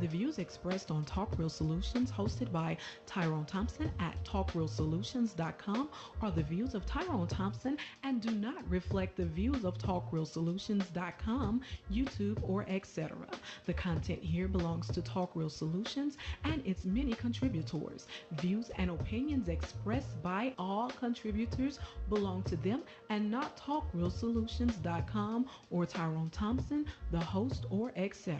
The views expressed on Talk Real Solutions, hosted by Tyrone Thompson at talkrealsolutions.com, are the views of Tyrone Thompson and do not reflect the views of talkrealsolutions.com, YouTube, or etc. The content here belongs to Talk Real Solutions and its many contributors. Views and opinions expressed by all contributors belong to them and not talkrealsolutions.com or Tyrone Thompson, the host, or etc.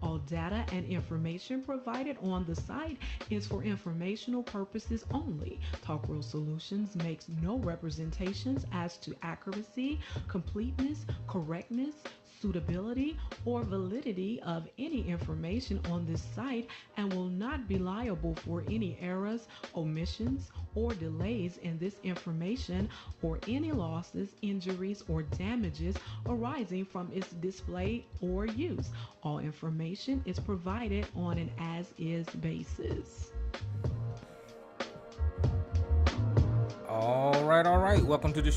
All data and information provided on the site is for informational purposes only. Talk Real Solutions makes no representations as to accuracy, completeness, correctness, suitability, or validity of any information on this site and will not be liable for any errors, omissions, or delays in this information or any losses, injuries, or damages arising from its display or use. All information is provided on an as-is basis. All right. Welcome to the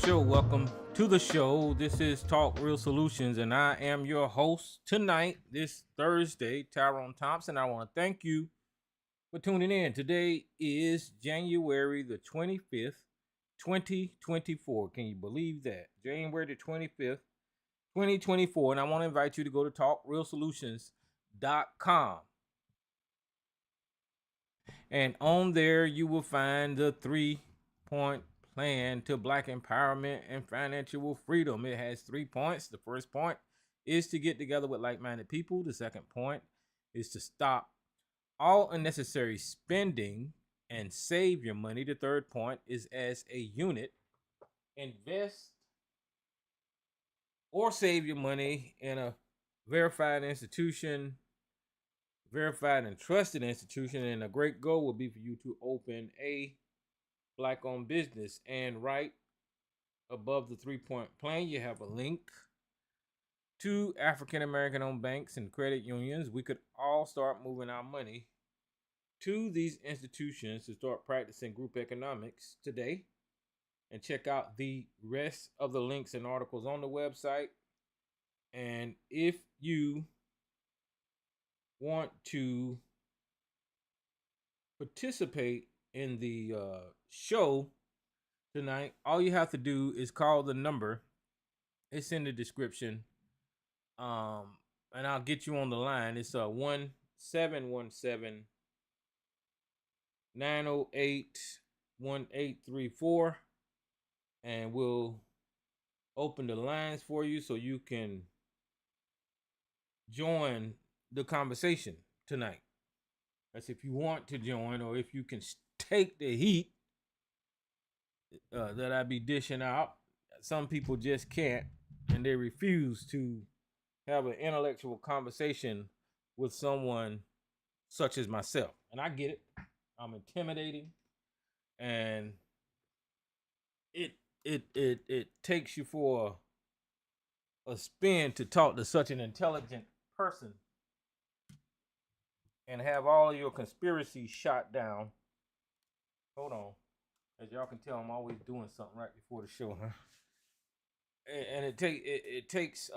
show. This is Talk Real Solutions, and I am your host tonight, this Thursday, Tyrone Thompson. I want to thank you for tuning in. Today is January the 25th, 2024. Can you believe that? January the 25th, 2024. And I want to invite you to go to talkrealsolutions.com. And on there, you will find the 3-point plan to Black empowerment and financial freedom. It has 3 points. The first point is to get together with like-minded people. The second point is to stop all unnecessary spending and save your money. The third point is, as a unit, invest or save your money in a verified institution, verified and trusted institution. And a great goal would be for you to open a Black-owned business. And right above the 3-point plan, you have a link to African American owned banks and credit unions. We could all start moving our money to these institutions to start practicing group economics today. And check out the rest of the links and articles on the website. And if you want to participate in the show tonight, all you have to do is call the number. It's in the description. And I'll get you on the line. It's 1717 908 1834. And we'll open the lines for you so you can join the conversation tonight. That's if you want to join, or if you can take the heat that I be dishing out. Some people just can't, and they refuse to have an intellectual conversation with someone such as myself. And I get it. I'm intimidating, and it takes you for a spin to talk to such an intelligent person and have all of your conspiracies shot down. Hold on. As y'all can tell, I'm always doing something right before the show, huh? And it takes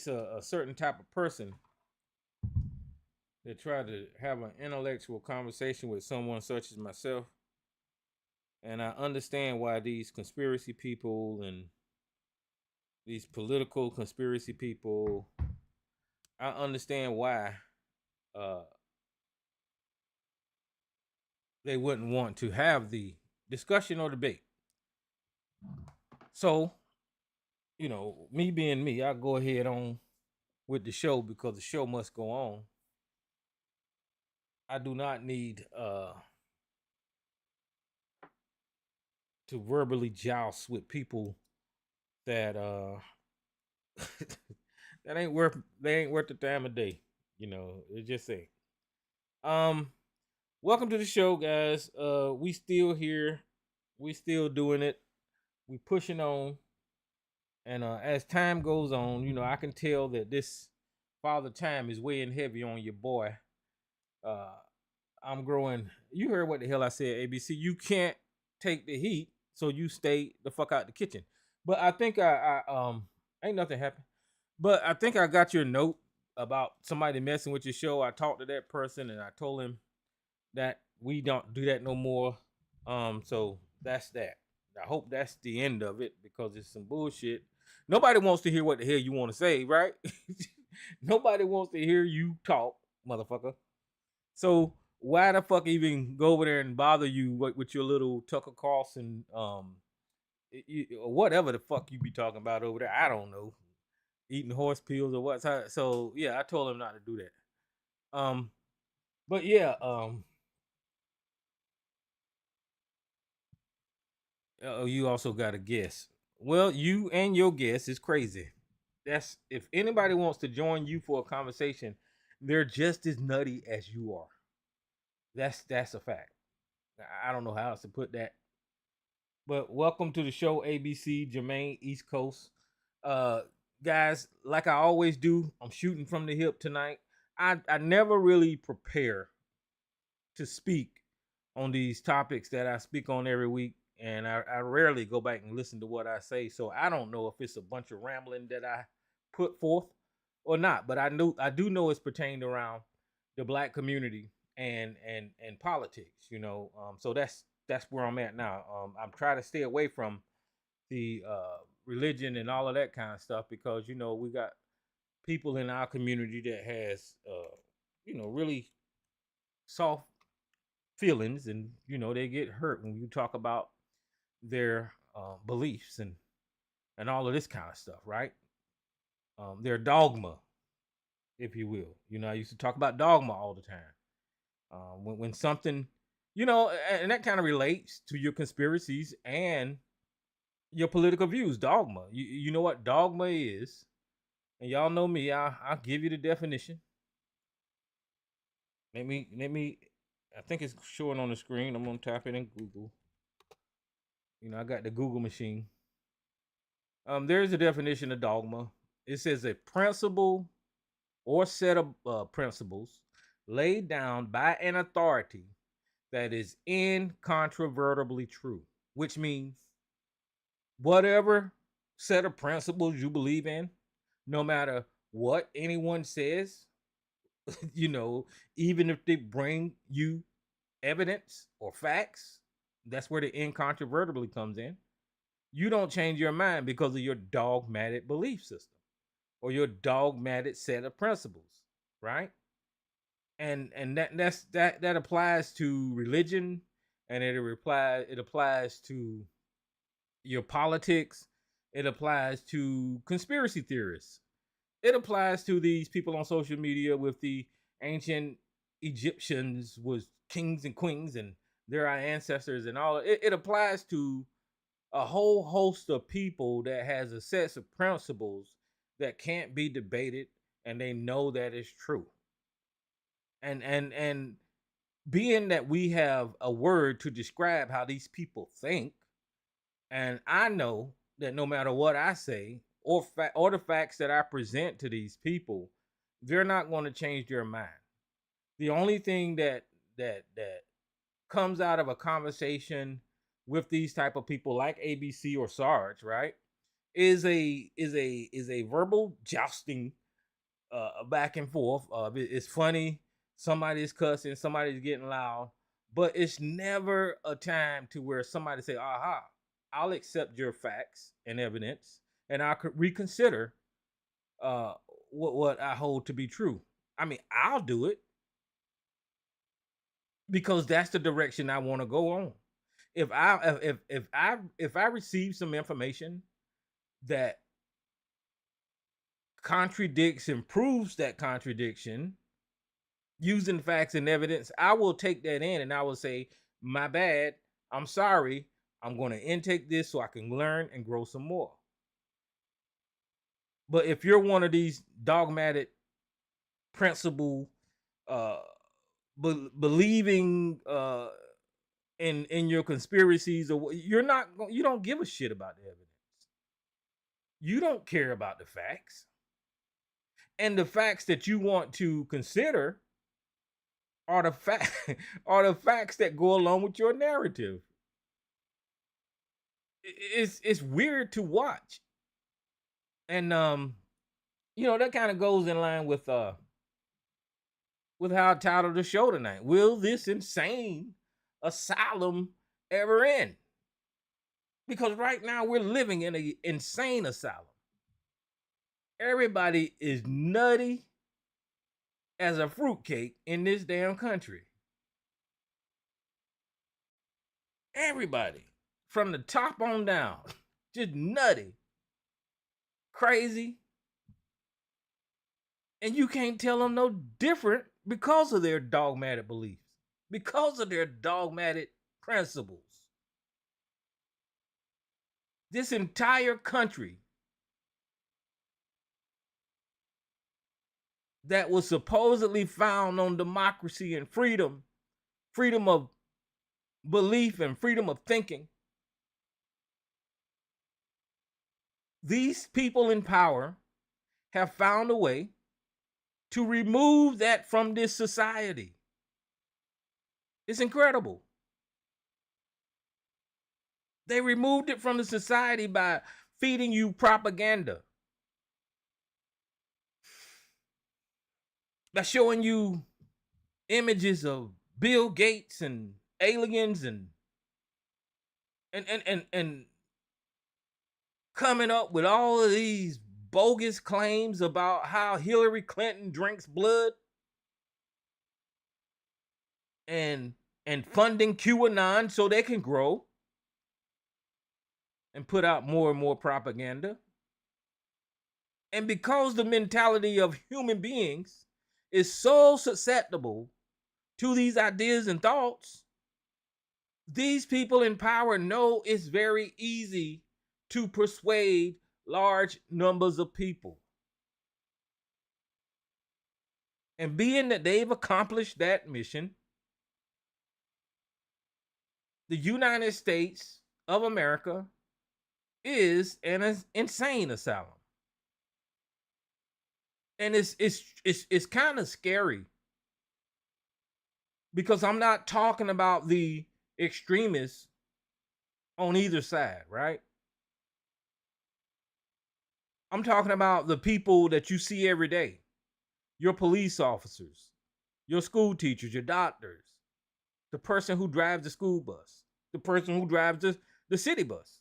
a certain type of person to try to have an intellectual conversation with someone such as myself. And I understand why these conspiracy people and these political conspiracy people, I understand why they wouldn't want to have the discussion or debate. So, me being me, I'll go ahead on with the show because the show must go on. I do not need to verbally joust with people that they ain't worth the time of day. It just ain't. Welcome to the show, guys. We still here. We still doing it. We pushing on. And as time goes on, I can tell that this Father Time is weighing heavy on your boy. I'm growing. You heard what the hell I said, ABC. You can't take the heat, so you stay the fuck out the kitchen. But I think I ain't nothing happened. But I think I got your note about somebody messing with your show. I talked to that person and I told him that we don't do that no more. So that's that. I hope that's the end of it because it's some bullshit. Nobody wants to hear what the hell you want to say, right? Nobody wants to hear you talk, motherfucker. So why the fuck even go over there and bother you with your little Tucker Carlson, or whatever the fuck you be talking about over there? I don't know, eating horse pills or what. So yeah, I told him not to do that. But yeah, you also got a guess. Well, you and your guess is crazy. That's if anybody wants to join you for a conversation, they're just as nutty as you are. That's a fact. I don't know how else to put that. But welcome to the show, ABC Jermaine East Coast. Uh guys, like I always do, I'm shooting from the hip tonight. I never really prepare to speak on these topics that I speak on every week, and I rarely go back and listen to what I say. So I don't know if it's a bunch of rambling that I put forth or not, but I do know it's pertained around the black community and politics, you know. So that's where I'm at now. I'm trying to stay away from the religion and all of that kind of stuff because you know we got people in our community that has really soft feelings, and you know they get hurt when you talk about their beliefs and all of this kind of stuff, right? Their dogma, if you will. You know, I used to talk about dogma all the time. When something, you know, and that kind of relates to your conspiracies and your political views. Dogma. You know what dogma is, and y'all know me. I'll give you the definition. Let me. I think it's showing on the screen. I'm gonna type it in Google. You know, I got the Google machine. There's a definition of dogma. It says a principle or set of principles laid down by an authority that is incontrovertibly true, which means whatever set of principles you believe in, no matter what anyone says, you know, even if they bring you evidence or facts, that's where the incontrovertibly comes in. You don't change your mind because of your dogmatic belief system or your dogmatic set of principles, right? And that applies to religion, and it applies to your politics, it applies to conspiracy theorists, it applies to these people on social media with the ancient Egyptians was kings and queens and they're our ancestors and all. It applies to a whole host of people that has a set of principles that can't be debated, and they know that it's true. And being that we have a word to describe how these people think, and I know that no matter what I say or the facts that I present to these people, they're not going to change their mind. The only thing that comes out of a conversation with these type of people like ABC or Sarge, right, is a verbal jousting, back and forth. It's funny. Somebody's cussing, somebody's getting loud, but it's never a time to where somebody say, "Aha, I'll accept your facts and evidence, and I could reconsider uh, what I hold to be true." I mean, I'll do it because that's the direction I want to go on. If I receive some information that contradicts and proves that contradiction using facts and evidence, I will take that in and I will say, my bad, I'm sorry, I'm going to intake this so I can learn and grow some more. But if you're one of these dogmatic principle uh believing in your conspiracies, or you don't give a shit about the evidence. You don't care about the facts. And the facts that you want to consider are the fact are the facts that go along with your narrative. It's weird to watch. And that kind of goes in line with how I titled the show tonight. Will this insane asylum ever end? Because right now we're living in an insane asylum. Everybody is nutty as a fruitcake in this damn country. Everybody, from the top on down, just nutty, crazy. And you can't tell them no different because of their dogmatic beliefs, because of their dogmatic principles. This entire country that was supposedly found on democracy and freedom of belief and freedom of thinking. These people in power have found a way to remove that from this society. It's incredible. They removed it from the society by feeding you propaganda, by showing you images of Bill Gates and aliens and coming up with all of these bogus claims about how Hillary Clinton drinks blood and funding QAnon so they can grow and put out more and more propaganda. And because the mentality of human beings is so susceptible to these ideas and thoughts, these people in power know it's very easy to persuade large numbers of people. And being that they've accomplished that mission, the United States of America is an insane asylum. And it's kind of scary, because I'm not talking about the extremists on either side, right? I'm talking about the people that you see every day. Your police officers, your school teachers, your doctors, the person who drives the school bus, the person who drives the city bus,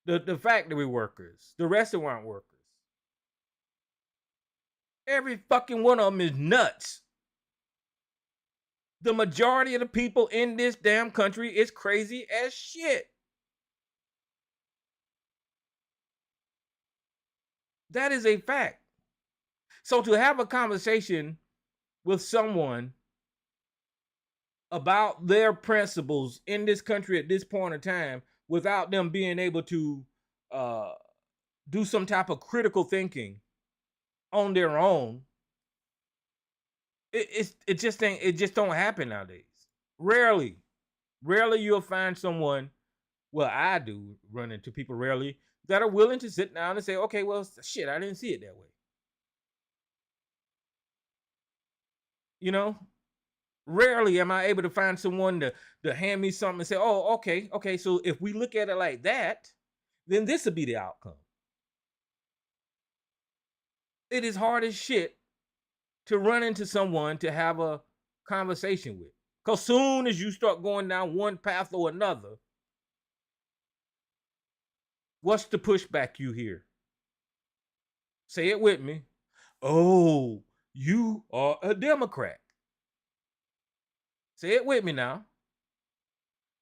the factory workers, the restaurant workers. Every fucking one of them is nuts. The majority of the people in this damn country is crazy as shit. That is a fact. So to have a conversation with someone about their principles in this country at this point in time without them being able to do some type of critical thinking on their own, it just don't happen nowadays. Rarely you'll find someone, well, I do run into people rarely, that are willing to sit down and say, okay, well, shit, I didn't see it that way. Rarely am I able to find someone to hand me something and say, oh, okay, so if we look at it like that, then this will be the outcome. It is hard as shit to run into someone to have a conversation with. Because soon as you start going down one path or another, what's the pushback you hear? Say it with me. Oh, you are a Democrat. Say it with me now.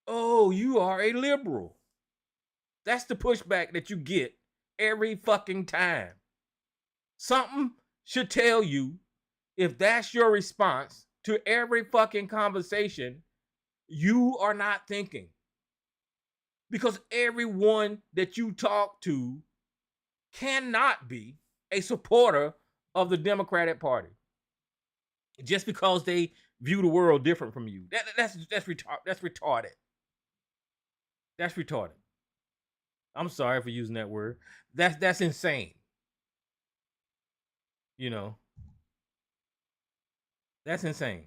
Oh, you are a liberal. That's the pushback that you get every fucking time. Something should tell you, if that's your response to every fucking conversation, you are not thinking. Because everyone that you talk to cannot be a supporter of the Democratic Party just because they view the world different from you. That's retarded. That's retarded. I'm sorry for using that word. That's insane. That's insane.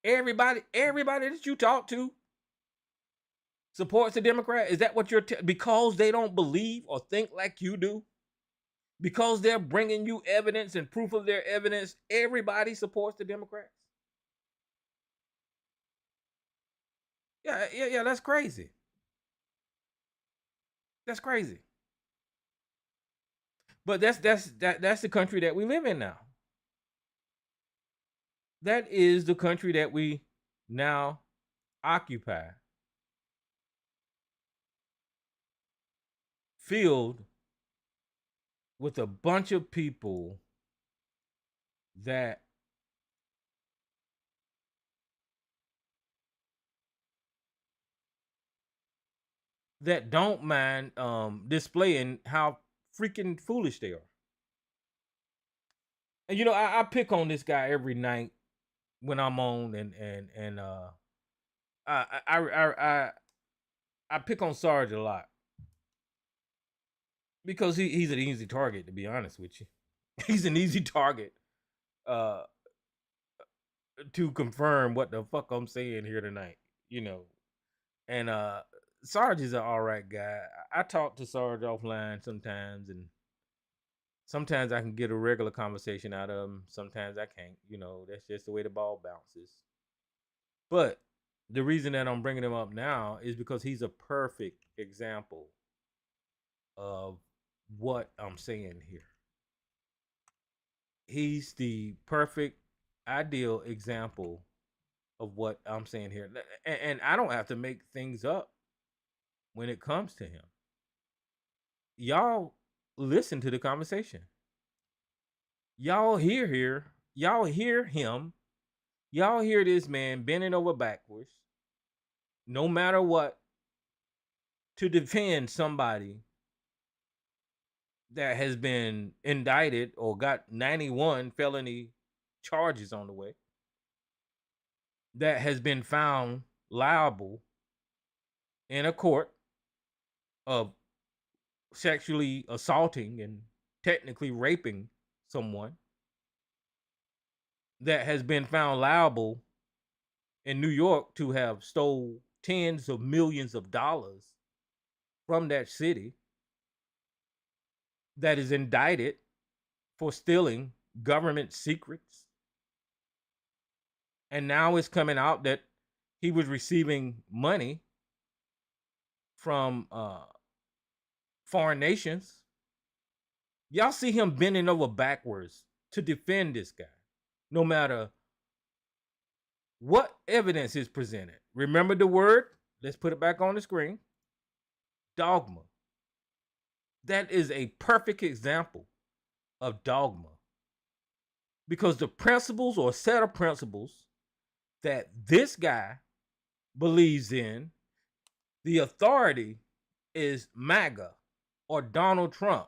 Everybody that you talk to supports the Democrat. Is that what you're because they don't believe or think like you do? because they're bringing you evidence and proof of their evidence, everybody supports the Democrats? Yeah, that's crazy. That's crazy. But that's the country that we live in now. That is the country that we now occupy, filled with a bunch of people that don't mind displaying how freaking foolish they are. And I pick on this guy every night when I'm on, and I pick on Sarge a lot because he's an easy target, to be honest with you. He's an easy target uh to confirm what the fuck I'm saying here tonight, you know. And Sarge is an all right guy. I talk to Sarge offline sometimes, and sometimes I can get a regular conversation out of him. Sometimes I can't. That's just the way the ball bounces. But the reason that I'm bringing him up now is because he's a perfect example of what I'm saying here. He's the perfect, ideal example of what I'm saying here. And I don't have to make things up when it comes to him. Y'all listen to the conversation. Y'all hear him. Y'all hear this man bending over backwards, no matter what, to defend somebody that has been indicted or got 91 felony charges on the way, that has been found liable in a court of sexually assaulting and technically raping someone, that has been found liable in New York to have stole tens of millions of dollars from that city, that is indicted for stealing government secrets. And now it's coming out that he was receiving money from foreign nations. Y'all see him bending over backwards to defend this guy, no matter what evidence is presented. Remember the word? Let's put it back on the screen. Dogma. That is a perfect example of dogma. Because the principles or set of principles that this guy believes in, the authority is MAGA or Donald Trump.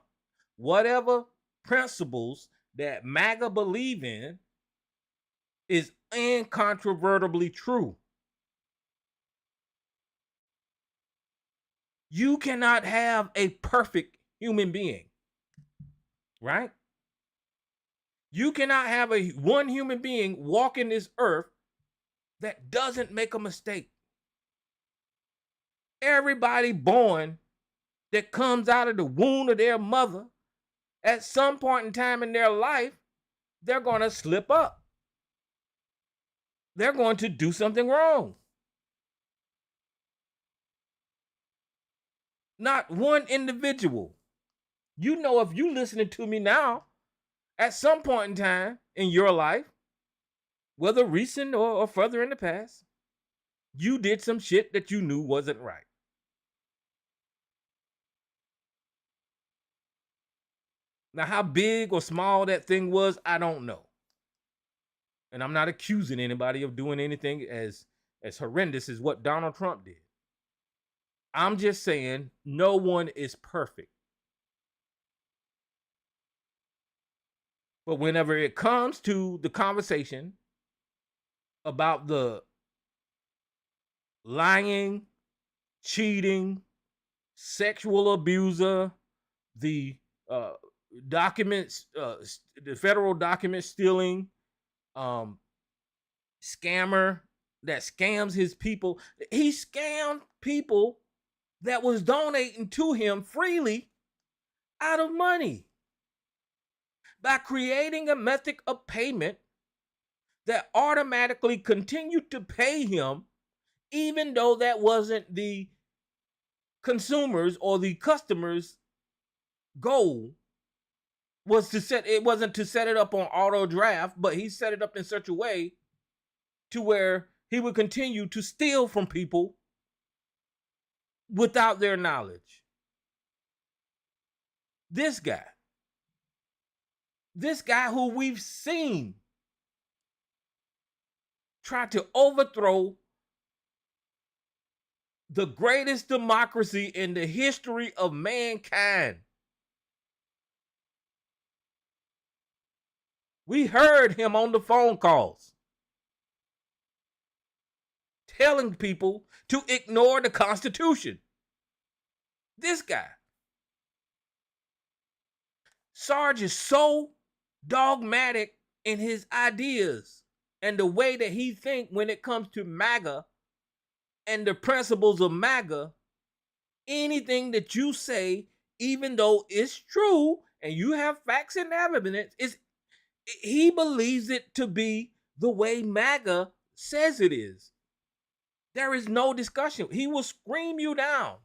Whatever principles that MAGA believe in is incontrovertibly true. You cannot have a perfect human being, right? You cannot have one human being walking this earth that doesn't make a mistake. Everybody born that comes out of the womb of their mother, at some point in time in their life, they're going to slip up. They're going to do something wrong. Not one individual. If you're listening to me now, at some point in time in your life, whether recent or further in the past, you did some shit that you knew wasn't right. Now, how big or small that thing was, I don't know. And I'm not accusing anybody of doing anything as horrendous as what Donald Trump did. I'm just saying no one is perfect. But whenever it comes to the conversation about the lying, cheating, sexual abuser, the documents, the federal document stealing, scammer that scams his people. He scammed people that was donating to him freely out of money. by creating a method of payment that automatically continued to pay him, even though that wasn't the consumers or the customers' goal. It wasn't to set it up on auto draft, but he set it up in such a way to where he would continue to steal from people without their knowledge. This guy who we've seen try to overthrow the greatest democracy in the history of mankind. We heard him on the phone calls telling people to ignore the Constitution. This guy, Sarge, is so dogmatic in his ideas and the way that he thinks when it comes to MAGA and the principles of MAGA. Anything that you say, even though it's true and you have facts and evidence, he believes it to be the way MAGA says it is. There is no discussion. He will scream you down.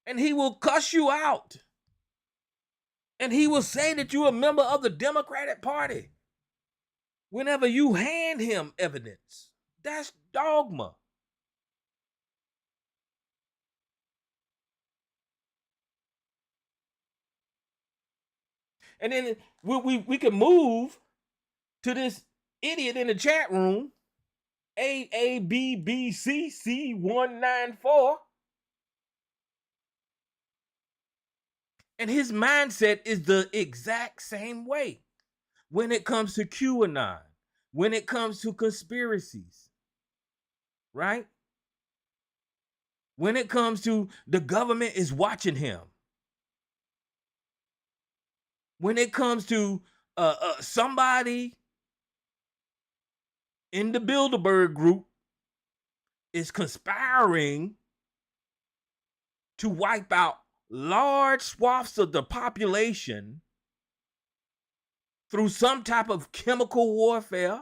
And he will cuss you out. And he will say that you're a member of the Democratic Party whenever you hand him evidence. That's dogma. And then we can move to this idiot in the chat room, AABBCC194. And his mindset is the exact same way when it comes to QAnon, when it comes to conspiracies, right? When it comes to the government is watching him. When it comes to somebody in the Bilderberg group is conspiring to wipe out large swaths of the population through some type of chemical warfare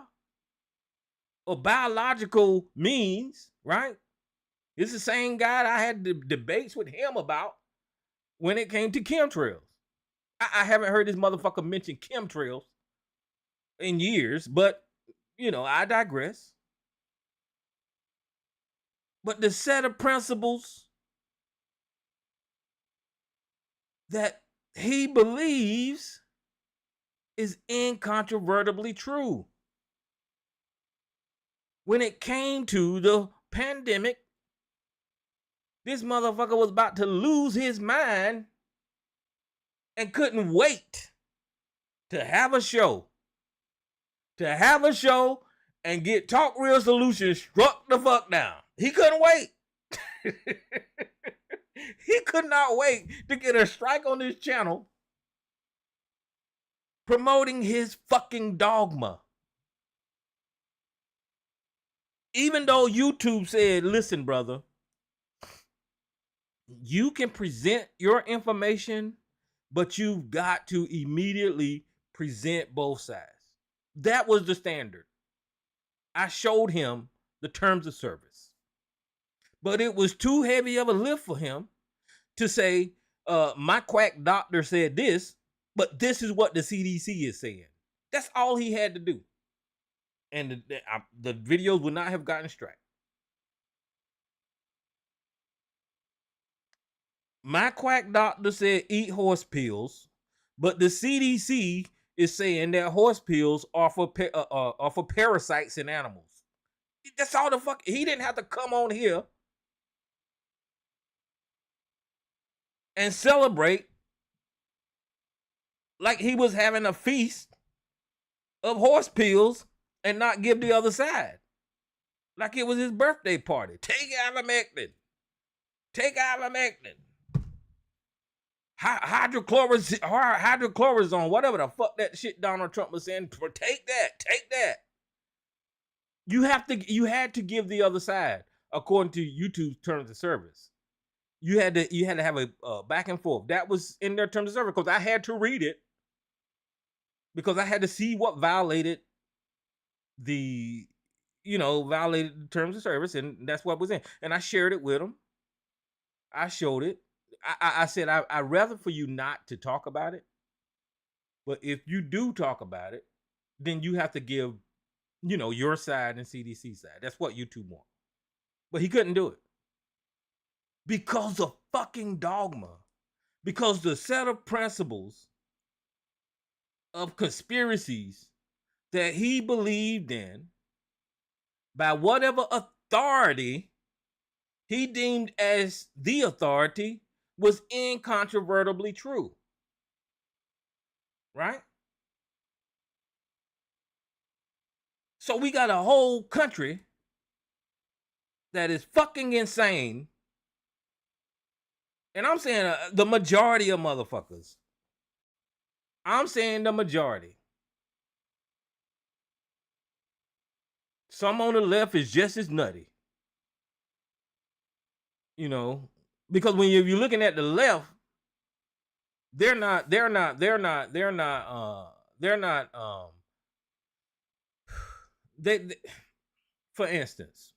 or biological means, right? It's the same guy that I had the debates with him about when it came to chemtrails. I haven't heard this motherfucker mention chemtrails in years, but, I digress. But the set of principles that he believes is incontrovertibly true. When it came to the pandemic, this motherfucker was about to lose his mind and couldn't wait to have a show. And get Talk Real Solutions struck the fuck down. He couldn't wait. He could not wait to get a strike on his channel promoting his fucking dogma. Even though YouTube said, listen, brother, you can present your information, but you've got to immediately present both sides. That was the standard. I showed him the terms of service. But it was too heavy of a lift for him to say, my quack doctor said this, but this is what the CDC is saying. That's all he had to do. And the videos would not have gotten strike. My quack doctor said eat horse pills, but the CDC is saying that horse pills are for parasites in animals. That's all the fuck. He didn't have to come on here and celebrate like he was having a feast of horse pills and not give the other side. Like it was his birthday party. Take ivermectin. Hydrochlorozone, whatever the fuck that shit Donald Trump was saying. Take that. You had to give the other side according to YouTube's terms of service. You had to have a back and forth. That was in their terms of service because I had to read it because I had to see what violated the, violated the terms of service, and that's what was in. And I shared it with them. I showed it. I said I'd rather for you not to talk about it, but if you do talk about it, then you have to give, your side and CDC side. That's what YouTube want. But he couldn't do it because of fucking dogma. Because the set of principles of conspiracies that he believed in by whatever authority he deemed as the authority was incontrovertibly true. Right? So we got a whole country that is fucking insane. And I'm saying the majority of motherfuckers. I'm saying the majority. Some on the left is just as nutty. Because when you're looking at the left, they're not they for instance,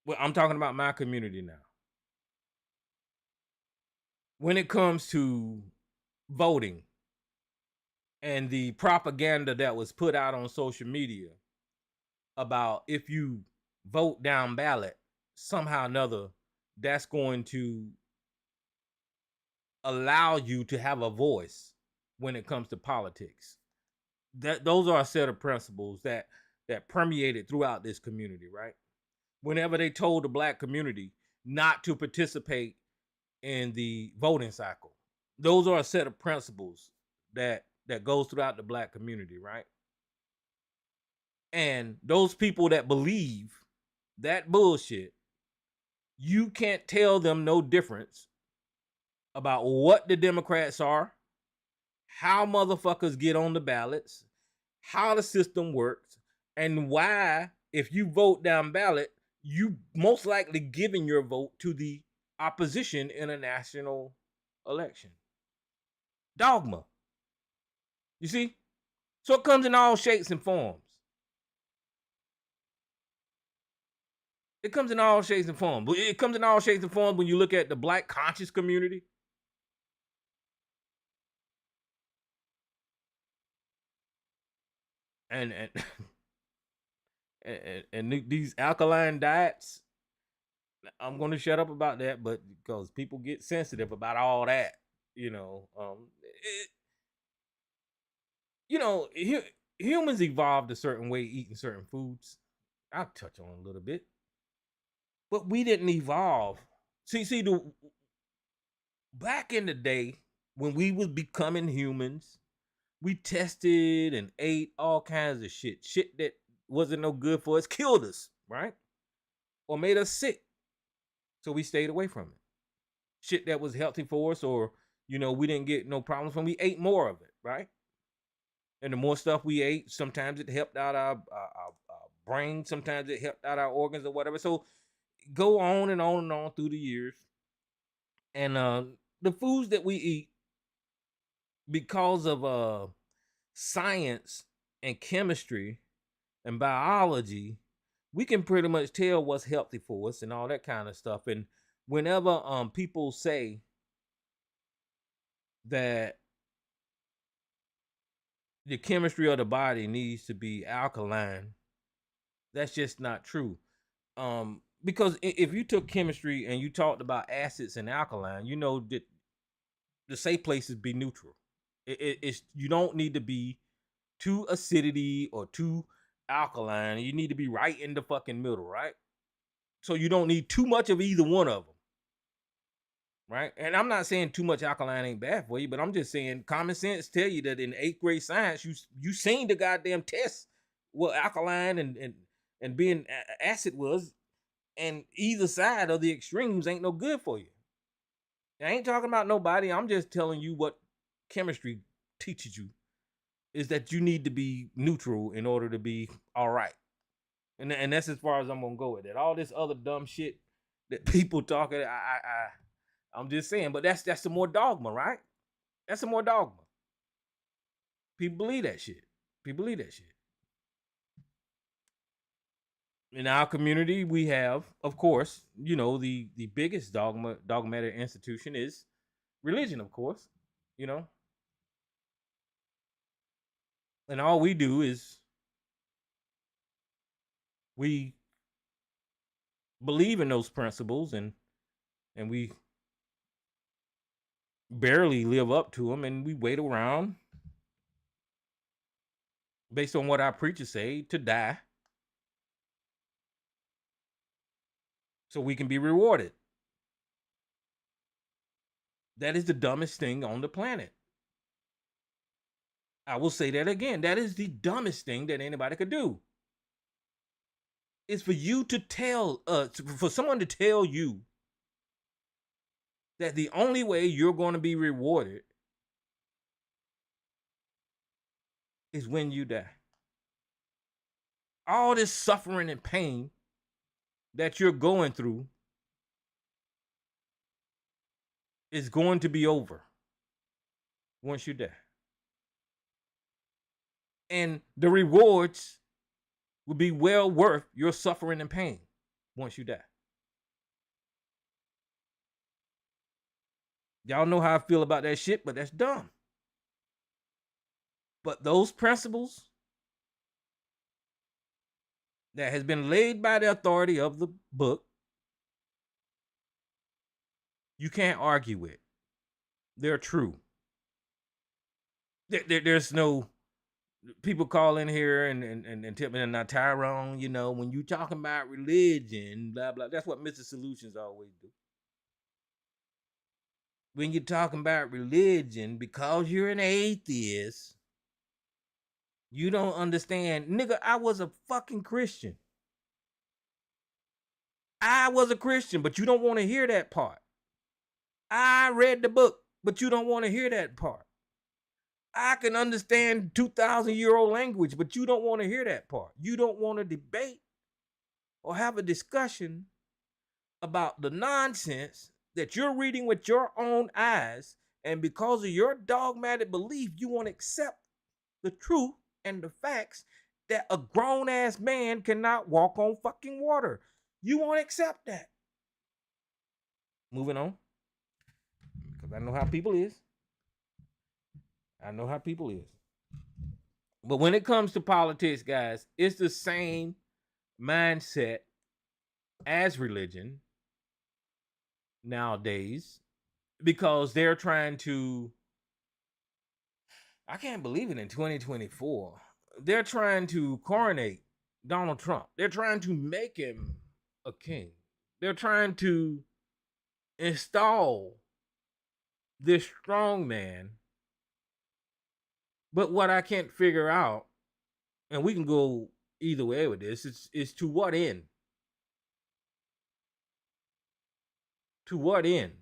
well, I'm talking about my community now. When it comes to voting and the propaganda that was put out on social media about if you vote down ballot, somehow or another, that's going to allow you to have a voice when it comes to politics. Those are a set of principles that permeated throughout this community, right? Whenever they told the black community not to participate in the voting cycle, those are a set of principles that goes throughout the black community, right? And those people that believe that bullshit, you can't tell them no difference about what the Democrats are, how motherfuckers get on the ballots, how the system works, and why, if you vote down ballot, you most likely giving your vote to the opposition in a national election. Dogma. You see? So it comes in all shapes and forms. It comes in all shapes and forms. It comes in all shapes and forms when you look at the black conscious community. And and these alkaline diets, I'm going to shut up about that, but because people get sensitive about all that, humans evolved a certain way eating certain foods. I'll touch on a little bit, but we didn't evolve. See, back in the day when we was becoming humans, we tested and ate all kinds of shit that wasn't no good for us, killed us, right? Or made us sick. So we stayed away from it. Shit that was healthy for us, or we didn't get no problems when we ate more of it, right? And the more stuff we ate, sometimes it helped out our brain, sometimes it helped out our organs or whatever. So go on and on and on through the years. And the foods that we eat, because of science and chemistry and biology, we can pretty much tell what's healthy for us and all that kind of stuff. And whenever people say that the chemistry of the body needs to be alkaline, that's just not true. Because if you took chemistry and you talked about acids and alkaline, you know that the safe places be neutral. It's you don't need to be too acidity or too alkaline. You need to be right in the fucking middle, right? So you don't need too much of either one of them, right? And I'm not saying too much alkaline ain't bad for you, but I'm just saying common sense tell you that in 8th grade science, you seen the goddamn test what alkaline and being acid was, and either side of the extremes ain't no good for you. I ain't talking about nobody. I'm just telling you what chemistry teaches you is that you need to be neutral in order to be all right. And that's as far as I'm gonna go with it. All this other dumb shit that people talking, I'm just saying, but that's some more dogma, right? That's some more dogma. People believe that shit. People believe that shit. In our community, we have, of course, the biggest dogmatic institution is religion, of course. You know, and all we do is we believe in those principles, and we barely live up to them, and we wait around based on what our preachers say to die so we can be rewarded. That is the dumbest thing on the planet. I will say that again. That is the dumbest thing that anybody could do. Is for you to tell for someone to tell you that the only way you're going to be rewarded is when you die. All this suffering and pain that you're going through is going to be over once you die. And the rewards will be well worth your suffering and pain once you die. Y'all know how I feel about that shit, but that's dumb. But those principles that has been laid by the authority of the book, you can't argue with. They're true. There's no people call in here and tell me, now Tyrone, when you talking about religion, blah blah. That's what Mr. Solutions always do. When you're talking about religion, because you're an atheist, you don't understand. Nigga, I was a fucking Christian. I was a Christian, but you don't want to hear that part. I read the book, but you don't want to hear that part. I can understand 2,000-year-old language, but you don't want to hear that part. You don't want to debate or have a discussion about the nonsense that you're reading with your own eyes, and because of your dogmatic belief, you won't accept the truth and the facts that a grown-ass man cannot walk on fucking water. You won't accept that. Moving on. Because I know how people is. But when it comes to politics, guys, it's the same mindset as religion nowadays, because they're trying to, I can't believe it, in 2024, they're trying to coronate Donald Trump. They're trying to make him a king. They're trying to install this strong man. But what I can't figure out, and we can go either way with this, is to what end? To what end?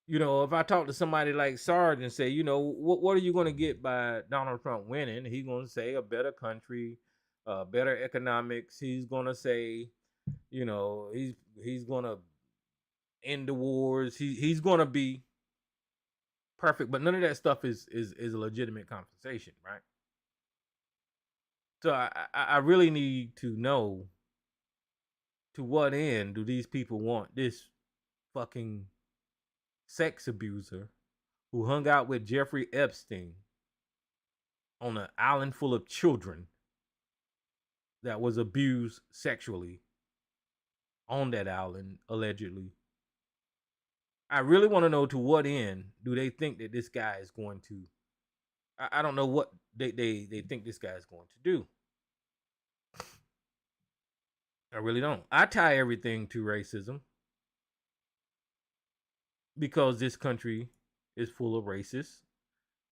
If I talk to somebody like Sarge and say, what are you going to get by Donald Trump winning? He's going to say a better country, better economics. He's going to say, he's going to end the wars. He's going to be perfect. But none of that stuff is a legitimate conversation, right? So I really need to know, to what end do these people want this fucking sex abuser who hung out with Jeffrey Epstein on an island full of children that was abused sexually on that island, allegedly? I really want to know, to what end do they think that this guy is going to, I don't know what they think this guy is going to do. I really don't. I tie everything to racism, because this country is full of racists.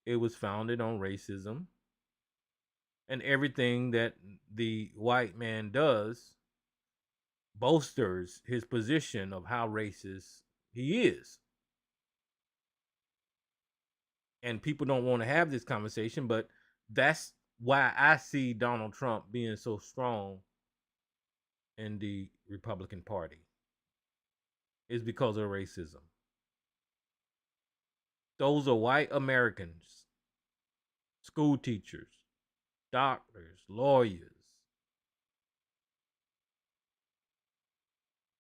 It was founded on racism. And everything that the white man does bolsters his position of how racist he is. And people don't want to have this conversation, but that's why I see Donald Trump being so strong in the Republican Party, is because of racism. Those are white Americans school teachers, doctors, lawyers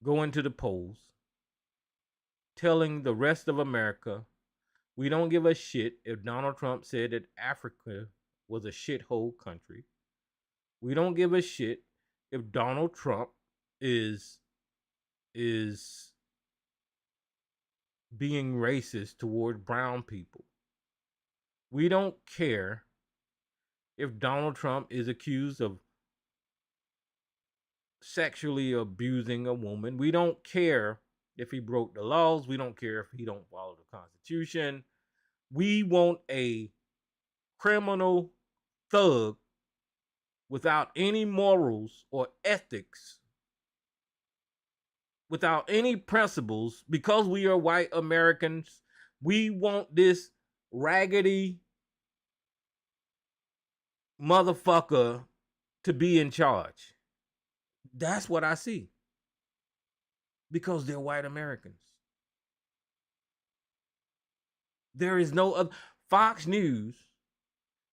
going to the polls, telling the rest of America we don't give a shit if Donald Trump said that Africa was a shithole country. We don't give a shit if Donald Trump is being racist toward brown people. We don't care if Donald Trump is accused of sexually abusing a woman. We don't care if he broke the laws. We don't care if he don't follow the Constitution. We want a criminal thug without any morals or ethics, without any principles, because we are white Americans. We want this raggedy motherfucker to be in charge. That's what I see. Because they're white Americans. There is no other. Fox News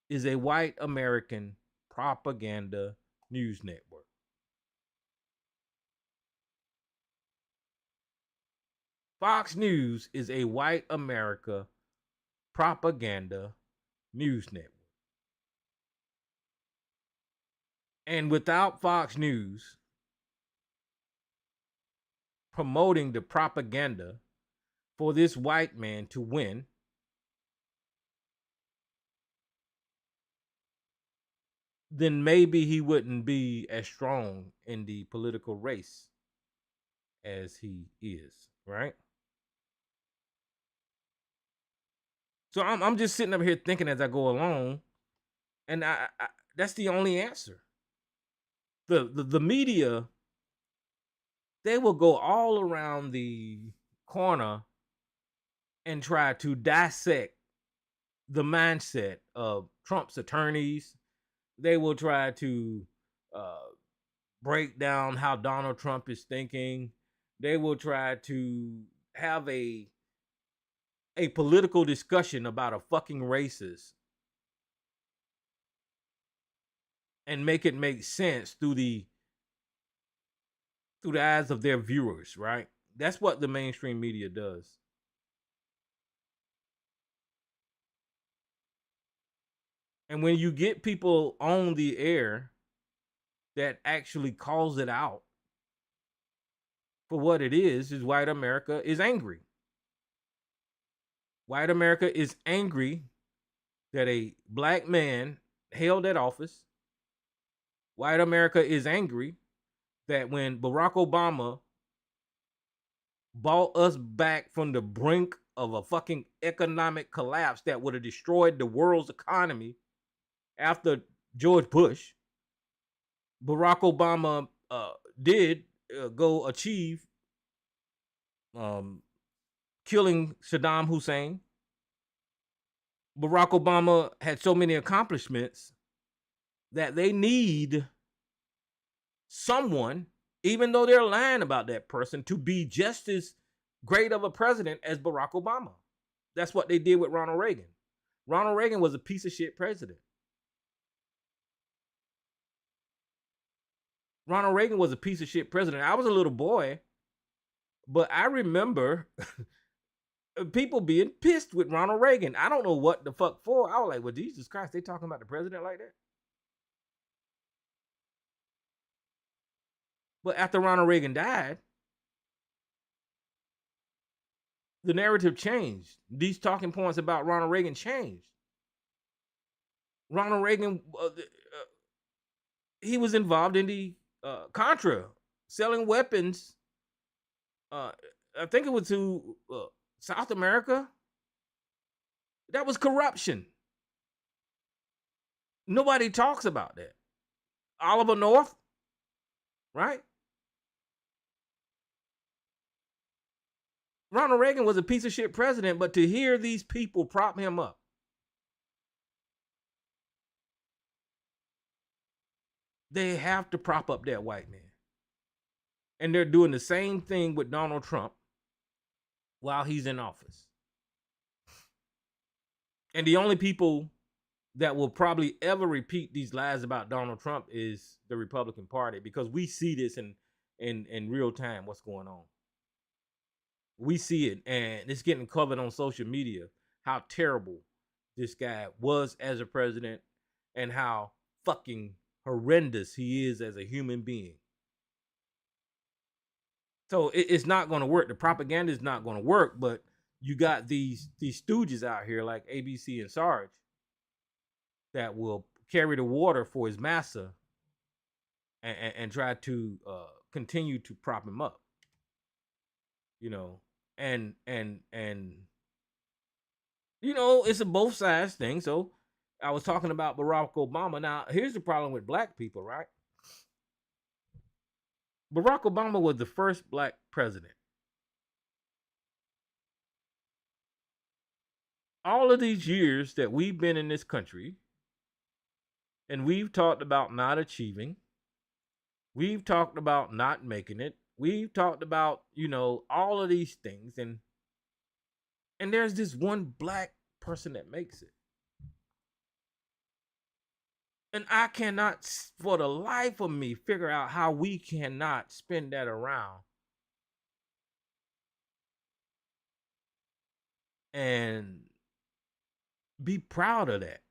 is a white American propaganda news network. Fox News is a white America propaganda news network. And without Fox News promoting the propaganda for this white man to win, then maybe he wouldn't be as strong in the political race as he is, right? So I'm just sitting up here thinking as I go along, and I that's the only answer. The media, they will go all around the corner and try to dissect the mindset of Trump's attorneys. They will try to break down how Donald Trump is thinking. They will try to have a political discussion about a fucking racist and make it make sense through the eyes of their viewers, right? That's what the mainstream media does. And when you get people on the air that actually calls it out for what it is white America is angry. White America is angry that a black man held that office. White America is angry that when Barack Obama brought us back from the brink of a fucking economic collapse that would have destroyed the world's economy after George Bush, Barack Obama did go achieve killing Saddam Hussein. Barack Obama had so many accomplishments that they need someone, even though they're lying about that person, to be just as great of a president as Barack Obama. That's what they did with Ronald Reagan. Ronald Reagan was a piece of shit president. Ronald Reagan was a piece of shit president. I was a little boy, but I remember people being pissed with Ronald Reagan. I don't know what the fuck for. I was like, well, Jesus Christ, they talking about the president like that? But after Ronald Reagan died, the narrative changed. These talking points about Ronald Reagan changed. Ronald Reagan, he was involved in the Contra, selling weapons. I think it was to South America. That was corruption. Nobody talks about that. Oliver North, right? Ronald Reagan was a piece of shit president, but to hear these people prop him up, they have to prop up that white man. And they're doing the same thing with Donald Trump while he's in office. And the only people that will probably ever repeat these lies about Donald Trump is the Republican Party, because we see this in real time. What's going on? We see it, and it's getting covered on social media. How terrible this guy was as a president, and how fucking horrendous he is as a human being. So it's not going to work. The propaganda is not going to work. But you got these stooges out here like ABC and Sarge that will carry the water for his master and try to continue to prop him up. You know, and you know, it's a both sides thing. So I was talking about Barack Obama. Now, here's the problem with black people, right? Barack Obama was the first black president. All of these years that we've been in this country, and we've talked about not achieving, we've talked about not making it, we've talked about, you know, all of these things, and there's this one black person that makes it. And I cannot, for the life of me, figure out how we cannot spin that around and be proud of that.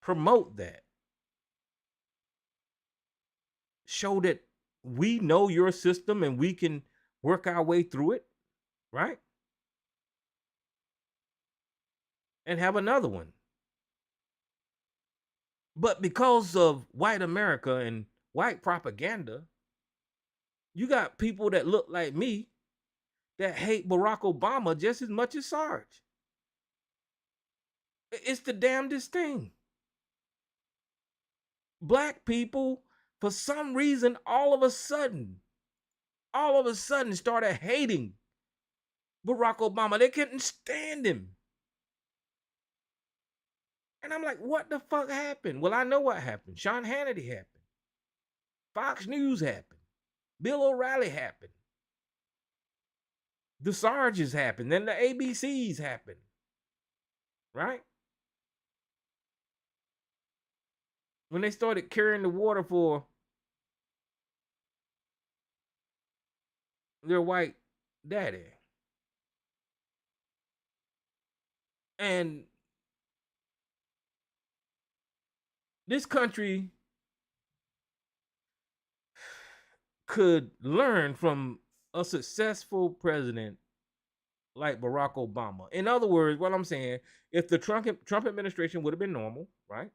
Promote that. Show that we know your system and we can work our way through it, right? And have another one. But because of white America and white propaganda, you got people that look like me that hate Barack Obama just as much as Sarge. It's the damnedest thing. Black people, for some reason, all of a sudden started hating Barack Obama. They couldn't stand him. And I'm like, what the fuck happened? Well, I know what happened. Sean Hannity happened. Fox News happened. Bill O'Reilly happened. The Sarges happened. Then the ABCs happened. Right? When they started carrying the water for their white daddy. And this country could learn from a successful president like Barack Obama. In other words, what I'm saying, if the Trump administration would have been normal, right?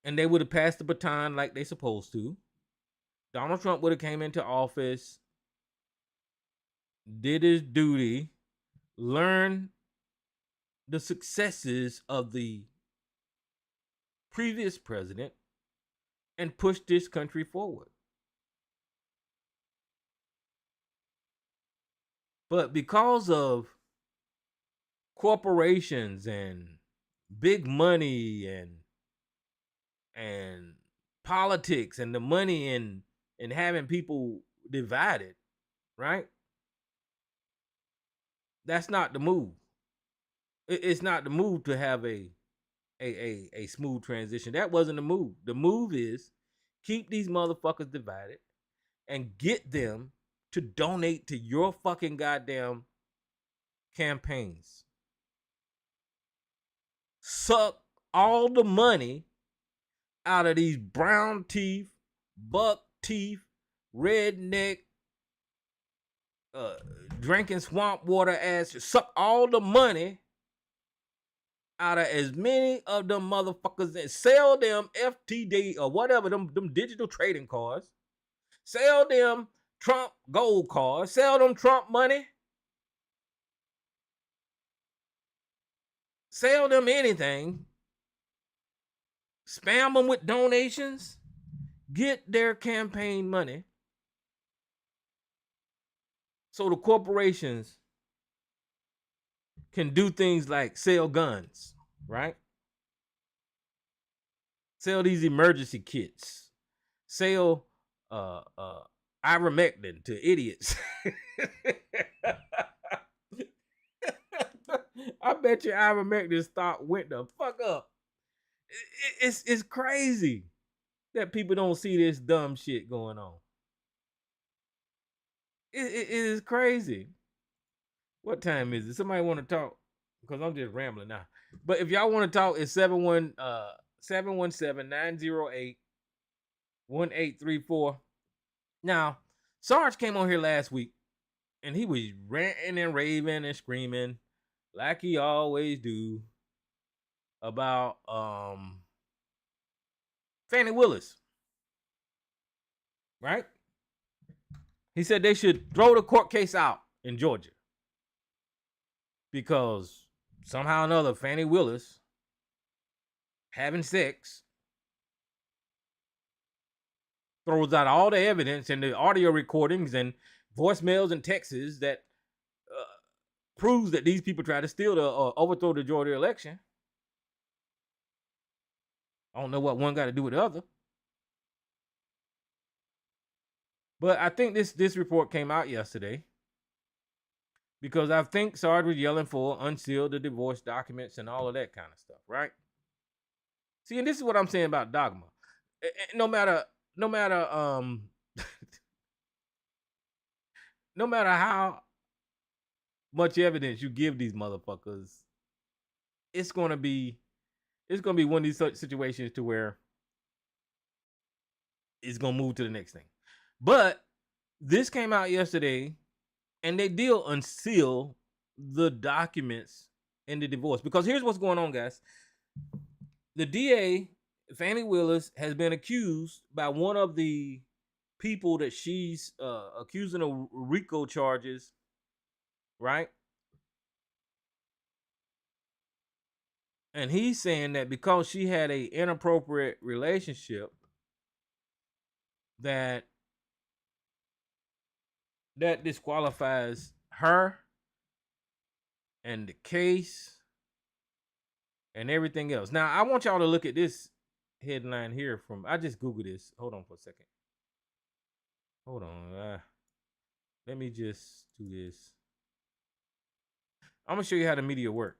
And they would have passed the baton like they supposed to, Donald Trump would have came into office, did his duty, learned the successes of the previous president, and pushed this country forward. But because of corporations and big money and politics and the money and having people divided, right? That's not the move. It's not the move to have a smooth transition. That wasn't the move. The move is keep these motherfuckers divided and get them to donate to your fucking goddamn campaigns. Suck all the money out of these brown teeth, buck teeth, redneck, drinking swamp water ass. Suck all the money out of as many of them motherfuckers and sell them FTD or whatever, them digital trading cards. Sell them Trump gold cards. Sell them Trump money. Sell them anything. Spam them with donations. Get their campaign money so the corporations can do things like sell guns, right? Sell these emergency kits. Sell ivermectin to idiots. I bet you ivermectin stock went the fuck up. It's crazy that people don't see this dumb shit going on. It is crazy. What time is it? Somebody want to talk? Because I'm just rambling now. But if y'all want to talk, it's 717-908-1834. Now, Sarge came on here last week and he was ranting and raving and screaming like he always do about Fannie Willis. Right? He said they should throw the court case out in Georgia because somehow or another Fannie Willis having sex throws out all the evidence and the audio recordings and voicemails and texts that proves that these people tried to steal the overthrow the Georgia election. I don't know what one got to do with the other. But I think this report came out yesterday because I think Sarge was yelling for unseal the divorce documents and all of that kind of stuff, right? See, and this is what I'm saying about dogma. No matter no matter how much evidence you give these motherfuckers, it's gonna be one of these situations to where it's gonna move to the next thing. But this came out yesterday, and they did unseal the documents in the divorce. Because here's what's going on, guys. The DA, Fannie Willis, has been accused by one of the people that she's accusing of RICO charges, right? And he's saying that because she had a inappropriate relationship, that disqualifies her and the case and everything else. Now, I want y'all to look at this headline here from, I just Googled this. Hold on for a second. Hold on. Let me just do this. I'm going to show you how the media work.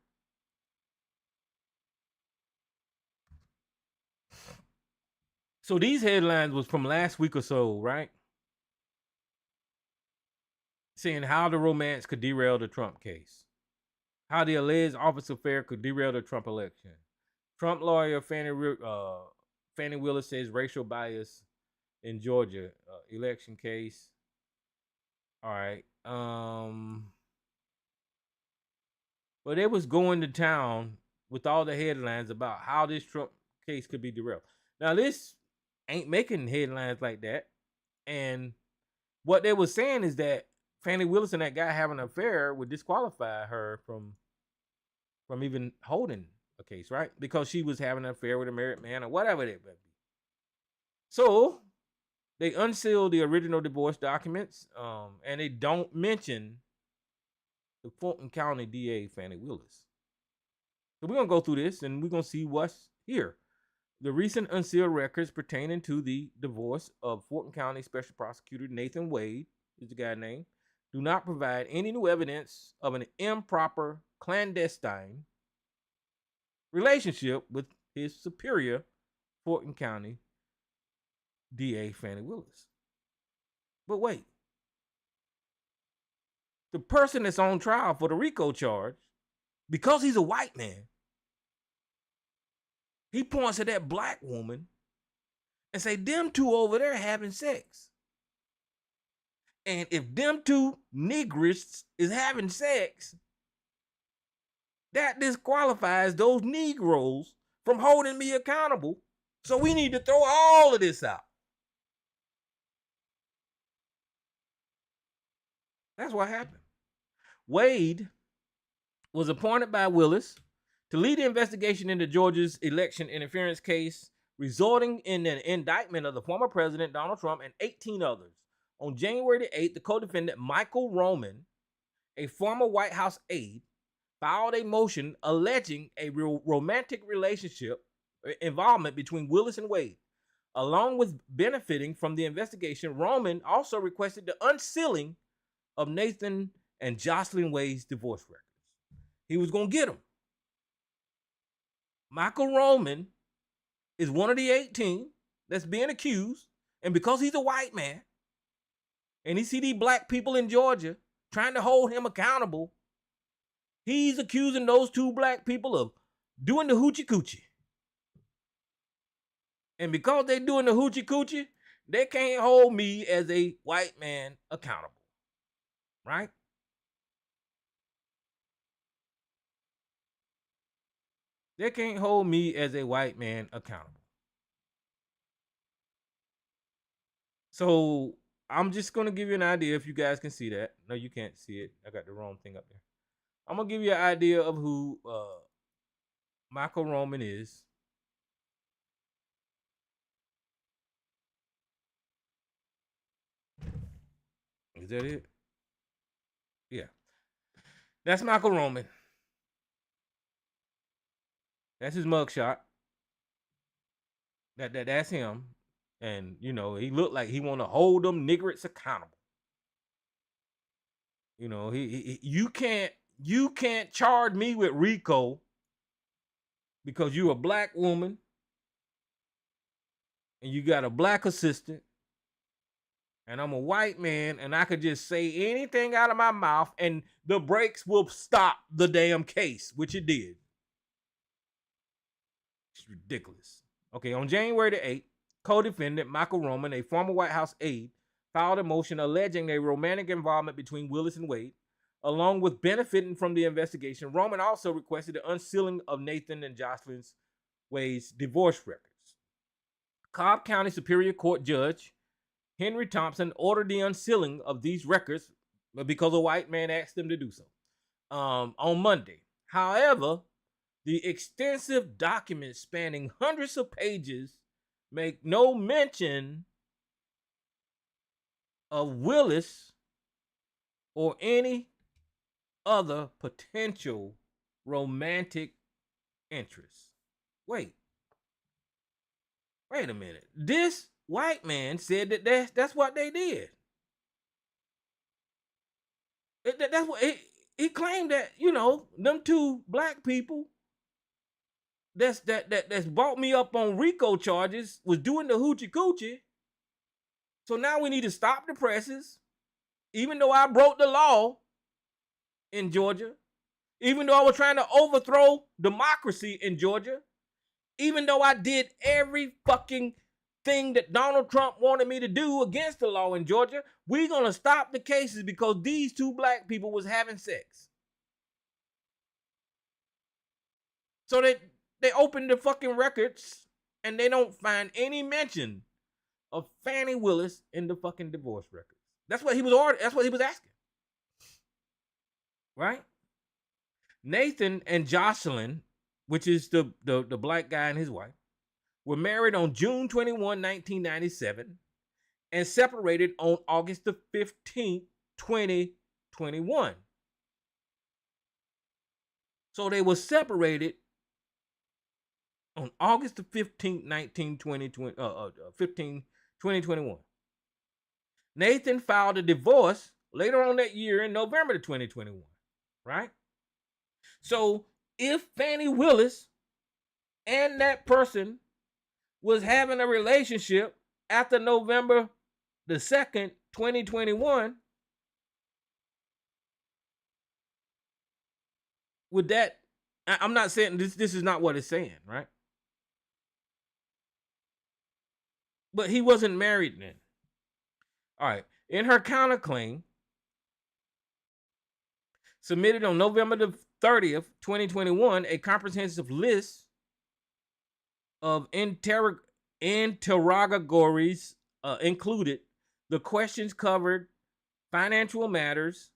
So these headlines was from last week or so, right? Saying how the romance could derail the Trump case. How the alleged office affair could derail the Trump election. Trump lawyer Fannie Willis says racial bias in Georgia election case. All right. But it was going to town with all the headlines about how this Trump case could be derailed. Now, this ain't making headlines like that. And what they were saying is that Fannie Willis and that guy having an affair would disqualify her from even holding a case, right? Because she was having an affair with a married man or whatever it may be. So they unsealed the original divorce documents, and they don't mention the Fulton County DA, Fannie Willis. So we're going to go through this, and we're going to see what's here. The recent unsealed records pertaining to the divorce of Fulton County Special Prosecutor Nathan Wade, is the guy's name, do not provide any new evidence of an improper, clandestine relationship with his superior, Fulton County DA Fannie Willis. But wait. The person that's on trial for the RICO charge, because he's a white man, he points at that black woman and say, them two over there having sex. And if them two Negroes is having sex, that disqualifies those Negroes from holding me accountable. So we need to throw all of this out. That's what happened. Wade was appointed by Willis to lead the investigation into Georgia's election interference case, resulting in an indictment of the former president, Donald Trump, and 18 others. On January the 8th, the co-defendant, Michael Roman, a former White House aide, filed a motion alleging a romantic relationship involvement between Willis and Wade. Along with benefiting from the investigation, Roman also requested the unsealing of Nathan and Jocelyn Wade's divorce records. he was going to get him. Michael Roman is one of the 18 that's being accused. And because he's a white man, and he see these black people in Georgia trying to hold him accountable, he's accusing those two black people of doing the hoochie coochie. And because they doing the hoochie coochie, they can't hold me as a white man accountable. Right? They can't hold me as a white man accountable. So I'm just going to give you an idea if you guys can see that. No, you can't see it. I got the wrong thing up there. I'm going to give you an idea of who Michael Roman is. Is that it? Yeah. That's Michael Roman. That's his mugshot. That's him. And, you know, he looked like he want to hold them niggers accountable. You know, you can't charge me with RICO because you're a black woman and you got a black assistant and I'm a white man and I could just say anything out of my mouth and the brakes will stop the damn case, which it did. It's ridiculous. Okay, on January the 8th, co-defendant Michael Roman, a former White House aide, filed a motion alleging a romantic involvement between Willis and Wade. Along with benefiting from the investigation, Roman also requested the unsealing of Nathan and Jocelyn Wade's divorce records. Cobb County Superior Court Judge Henry Thompson ordered the unsealing of these records because a white man asked him to do so on Monday. However, the extensive documents spanning hundreds of pages make no mention of Willis or any other potential romantic interests. Wait a minute. This white man said that that's what they did. That's what he claimed, that, you know, them two black people that's brought me up on RICO charges was doing the hoochie coochie. So now we need to stop the presses, even though I broke the law in Georgia, even though I was trying to overthrow democracy in Georgia, even though I did every fucking thing that Donald Trump wanted me to do against the law in Georgia. We're going to stop the cases because these two black people was having sex. So they opened the fucking records and they don't find any mention of Fannie Willis in the fucking divorce records. That's what he was asking. Right? Nathan and Jocelyn, which is the black guy and his wife, were married on June 21, 1997, and separated on August the 15th, 2021. So they were separated on August the 15th, 2021. Nathan filed a divorce later on that year in November of 2021, right? So if Fannie Willis and that person was having a relationship after November the 2nd, 2021, would that, I'm not saying this is not what it's saying, right? But he wasn't married then. All right. In her counterclaim, submitted on November the 30th, 2021, a comprehensive list of interrogatories included the questions covered financial matters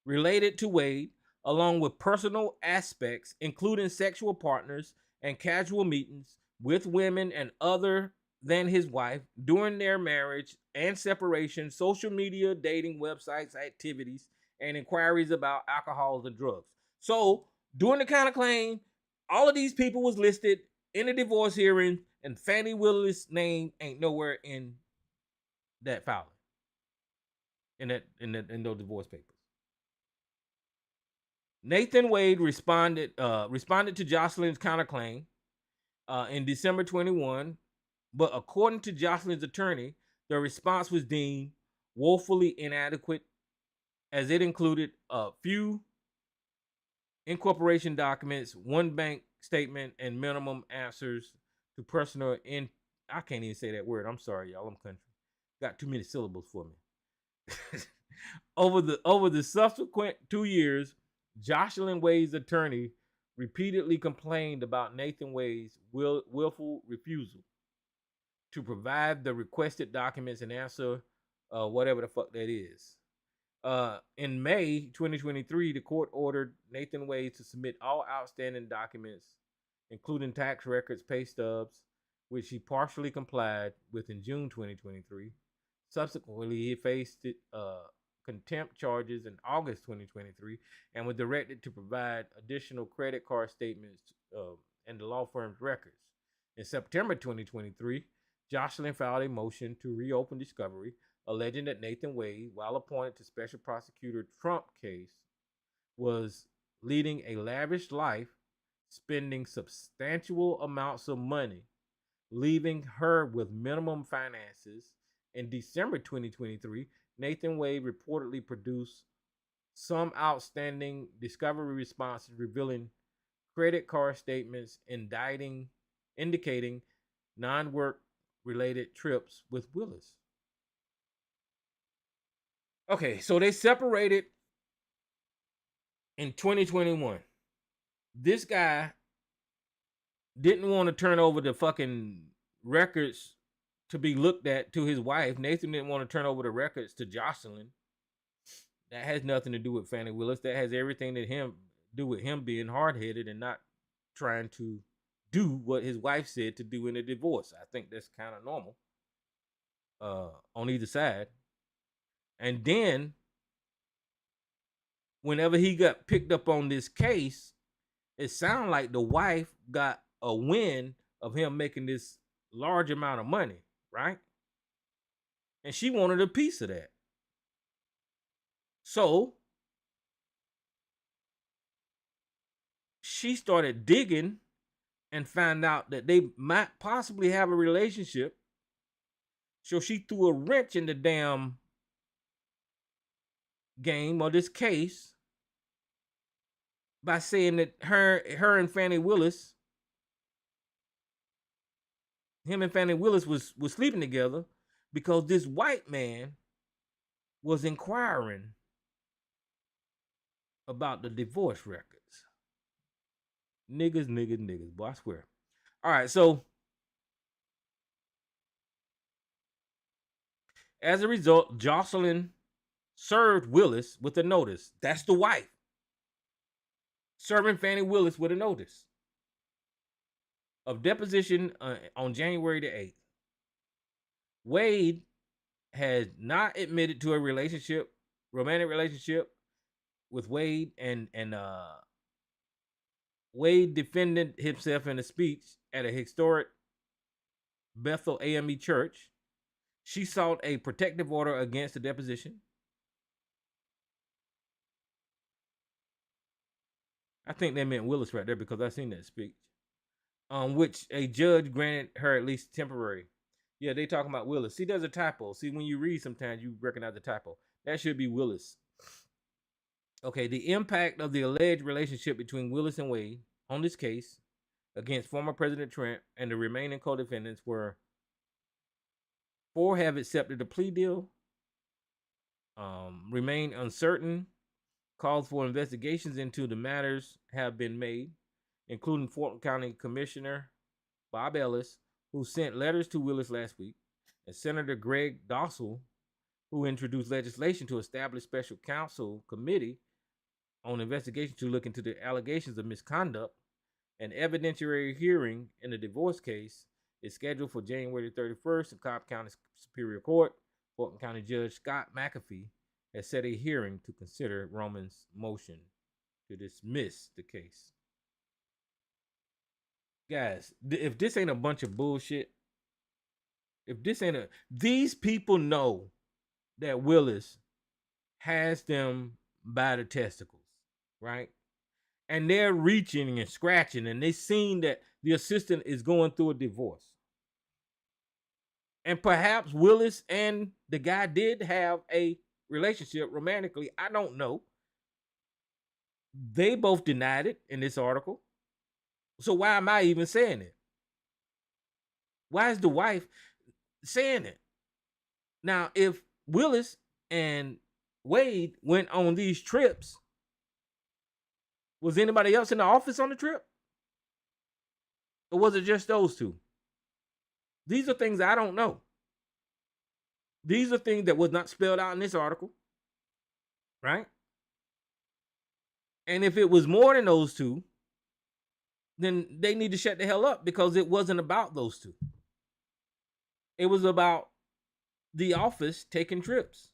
related to Wade, along with personal aspects, including sexual partners and casual meetings with women and other than his wife during their marriage and separation, social media, dating websites, activities, and inquiries about alcohol and drugs. So during the counterclaim, all of these people was listed in the divorce hearing, and Fannie Willis' name ain't nowhere in that filing, in those divorce papers. Nathan Wade responded to Jocelyn's counterclaim in December 21, but according to Jocelyn's attorney, the response was deemed woefully inadequate as it included a few incorporation documents, one bank statement, and minimum answers to personal in. I can't even say that word. I'm sorry, y'all. I'm country. Got too many syllables for me. Over the subsequent 2 years, Jocelyn Wade's attorney repeatedly complained about Nathan Wade's willful refusal to provide the requested documents and answer whatever the fuck that is. In May 2023, the court ordered Nathan Wade to submit all outstanding documents, including tax records, pay stubs, which he partially complied with in June 2023. Subsequently, he faced contempt charges in August 2023 and was directed to provide additional credit card statements and the law firm's records. In September 2023, Jocelyn filed a motion to reopen discovery, alleging that Nathan Wade, while appointed to Special Prosecutor Trump case, was leading a lavish life, spending substantial amounts of money, leaving her with minimum finances. In December 2023, Nathan Wade reportedly produced some outstanding discovery responses revealing credit card statements indicating non-work related trips with Willis. Okay, so they separated in 2021. This guy didn't want to turn over the fucking records to be looked at to his wife. Nathan didn't want to turn over the records to Jocelyn. That has nothing to do with Fannie Willis. That has everything to do with him being hard-headed and not trying to do what his wife said to do in a divorce. I think that's kind of normal on either side. And then whenever he got picked up on this case, it sounded like the wife got a win of him making this large amount of money, right? And she wanted a piece of that. So she started digging and found out that they might possibly have a relationship. So she threw a wrench in the damn game or this case by saying that her and Fannie Willis, him and Fannie Willis was sleeping together because this white man was inquiring about the divorce records. Niggas, boy, I swear. All right, so as a result, Jocelyn served Willis with a notice. That's the wife. Serving Fannie Willis with a notice of deposition on January the 8th. Wade has not admitted to a romantic relationship with Wade, and Wade defended himself in a speech at a historic Bethel AME church. She sought a protective order against the deposition. I think they meant Willis right there because I seen that speech. On which a judge granted her at least temporary. Yeah, they talking about Willis. See, there's a typo. See, when you read, sometimes you recognize the typo. That should be Willis. Okay, the impact of the alleged relationship between Willis and Wade on this case against former President Trump and the remaining co-defendants were 4 have accepted a plea deal, remain uncertain, calls for investigations into the matters have been made, including Fulton County Commissioner Bob Ellis, who sent letters to Willis last week, and Senator Greg Dossal, who introduced legislation to establish special counsel committee on investigation to look into the allegations of misconduct. An evidentiary hearing in the divorce case is scheduled for January 31st in Cobb County Superior Court. Fulton County Judge Scott McAfee has set a hearing to consider Roman's motion to dismiss the case. Guys, if this ain't a bunch of bullshit, these people know that Willis has them by the testicles, right? and they're reaching and scratching, and they seen that the assistant is going through a divorce. And perhaps Willis and the guy did have a relationship romantically. I don't know. They both denied it in this article. So why am I even saying it? Why is the wife saying it? Now, if Willis and Wade went on these trips, was anybody else in the office on the trip? Or was it just those two? These are things I don't know. These are things that was not spelled out in this article, right? And if it was more than those two, then they need to shut the hell up, because it wasn't about those two. It was about the office taking trips.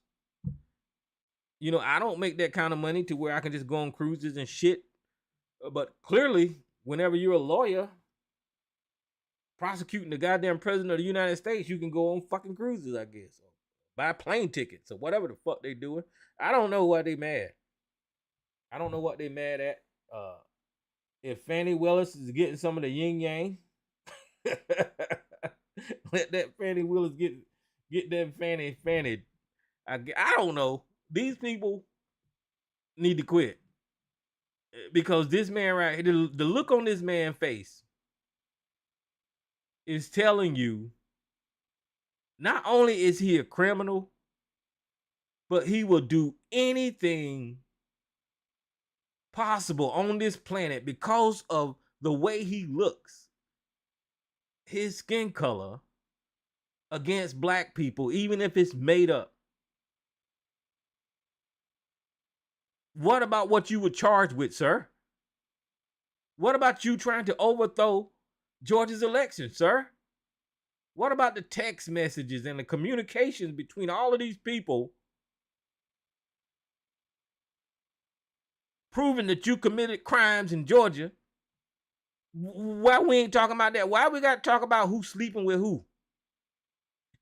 You know, I don't make that kind of money to where I can just go on cruises and shit. But clearly, whenever you're a lawyer prosecuting the goddamn president of the United States, you can go on fucking cruises, I guess. Or buy plane tickets or whatever the fuck they doing. I don't know why they mad. I don't know what they mad at. If Fannie Willis is getting some of the yin yang, let that Fannie Willis get that Fannie. I don't know. These people need to quit, because this man right here, the look on this man's face is telling you not only is he a criminal, but he will do anything possible on this planet because of the way he looks, his skin color, against black people, even if it's made up. What about what you were charged with, sir? What about you trying to overthrow Georgia's election, sir? What about the text messages and the communications between all of these people proving that you committed crimes in Georgia? Why we ain't talking about that? Why we got to talk about who's sleeping with who?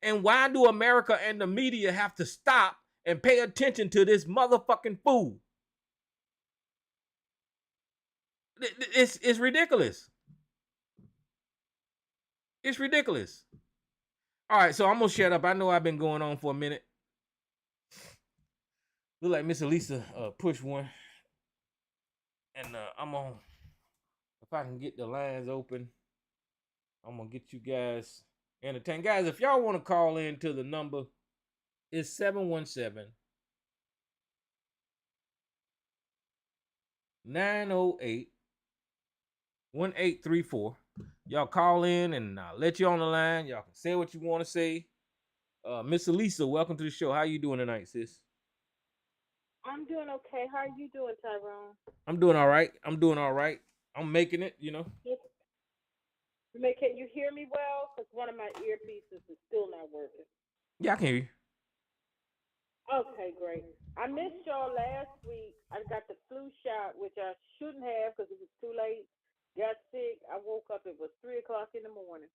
And why do America and the media have to stop and pay attention to this motherfucking fool? It's ridiculous. It's ridiculous. All right, so I'm gonna shut up. I know I've been going on for a minute. Look like Miss Elisa pushed one, and I'm on. If I can get the lines open, I'm gonna get you guys entertained. Guys, if y'all want to call in to the number, it's 717 908 1834. Y'all call in and I'll let you on the line. Y'all can say what you want to say. Miss Elisa, welcome to the show. How you doing tonight, sis? I'm doing okay. How are you doing, Tyrone? I'm doing all right. I'm doing all right. I'm making it, you know. Yes. Can you hear me well? Because one of my earpieces is still not working. Yeah, I can hear you. Okay, great. I missed y'all last week. I got the flu shot, which I shouldn't have because it was too late. Got sick. I woke up. It was 3 o'clock in the morning.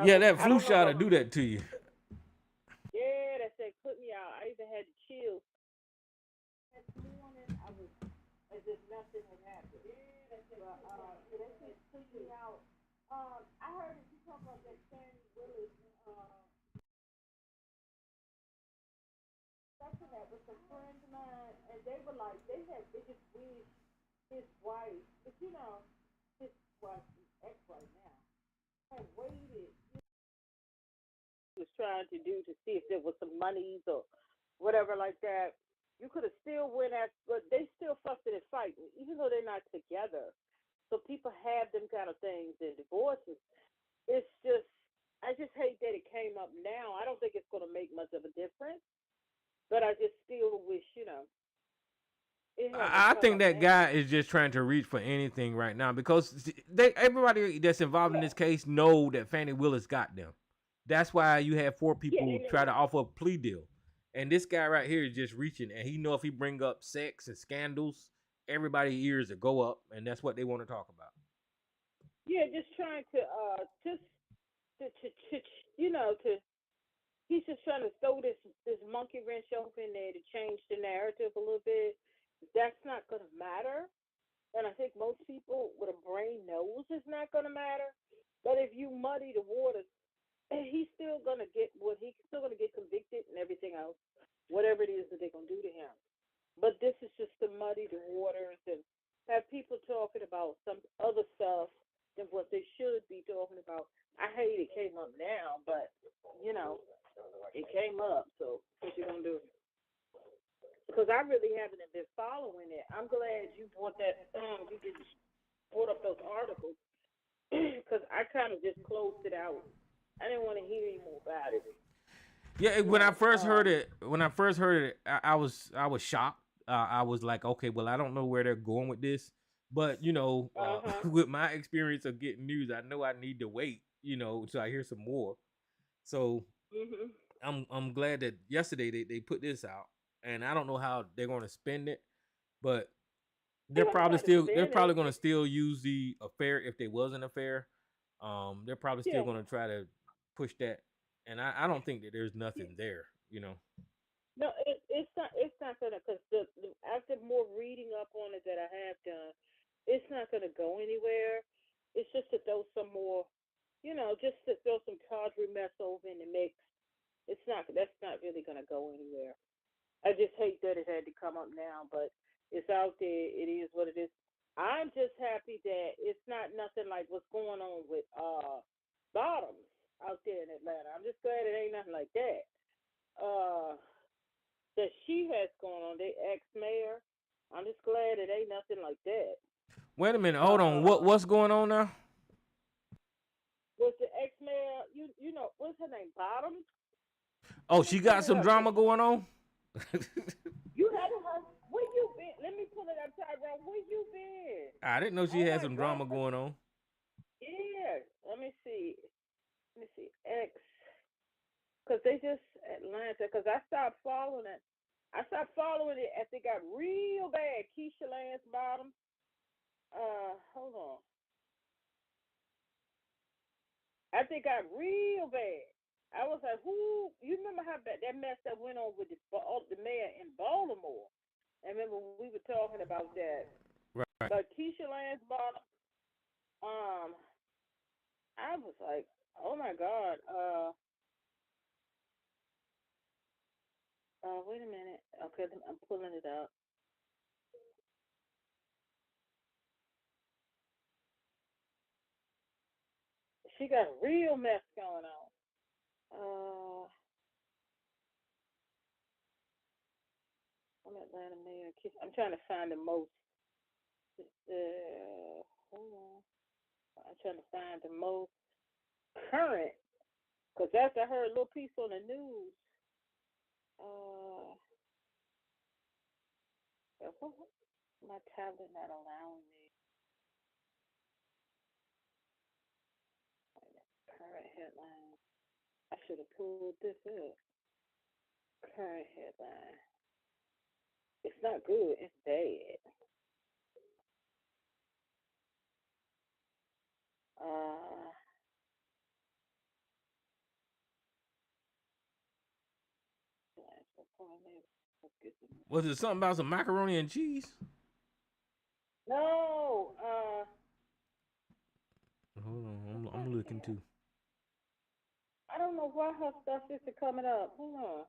Yeah, that I flu don't know shot about will do that to you. Yeah, that said put me out. I even had to chill. This morning I was as if nothing had happened. Yeah, that's it. But so they said put me out. I heard that you talk about that Fannie Willis. Something that was a friend of mine, and they were like they just wish his wife, but his wife is ex right now, had waited. Was trying to do to see if there was some monies or whatever like that. You could have still went at, but they still fussing and fighting, even though they're not together. So people have them kind of things in divorces. It's just, I just hate that it came up now. I don't think it's going to make much of a difference, but I just still wish, it hadn't I come think up that now. guy is just trying to reach for anything right now, because everybody that's involved in Yeah, this case know that Fannie Willis got them. That's why you have four yeah, people they try know. to offer a plea deal, and this guy right here is just reaching, and he know if he bring up sex and scandals, everybody's ears will go up, and that's what they want to talk about. Yeah, just trying to, to to he's just trying to throw this monkey wrench up in there to change the narrative a little bit. That's not gonna matter. And I think most people with a brain knows it's not going to matter. But if you muddy the waters, he's still going to get what he's still going to get convicted and everything else, whatever it is that they're going to do to him. But this is just to muddy the waters and have people talking about some other stuff than what they should be talking about. I hate it came up now, but you know, it came up. So what you gonna do? Because I really haven't been following it. I'm glad you brought that. You just brought up those articles because I kind of just closed it out. I didn't want to hear any more about it. Yeah, You when I know, first heard it, I was shocked. I was like, okay, well, I don't know where they're going with this, but with my experience of getting news, I know I need to wait, so I hear some more. So I'm glad that yesterday they put this out, and I don't know how they're going to spend it, but they're probably going to still use the affair if there was an affair. They're probably still going to try to push that, and I don't think that there's nothing there. No, it's not. It's not gonna because after more reading up on it that I have done, it's not gonna go anywhere. It's just to throw some more, just to throw some tawdry mess over in the mix. It's not. That's not really gonna go anywhere. I just hate that it had to come up now, but it's out there. It is what it is. I'm just happy that it's not nothing like what's going on with Bottoms out there in Atlanta. I'm just glad it ain't nothing like that. That she has going on, the ex-mayor. I'm just glad it ain't nothing like that. Wait a minute, hold on. What's going on now? Was the ex-mayor, you know, what's her name, Bottoms? Oh, she got some drama going on? You haven't heard, where you been? Let me pull it up, Tyrone. Where you been? I didn't know she had some drama going on. Yeah, let me see. X. Because they just, Atlanta, because I stopped following it. I stopped following it as it got real bad. Keisha Lance Bottom. Hold on. As it got real bad. I was like, who? You remember how bad that mess that went on with the mayor in Baltimore? I remember we were talking about that. Right. But Keisha Lance Bottom, I was like, oh my God. Wait a minute. Okay, I'm pulling it up. She got a real mess going on. I'm Atlanta Mayor. I'm trying to find the most. Hold on. I'm trying to find the most current. Because after I heard a little piece on the news, my tablet not allowing me. Current headline. I should have pulled this up. Current headline. It's not good. It's bad. Was it something about some macaroni and cheese? No. Hold on, I'm looking too. I don't know why her stuff isn't coming up. Hold on.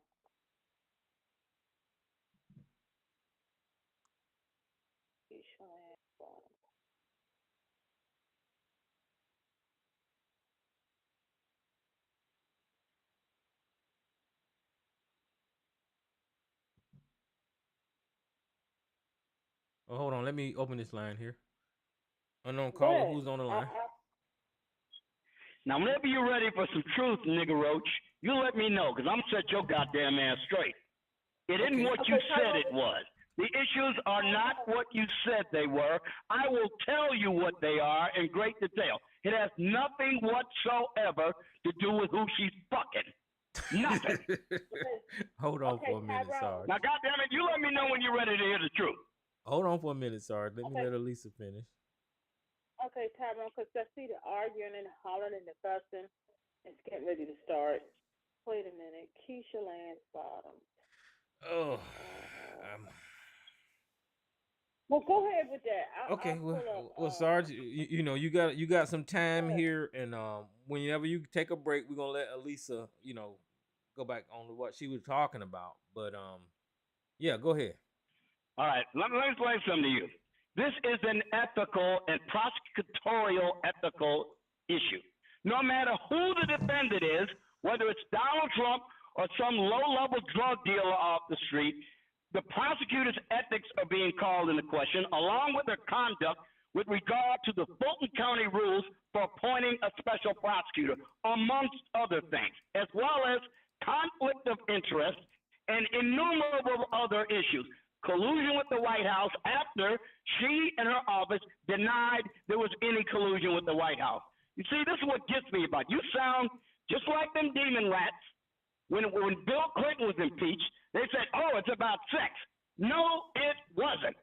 Oh, hold on, let me open this line here. Unknown caller, who's on the line? Now, whenever you're ready for some truth, nigga roach, you let me know, because I'm set your goddamn ass straight. It isn't what you said it was. The issues are not what you said they were. I will tell you what they are in great detail. It has nothing whatsoever to do with who she's fucking. Nothing. Hold on for a minute, Sarge. Now, goddamn it, you let me know when you're ready to hear the truth. Hold on for a minute, Sarge. Let me let Elisa finish. Okay, Tyrone, because I see the arguing and hollering and the fussing. It's getting ready to start. Wait a minute. Keisha Lance Bottom. Oh, Well, go ahead with that. Okay, I'll pull up. well, Sarge, you got some time here, and whenever you take a break, we're gonna let Elisa, go back on to what she was talking about. But yeah, go ahead. All right, let me explain something to you. This is an ethical and prosecutorial ethical issue. No matter who the defendant is, whether it's Donald Trump or some low-level drug dealer off the street, the prosecutor's ethics are being called into question, along with their conduct with regard to the Fulton County rules for appointing a special prosecutor, amongst other things, as well as conflict of interest and innumerable other issues. Collusion with the White House after she and her office denied there was any collusion with the White House. You see, this is what gets me about you. Sound just like them demon rats. When Bill Clinton was impeached, they said, oh, it's about sex. No, it wasn't.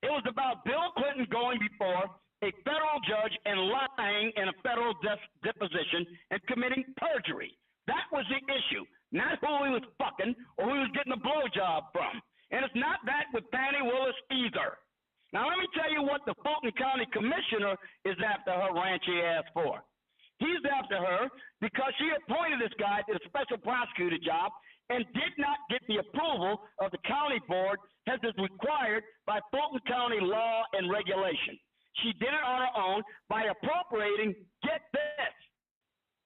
It was about Bill Clinton going before a federal judge and lying in a federal deposition and committing perjury. That was the issue, not who he was fucking or who he was getting a blowjob from. And it's not that with Fani Willis either. Now, let me tell you what the Fulton County Commissioner is after her ranchy ass for. He's after her because she appointed this guy to the special prosecutor job and did not get the approval of the county board as is required by Fulton County law and regulation. She did it on her own by appropriating, get this,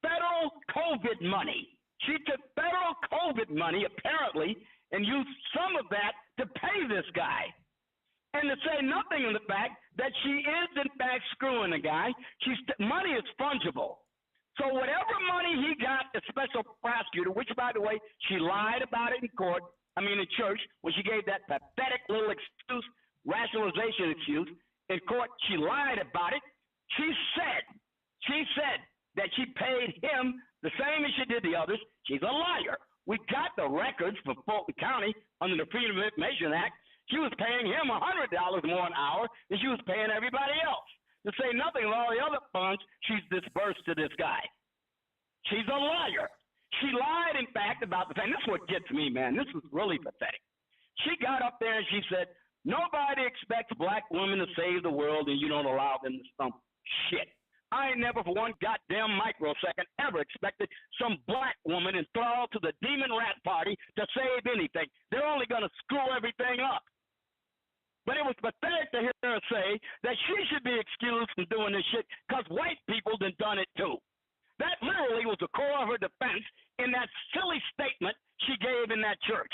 federal COVID money. She took federal COVID money, apparently, and used some of that to pay this guy. And to say nothing of the fact that she is, in fact, screwing the guy. Money is fungible. So whatever money he got as special prosecutor, which, by the way, she lied about it in church, when she gave that pathetic little excuse, rationalization excuse, in court, she lied about it. She said that she paid him the same as she did the others. She's a liar. We got the records for Fulton County under the Freedom of Information Act. She was paying him $100 more an hour than she was paying everybody else. To say nothing of all the other funds she's disbursed to this guy. She's a liar. She lied, in fact, about the thing. This is what gets me, man. This is really pathetic. She got up there and she said, nobody expects black women to save the world and you don't allow them to stump shit. I ain't never for one goddamn microsecond ever expected some black woman enthralled to the demon rat party to save anything. They're only going to screw everything up. But it was pathetic to hear her say that she should be excused from doing this shit because white people done it too. That literally was the core of her defense in that silly statement she gave in that church.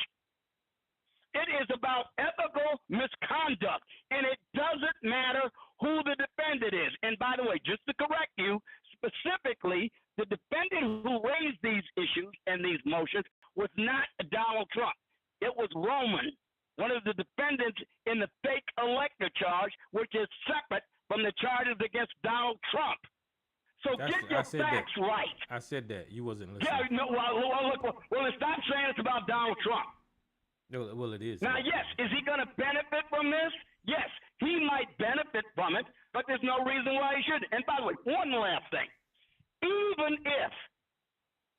It is about ethical misconduct, and it doesn't matter who the defendant is. And by the way, just to correct you, specifically, the defendant who raised these issues and these motions was not Donald Trump. It was Roman, one of the defendants in the fake elector charge, which is separate from the charges against Donald Trump. So get your facts right. I said that. You wasn't listening. Yeah, no, well, stop saying it's about Donald Trump. No, well, it is. Now, yes, is he going to benefit from this? Yes, he might benefit from it, but there's no reason why he shouldn't. And by the way, one last thing. Even if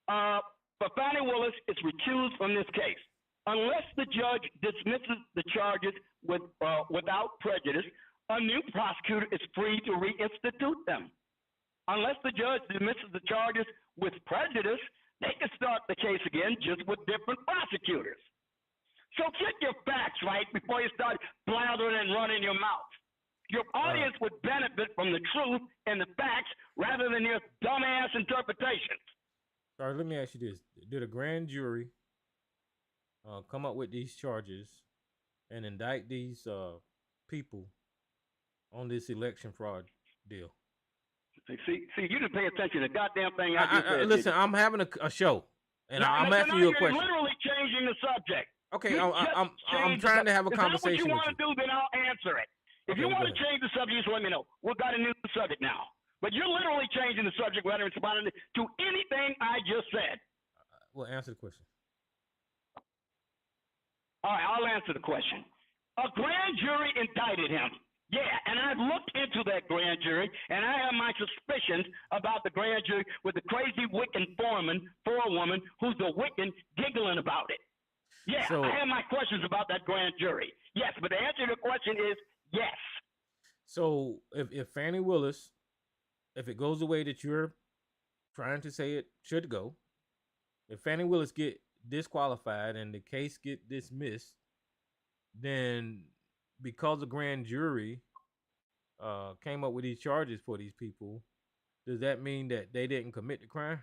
Fani Willis is recused from this case, unless the judge dismisses the charges without prejudice, a new prosecutor is free to reinstitute them. Unless the judge dismisses the charges with prejudice, they can start the case again just with different prosecutors. So get your facts right before you start blathering and running your mouth. Your audience would benefit from the truth and the facts rather than your dumbass interpretations. Sorry, let me ask you this. Did a grand jury come up with these charges and indict these people on this election fraud deal? See, you didn't pay attention to the goddamn thing I just said. Listen, I'm having a show, and I'm asking you a question. You're literally changing the subject. Okay, I'm trying to have a conversation with you. If that's what you want to do, then I'll answer it. If you want to change the subject, just let me know. We've got a new subject now. But you're literally changing the subject whether it's responding to anything I just said. Well, answer the question. All right, I'll answer the question. A grand jury indicted him. Yeah, and I've looked into that grand jury, and I have my suspicions about the grand jury with the crazy Wiccan foreman for a woman who's a Wiccan giggling about it. Yeah, I have my questions about that grand jury. Yes, but the answer to the question is Yes. So if Fannie Willis, if it goes the way that you're trying to say it should go, if Fannie Willis get disqualified and the case get dismissed, then because the grand jury came up with these charges for these people, does that mean that they didn't commit the crime?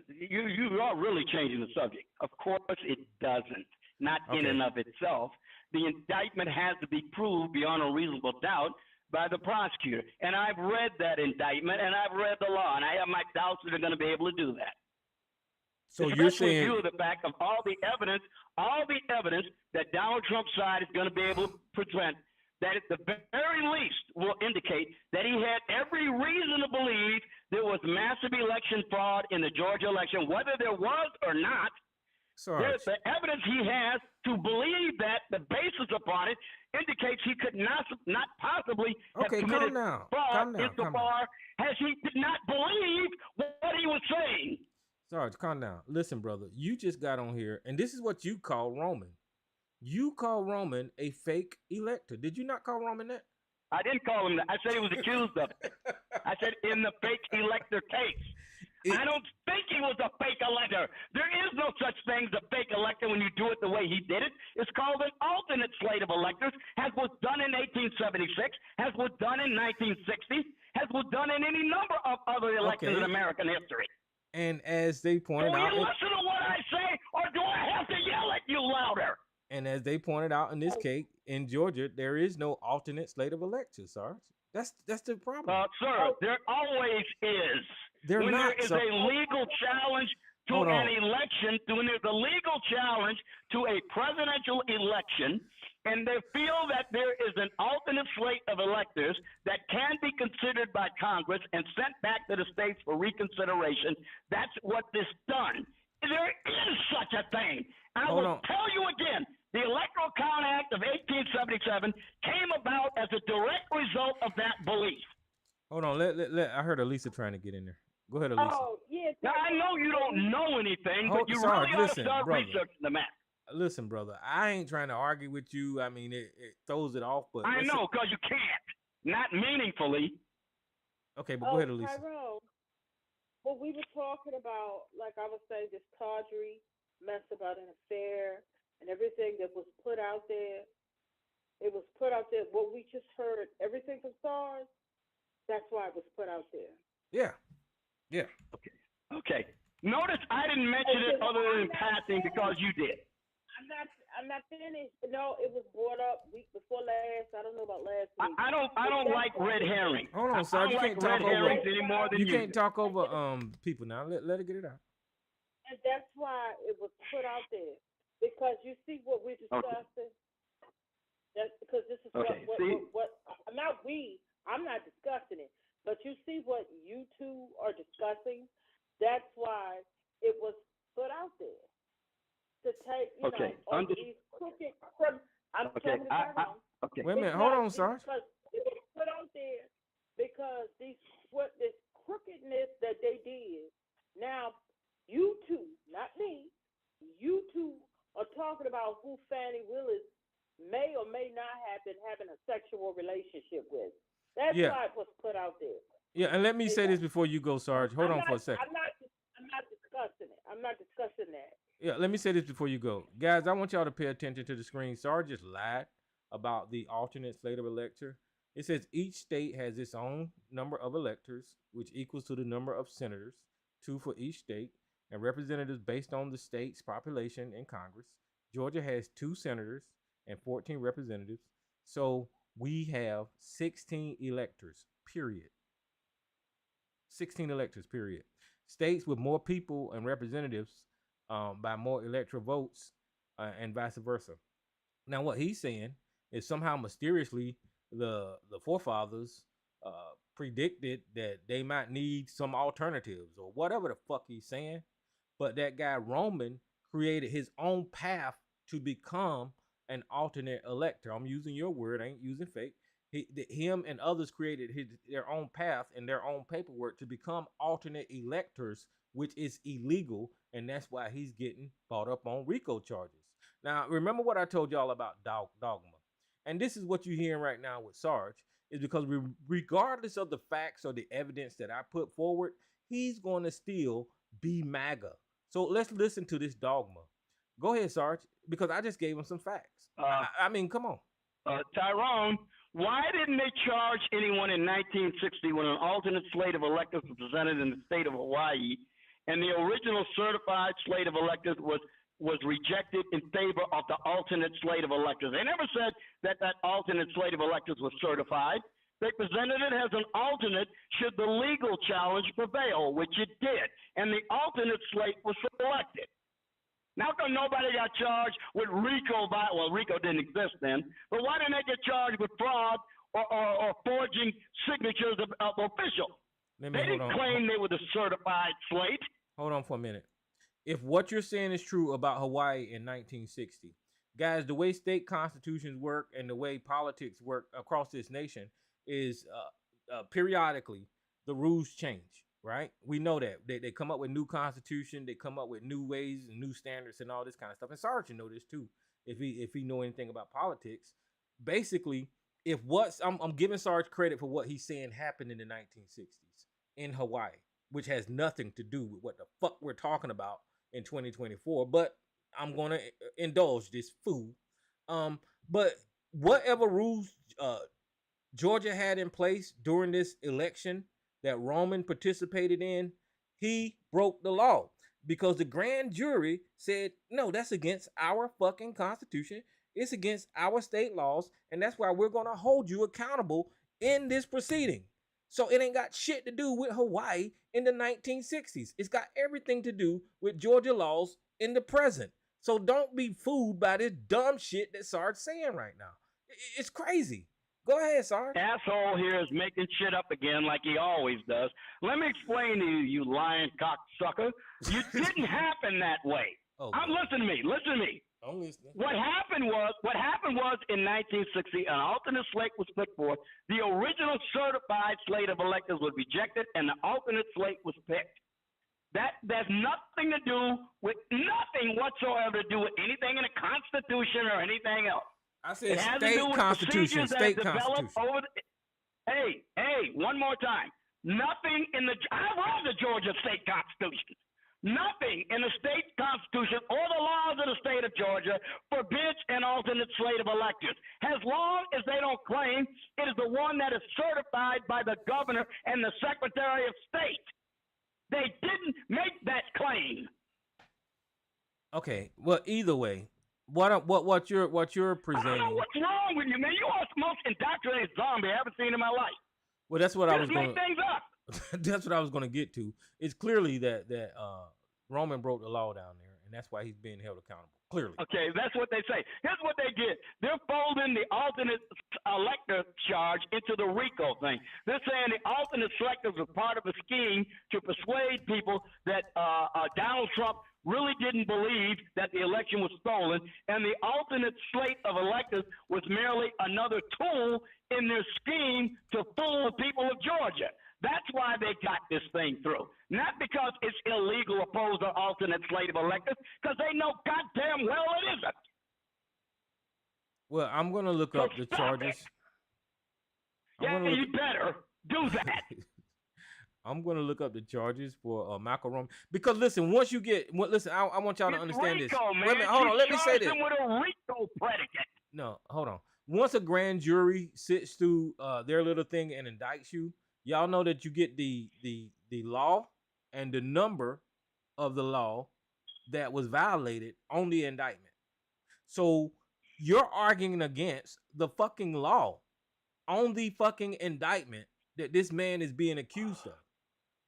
You are really changing the subject. Of course, it doesn't. Not in Okay. and of itself. The indictment has to be proved beyond a reasonable doubt by the prosecutor. And I've read that indictment, and I've read the law, and I have my doubts that they're going to be able to do that. So you're Especially in saying view of the fact of all the evidence that Donald Trump's side is going to be able to present, that at the very least will indicate that he had every reason to believe there was massive election fraud in the Georgia election, whether there was or not. Sarge, There's the evidence he has to believe that the basis upon it indicates he could not possibly have okay, committed calm down. fraud Calm down. insofar as he did not believe what he was saying. Sarge, calm down. Listen, brother, you just got on here, and this is what you call Roman. You call Roman a fake elector. Did you not call Roman that? I didn't call him that. I said he was accused of it. I said in the fake elector case. I don't think he was a fake elector. There is no such thing as a fake elector when you do it the way he did it. It's called an alternate slate of electors, as was done in 1876, as was done in 1960, as was done in any number of other elections in American history. And as they pointed out, will you listen to what I say, or do I have to yell at you louder? And as they pointed out in this case, in Georgia, there is no alternate slate of electors, Sarge. That's the problem. Sir, there always is. They're when not. there is a legal challenge to an election, when there's a legal challenge to a presidential election, and they feel that there is an alternate slate of electors that can be considered by Congress and sent back to the states for reconsideration, that's what this done. There is such a thing. I will tell you again, the Electoral Count Act of 1877 came about as a direct result of that belief. Hold on, I heard Elisa trying to get in there. Go ahead, Elisa. Oh, yeah. Now, I know you don't know anything, but you really ought to start researching the matter. Listen, brother, I ain't trying to argue with you. I mean, it throws it off, but I know, because you can't. Not meaningfully. Okay, but go ahead, Elisa. Tyrone, what we were talking about, like I was saying, this tawdry mess about an affair and everything that was put out there. It was put out there. What we just heard, everything from SARS, that's why it was put out there. Yeah. Yeah. Okay. Notice I didn't mention it other than passing because you did. I'm not finished. No, it was brought up week before last. I don't know about last week. I don't like red herring. Hold on, Sarge. You can't talk over any more than you can't talk over people now. Let her get it out. And that's why it was put out there. Because you see what we're discussing. That's because this is what not we. I'm not discussing it. But you see what you two are discussing. That's why it was put out there to take, these crooked. I'm talking about. Okay. Wait a minute. Hold on, Sarge. Because it was put out there because this crookedness that they did. Now, you two, not me, you two are talking about who Fannie Willis may or may not have been having a sexual relationship with. That's why it was put out there. Yeah, and let me say this before you go, Sarge. Hold on for a second. I'm not discussing it. I'm not discussing that. Yeah, let me say this before you go. Guys, I want y'all to pay attention to the screen. Sarge just lied about the alternate slate of elector. It says each state has its own number of electors, which equals to the number of senators, 2 for each state, and representatives based on the state's population in Congress. Georgia has 2 senators and 14 representatives. So we have 16 electors, period. 16 electors, period. States with more people and representatives by more electoral votes and vice versa. Now, what he's saying is somehow mysteriously the forefathers predicted that they might need some alternatives or whatever the fuck he's saying. But that guy Roman created his own path to become an alternate elector. I'm using your word, I ain't using fake. Him and others created their own path and their own paperwork to become alternate electors, which is illegal, and that's why he's getting brought up on RICO charges. Now, remember what I told y'all about dogma. And this is what you're hearing right now with Sarge, is because regardless of the facts or the evidence that I put forward, he's going to still be MAGA. So let's listen to this dogma. Go ahead, Sarge, because I just gave him some facts. I mean, come on. Tyrone, why didn't they charge anyone in 1960 when an alternate slate of electors was presented in the state of Hawaii, and the original certified slate of electors was rejected in favor of the alternate slate of electors? They never said that alternate slate of electors was certified. They presented it as an alternate should the legal challenge prevail, which it did, and the alternate slate was selected. Now, come nobody got charged with RICO? Well, RICO didn't exist then, but why didn't they get charged with fraud or forging signatures of officials? They didn't claim they were the certified slate. Hold on for a minute. If what you're saying is true about Hawaii in 1960, guys, the way state constitutions work and the way politics work across this nation is periodically the rules change, right? We know that. They come up with new constitution, they come up with new ways and new standards and all this kind of stuff. And Sarge should know this too, if he know anything about politics. Basically, I'm giving Sarge credit for what he's saying happened in the 1960s in Hawaii, which has nothing to do with what the fuck we're talking about in 2024. But I'm gonna indulge this fool. But whatever rules Georgia had in place during this election that Roman participated in, he broke the law because the grand jury said, no, that's against our fucking constitution. It's against our state laws. And that's why we're going to hold you accountable in this proceeding. So it ain't got shit to do with Hawaii in the 1960s. It's got everything to do with Georgia laws in the present. So don't be fooled by this dumb shit that Sarge's saying right now. It's crazy. Go ahead, Sarge. Asshole here is making shit up again like he always does. Let me explain to you, you lying cocksucker. You didn't happen that way. Listen to me. I'm listening. What happened was in 1960, an alternate slate was put forth. The original certified slate of electors was rejected, and the alternate slate was picked. There's nothing nothing whatsoever to do with anything in the Constitution or anything else. I said state constitution, state constitution. Hey, one more time. Nothing I read the Georgia state constitution. Nothing in the state constitution or the laws of the state of Georgia forbids an alternate slate of electors, as long as they don't claim it is the one that is certified by the governor and the secretary of state. They didn't make that claim. Okay, well, either way, what you're presenting? I don't know what's wrong with you, man. You are the most indoctrinated zombie I ever seen in my life. Well, that's what I was going. Make things up. That's what I was going to get to. It's clearly that Roman broke the law down there, and that's why he's being held accountable. Clearly. Okay, that's what they say. Here's what they did. They're folding the alternate elector charge into the RICO thing. They're saying the alternate selectors were part of a scheme to persuade people that Donald Trump really didn't believe that the election was stolen, and the alternate slate of electors was merely another tool in their scheme to fool the people of Georgia. That's why they got this thing through. Not because it's illegal to oppose an alternate slate of electors, because they know goddamn well it isn't. Well, I'm going to look up the charges. You better do that. I'm going to look up the charges for Michael Roman. Because, listen, once you get... I want y'all to understand RICO, this. Man. Wait a minute, hold on. Let me say this. With a RICO predicate. No, hold on. Once a grand jury sits through their little thing and indicts you, y'all know that you get the law and the number of the law that was violated on the indictment. So you're arguing against the fucking law on the fucking indictment that this man is being accused of.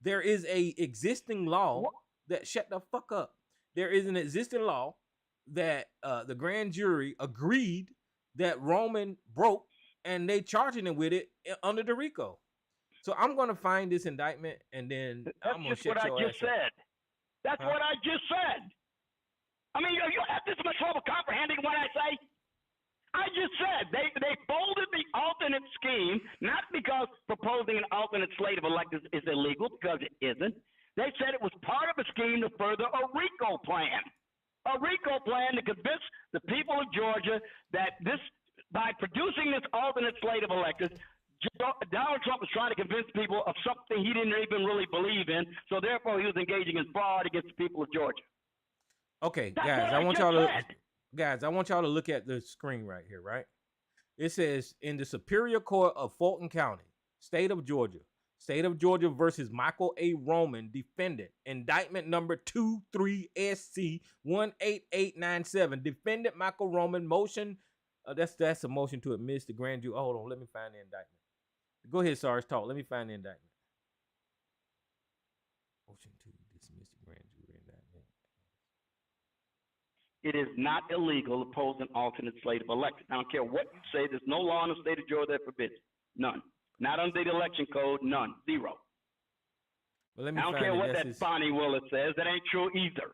There is a existing law that shut the fuck up. There is an existing law that the grand jury agreed that Roman broke, and they charging him with it under the RICO. So I'm going to find this indictment, and then I'm going to shut your ass up. That's what I just said. I mean, you have this much trouble comprehending what I say? I just said they folded the alternate scheme, not because proposing an alternate slate of electors is illegal, because it isn't. They said it was part of a scheme to further a RICO plan. A RICO plan to convince the people of Georgia that this by producing this alternate slate of electors, Donald Trump was trying to convince people of something he didn't even really believe in. So therefore, he was engaging in fraud against the people of Georgia. Okay, That's guys, what I want y'all to said. guys, I want y'all to look at the screen right here, right? It says in the Superior Court of Fulton County, State of Georgia versus Michael A. Roman, defendant, indictment number 23SC 18897. Defendant Michael Roman, motion. That's a motion to admit the grand jury. Oh, hold on, let me find the indictment. Go ahead, Sarge, talk. Let me find the indictment. Motion to dismiss the grand jury indictment. It is not illegal to pose an alternate slate of electors. I don't care what you say. There's no law in the state of Georgia that forbids it. None. Not under the election code. None. Zero. But let me I don't find care it. what That's that his- Bonnie Willis says. That ain't true either.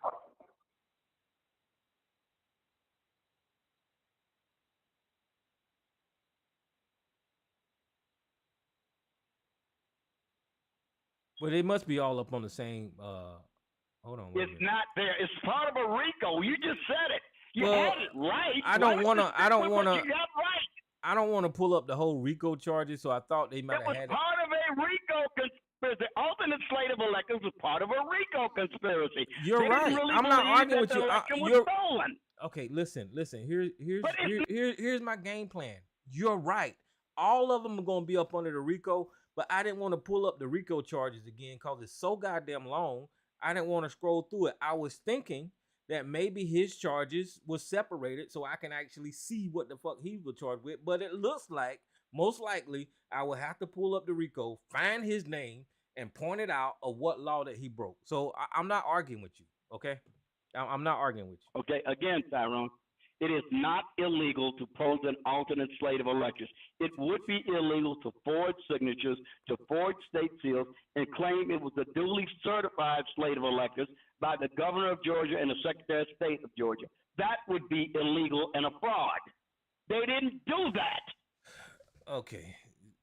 But it must be all up on the same. Hold on. Wait a It's minute. not there. It's part of a RICO. You just said it. You Well, had it right. I don't Why wanna- you I don't stick with what wanna- You got right. I don't want to pull up the whole RICO charges, so I thought they might It have was had it. part of a RICO conspiracy. The alternate slate of electors was part of a RICO conspiracy. You're They right. didn't really I'm not believe arguing that with the you. election was You're stolen. okay. Listen. But it's Here's my game plan. You're right. All of them are gonna be up under the RICO, but I didn't want to pull up the RICO charges again because it's so goddamn long. I didn't want to scroll through it. I was thinking that maybe his charges was separated so I can actually see what the fuck he was charged with. But it looks like most likely I will have to pull up the RICO, find his name, and point it out of what law that he broke. So I'm not arguing with you, okay? I'm not arguing with you. Okay, again, Tyrone, it is not illegal to pose an alternate slate of electors. It would be illegal to forge signatures, to forge state seals, and claim it was a duly certified slate of electors by the governor of Georgia and the secretary of state of Georgia. That would be illegal and a fraud. They didn't do that. Okay.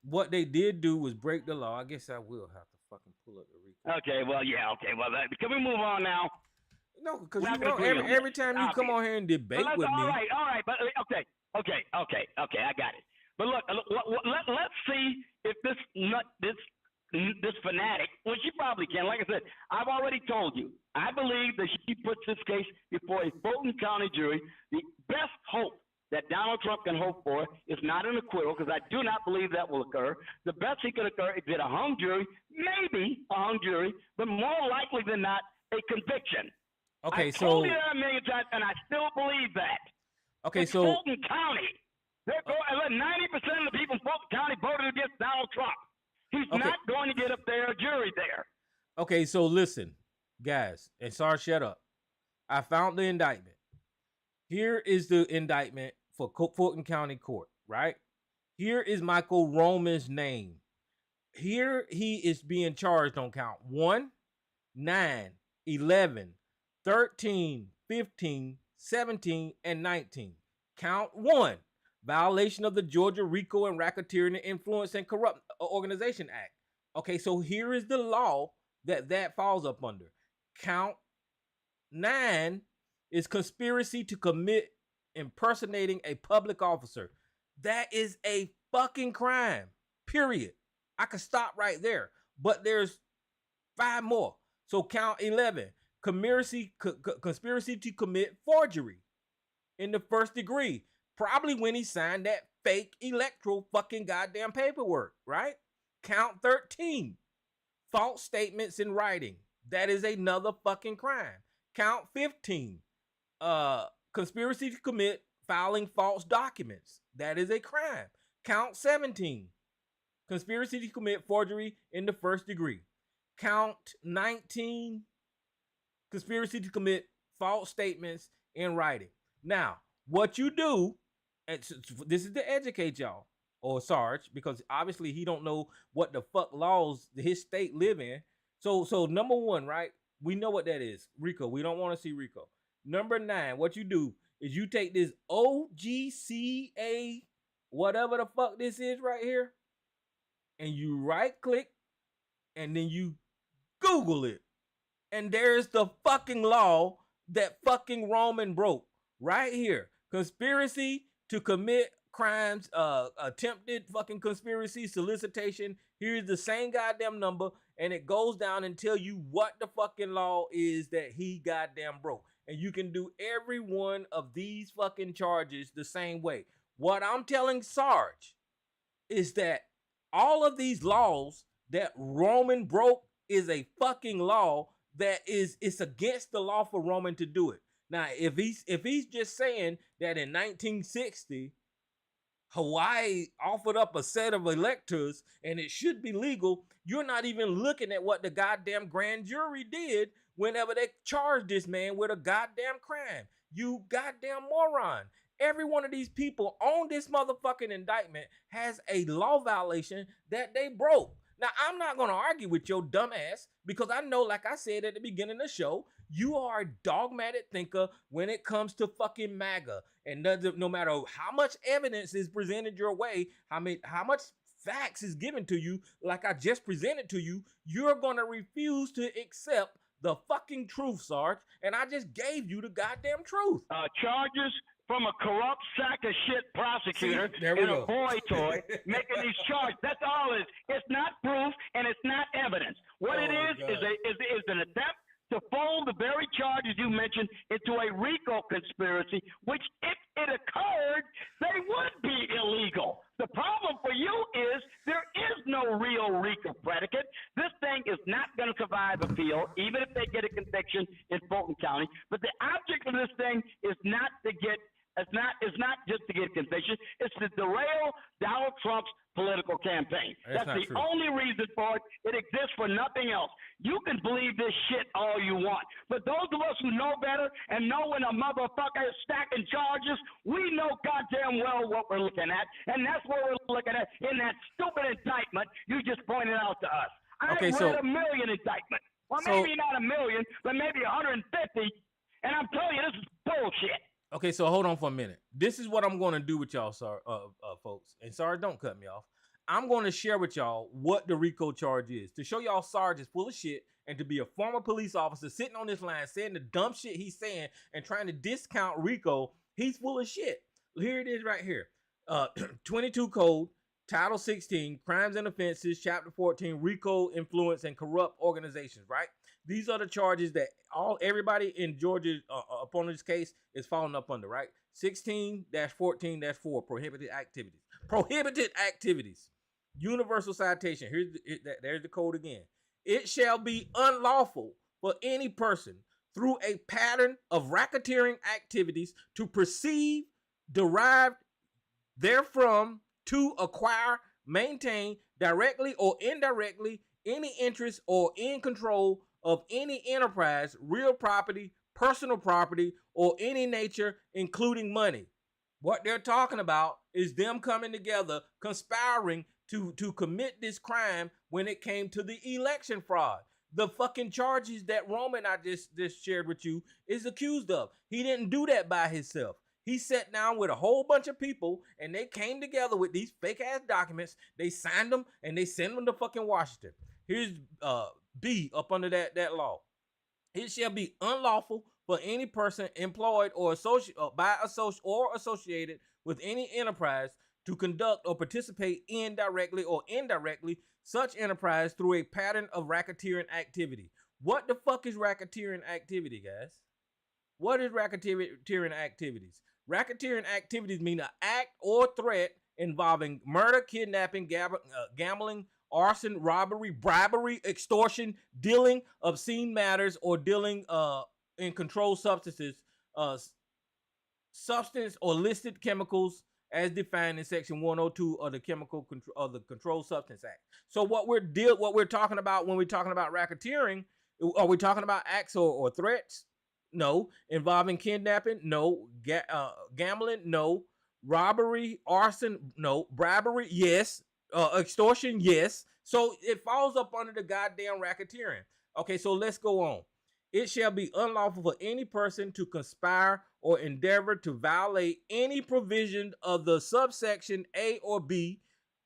What they did do was break the law. I guess I will have to fucking pull up the RICO. Okay, well, yeah, okay. Well, can we move on now? No, because We're you not gonna know agree on every this. time you come Obvious. on here and debate Well, with me. all right. But okay, I got it. But look, let's see if this fanatic, well, she probably can. Like I said, I've already told you. I believe that she puts this case before a Fulton County jury. The best hope that Donald Trump can hope for is not an acquittal, because I do not believe that will occur. The best he could occur is get a hung jury, maybe a hung jury, but more likely than not, a conviction. Okay, I so told you that a million times, and I still believe that. okay, It's so Fulton County. 90% of the people in Fulton County voted against Donald Trump. He's Okay. not going to get up there a jury there. okay, so listen, guys, and sorry, shut up. I found the indictment. Here is the indictment for Fulton County Court, right? Here is Michael Roman's name. Here he is being charged on count 1, 9, 11, 13, 15, 17, and 19. Count 1, violation of the Georgia RICO and Racketeering and Influence and Corrupt Organization Act. Okay, so here is the law that falls up under. Count 9 is conspiracy to commit impersonating a public officer. That is a fucking crime, period. I could stop right there, but there's 5 more. So count 11, conspiracy to commit forgery in the first degree, probably when he signed that fake electoral fucking goddamn paperwork, right? Count 13, false statements in writing. That is another fucking crime. Count 15, conspiracy to commit filing false documents. That is a crime. Count 17, conspiracy to commit forgery in the first degree. Count 19, conspiracy to commit false statements in writing. Now, what you do, and this is to educate y'all, or Sarge, because obviously he don't know what the fuck laws his state live in. So number 1, right? We know what that is. RICO. We don't want to see RICO. Number 9, what you do is you take this OGCA, whatever the fuck this is right here, and you right click, and then you Google it. And there's the fucking law that fucking Roman broke right here. Conspiracy to commit crimes, attempted fucking conspiracy, solicitation. Here's the same goddamn number, and it goes down and tell you what the fucking law is that he goddamn broke. And you can do every one of these fucking charges the same way. What I'm telling Sarge is that all of these laws that Roman broke is a fucking law that it's against the law for Roman to do it. Now, if he's just saying that in 1960 Hawaii offered up a set of electors and it should be legal, you're not even looking at what the goddamn grand jury did whenever they charged this man with a goddamn crime. You goddamn moron. Every one of these people on this motherfucking indictment has a law violation that they broke. Now, I'm not going to argue with your dumb ass because I know, like I said at the beginning of the show, you are a dogmatic thinker when it comes to fucking MAGA. And no matter how much evidence is presented your way, how much facts is given to you, like I just presented to you, you're going to refuse to accept the fucking truth, Sarge. And I just gave you the goddamn truth. Charges from a corrupt sack of shit prosecutor and a boy toy making these charges. That's all it is. It's not proof and it's not evidence. What it is an attempt to fold the very charges you mentioned into a RICO conspiracy, which if it occurred, they would be illegal. The problem for you is there is no real RICO predicate. This thing is not going to survive appeal, even if they get a conviction in Fulton County. But the object of this thing is not just to get conviction. It's to derail Donald Trump's political campaign. That's the only reason for it. It exists for nothing else. You can believe this shit all you want. But those of us who know better and know when a motherfucker is stacking charges, we know goddamn well what we're looking at. And that's what we're looking at in that stupid indictment you just pointed out to us. I've read a million indictments. Well, maybe not a million, but maybe 150. And I'm telling you, this is bullshit. Okay, so hold on for a minute. This is what I'm going to do with y'all, folks. And Sarge, don't cut me off. I'm going to share with y'all what the RICO charge is to show y'all Sarge is full of shit and to be a former police officer sitting on this line saying the dumb shit he's saying and trying to discount RICO. He's full of shit. Here it is right here. 22 Code, Title 16, Crimes and Offenses, Chapter 14, RICO, Influence, and Corrupt Organizations, right? These are the charges that everybody in Georgia upon this case is falling up under, right? 16-14-4, prohibited activities. Prohibited activities. Universal citation. There's the code again. It shall be unlawful for any person through a pattern of racketeering activities to perceive, derive therefrom, to acquire, maintain, directly or indirectly, any interest or in control of any enterprise, real property, personal property, or any nature, including money. What they're talking about is them coming together, conspiring to commit this crime when it came to the election fraud. The fucking charges that Roman I just shared with you is accused of. He didn't do that by himself. He sat down with a whole bunch of people and they came together with these fake ass documents. They signed them and they sent them to fucking Washington. Here's B up under that law. It shall be unlawful for any person employed or associated with any enterprise to conduct or participate in directly or indirectly such enterprise through a pattern of racketeering activity. What the fuck is racketeering activity, guys? What is racketeering activities? Racketeering activities mean an act or threat involving murder, kidnapping, gambling, arson, robbery, bribery, extortion, dealing obscene matters, or dealing in controlled substances, substance or listed chemicals as defined in Section 102 of the Controlled Substance Act. So what we're talking about when we're talking about racketeering, are we talking about acts or threats? No. Involving kidnapping? No. Gambling? No. Robbery, arson? No. Bribery? Yes. Extortion? Yes. So it falls up under the goddamn racketeering. Okay, so let's go on. It shall be unlawful for any person to conspire or endeavor to violate any provision of the subsection A or B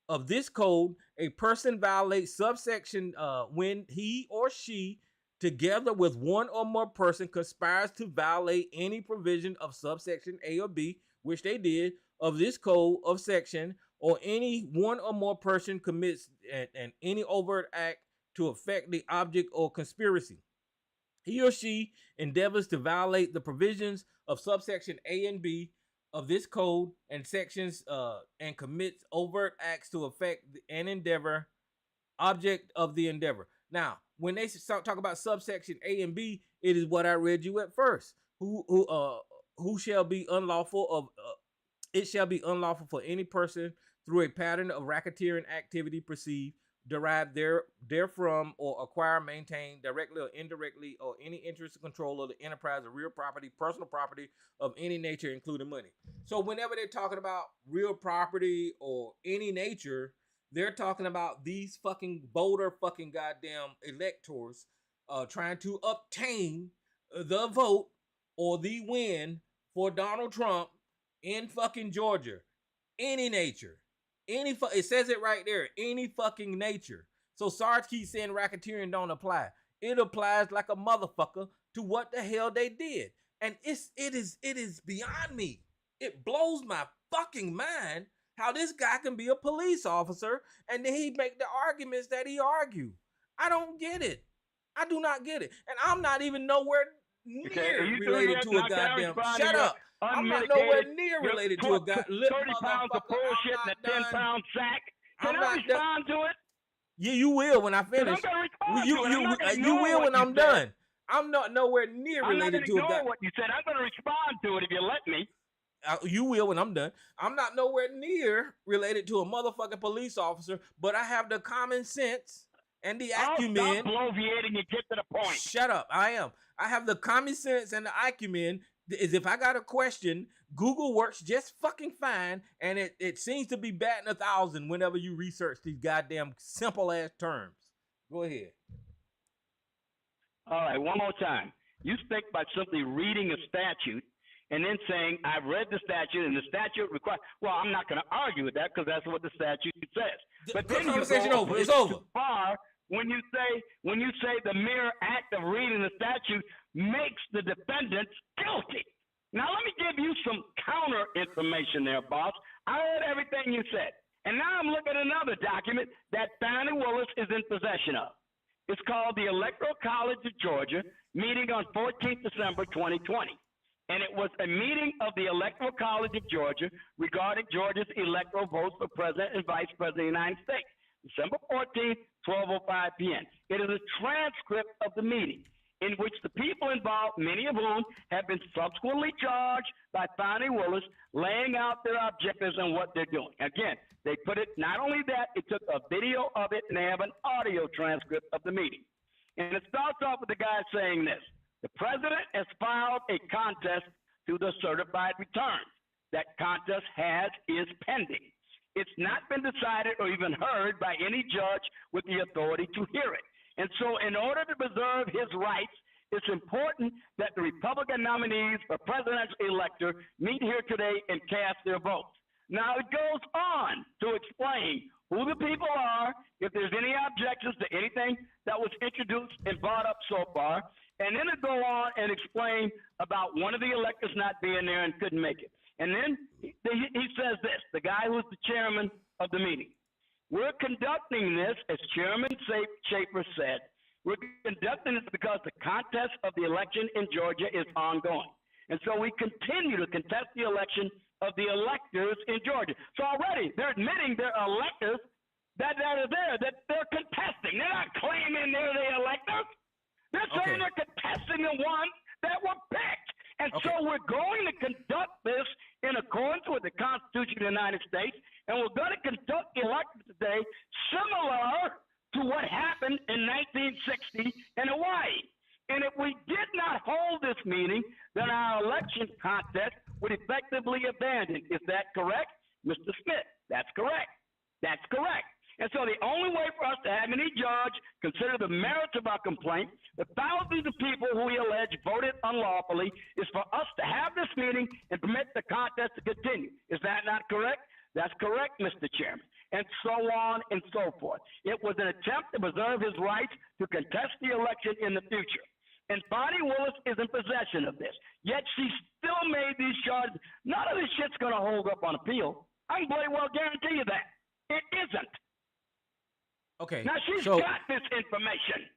of this code. A person violates subsection when he or she, together with one or more person, conspires to violate any provision of subsection A or B, which they did, of this code of section, or any one or more person commits any overt act to affect the object or conspiracy, he or she endeavors to violate the provisions of subsection A and B of this code and sections and commits overt acts to affect an endeavor, object of the endeavor. Now, when they talk about subsection A and B, it is what I read you at first. Who shall be unlawful of it shall be unlawful for any person through a pattern of racketeering activity perceived, derived therefrom, or acquire, maintain directly or indirectly, or any interest or control of the enterprise or real property, personal property of any nature, including money. So whenever they're talking about real property or any nature, they're talking about these fucking voter fucking goddamn electors trying to obtain the vote or the win for Donald Trump in fucking Georgia. Any nature. It says it right there. Any fucking nature. So Sarge keeps saying racketeering don't apply. It applies like a motherfucker to what the hell they did. And it is beyond me. It blows my fucking mind how this guy can be a police officer and then he make the arguments that he argue. I don't get it. I do not get it. And I'm not even nowhere near related to a goddamn. Shut up. I'm not nowhere near related to a goddamn. 30 pounds of bullshit in a 10-pound sack. Can I respond to it? Yeah, you will when I finish. You will when I'm done. I'm not nowhere near related to a goddamn. What you said. I'm going to respond to it if you let me. You will when I'm done. I'm not nowhere near related to a motherfucking police officer, but I have the common sense and the acumen. Stop bloviating and get to the point. Shut up. I have the common sense and the acumen. Is if I got a question, Google works just fucking fine, and it seems to be batting 1,000 whenever you research these goddamn simple ass terms. Go ahead. All right, one more time. You speak by simply reading a statute and then saying, I've read the statute and the statute requires, well, I'm not going to argue with that because that's what the statute says. But then conversation over. It's over. Too far when you say the mere act of reading the statute makes the defendants guilty. Now, let me give you some counter information there, boss. I heard everything you said. And now I'm looking at another document that Fannie Willis is in possession of. It's called the Electoral College of Georgia, meeting on 14th December 2020. And it was a meeting of the Electoral College of Georgia regarding Georgia's electoral votes for President and Vice President of the United States. December 14th, 12:05 p.m. It is a transcript of the meeting in which the people involved, many of whom have been subsequently charged by Fannie Willis, laying out their objectives and what they're doing. Again, they put it, not only that, it took a video of it and they have an audio transcript of the meeting. And it starts off with the guy saying this: the president has filed a contest to the certified returns. That contest is pending. It's not been decided or even heard by any judge with the authority to hear it. And so in order to preserve his rights, it's important that the Republican nominees for presidential elector meet here today and cast their votes. Now it goes on to explain who the people are, if there's any objections to anything that was introduced and brought up so far, and then it go on and explain about one of the electors not being there and couldn't make it. And then he says this, the guy who's the chairman of the meeting: we're conducting this, as Chairman Schaefer said, we're conducting this because the contest of the election in Georgia is ongoing. And so we continue to contest the election of the electors in Georgia. So already they're admitting they're electors that are there, that they're contesting. They're not claiming they're the electors. They're saying they're contesting the ones that were picked. And so we're going to conduct this in accordance with the Constitution of the United States, and we're going to conduct the election today similar to what happened in 1960 in Hawaii. And if we did not hold this meeting, then our election contest would effectively abandon. Is that correct, Mr. Smith? That's correct. That's correct. And so the only way for us to have any judge consider the merits of our complaint, the thousands of people who we allege voted unlawfully, is for us to have this meeting and permit the contest to continue. Is that not correct? That's correct, Mr. Chairman. And so on and so forth. It was an attempt to preserve his rights to contest the election in the future. And Bonnie Willis is in possession of this. Yet she still made these charges. None of this shit's going to hold up on appeal. I can bloody well guarantee you that. It isn't. Okay. Now, she's got this information.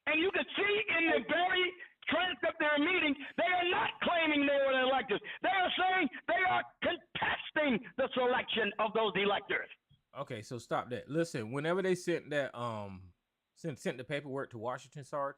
And you can see in the very transcript of their meeting, they are not claiming they were the electors. They are saying they are contesting the selection of those electors. Okay, so stop that. Listen, whenever they sent that sent the paperwork to Washington, Sarge,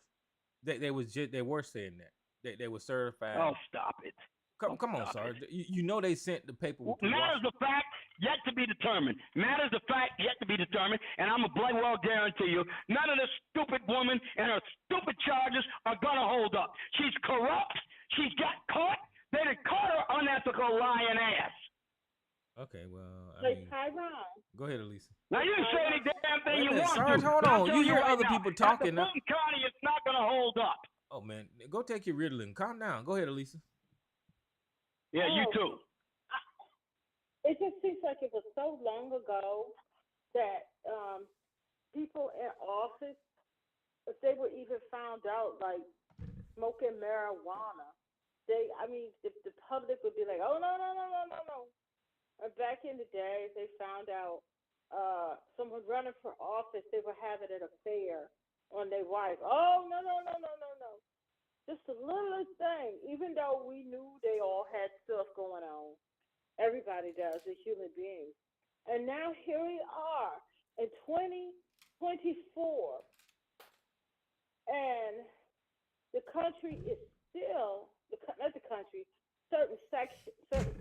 they were saying that they were certified. Oh, stop it. Come on, Sarge. You know they sent the paperwork. Matters of fact yet to be determined. Matters of fact yet to be determined. And I'm a bloody well guarantee you, none of this stupid woman and her stupid charges are gonna hold up. She's corrupt. She's got caught. They done caught her unethical lying ass. Okay, well, Tyrone. Go ahead, Elisa. Now you can say any damn thing you want Sarge, to. hold on. You hear other people talking. At the County, it's not gonna hold up. Oh man, go take your Ritalin. Calm down. Go ahead, Elisa. Yeah, you too. It just seems like it was so long ago that people in office, if they were even found out like smoking marijuana, the public would be like, oh no. And back in the day, they found out someone running for office, they were having an affair on their wife. Oh no. Just the littlest thing, even though we knew they all had stuff going on. Everybody does as human beings. And now here we are in 2024, and the country is still, not the country, certain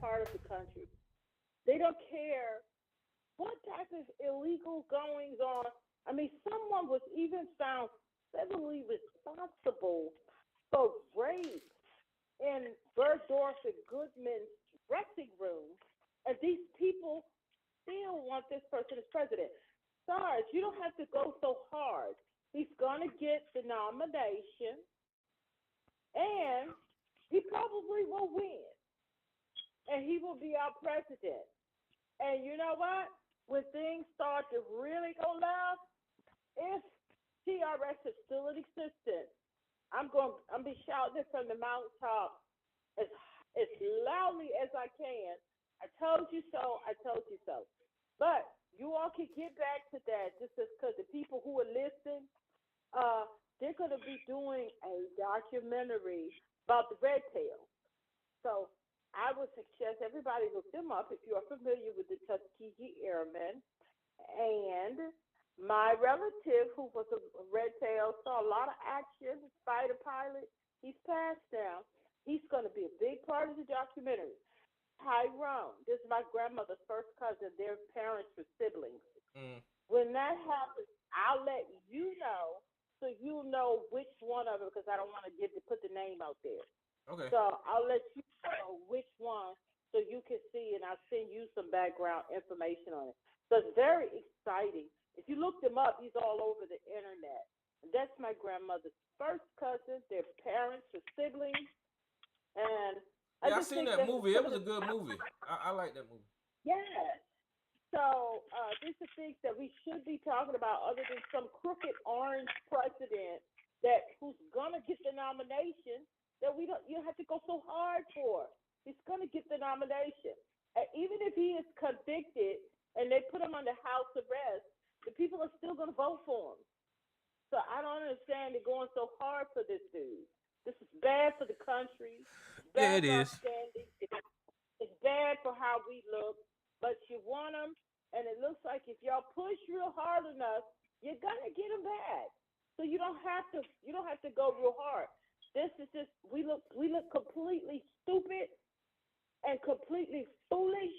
part of the country, they don't care what type of illegal goings on. I mean, someone was even found civilly responsible for rape in Bergdorf and Goodman's dressing room, and these people still want this person as president. Sarge, you don't have to go so hard. He's going to get the nomination, and he probably will win, and he will be our president. And you know what? When things start to really go left, if TRS is still in existence, I'm be shouting it from the mountaintop as loudly as I can. I told you so. I told you so. But you all can get back to that just because the people who are listening, they're going to be doing a documentary about the red tails. So I would suggest everybody look them up if you are familiar with the Tuskegee Airmen. And my relative, who was a red tail, saw a lot of action, fighter pilot. He's passed now. He's going to be a big part of the documentary. Tyrone, this is my grandmother's first cousin. Their parents were siblings. When that happens, I'll let you know so you know which one of them, because I don't want to put the name out there. Okay. So I'll let you know which one so you can see, and I'll send you some background information on it. So it's very exciting. If you look them up, he's all over the internet. And that's my grandmother's first cousin. Their parents were siblings. And I seen that movie. It was a good movie. I like that movie. Yeah. So these are things that we should be talking about, other than some crooked orange president who's gonna get the nomination that you don't have to go so hard for. He's gonna get the nomination. And even if he is convicted and they put him under house arrest, the people are still gonna vote for him. So I don't understand they're going so hard for this dude. This is bad for the country. Yeah, it is. It's bad for how we look. But you want them, and it looks like if y'all push real hard enough, you're gonna get them back. So you don't have to go real hard. This is just we look completely stupid and completely foolish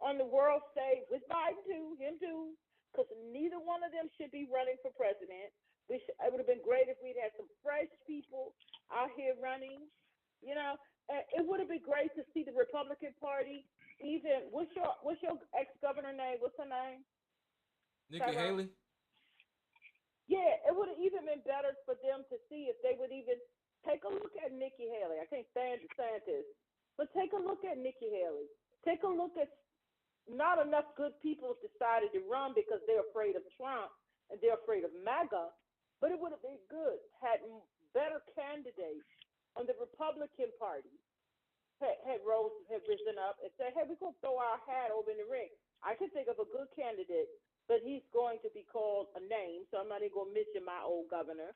on the world stage with Biden too, him too, because neither one of them should be running for president. It would have been great if we'd had some fresh people out here running. You know, it would have been great to see the Republican Party. Even what's your ex-governor name? What's her name? Nikki Haley. Yeah, it would have even been better for them to see if they would even take a look at Nikki Haley. I can't stand DeSantis, but take a look at Nikki Haley. Take a look at not enough good people decided to run because they're afraid of Trump and they're afraid of MAGA. But it would have been good had better candidates on the Republican Party had risen up and said, hey, we're going to throw our hat over in the ring. I can think of a good candidate, but he's going to be called a name, so I'm not even going to mention my old governor.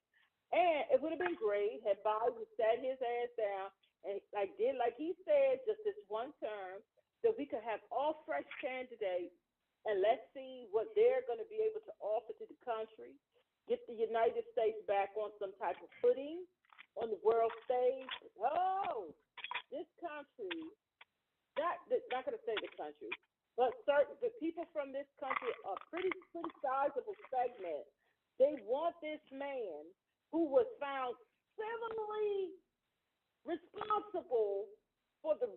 And it would have been great had Biden sat his ass down and like he said, just this one term, that we could have all fresh candidates and let's see what they're going to be able to offer to the country, get the United States back on some type of footing on the world stage. Oh, this country, not going to say the country, but the people from this country are pretty sizable segment. They want this man who was found civilly responsible for the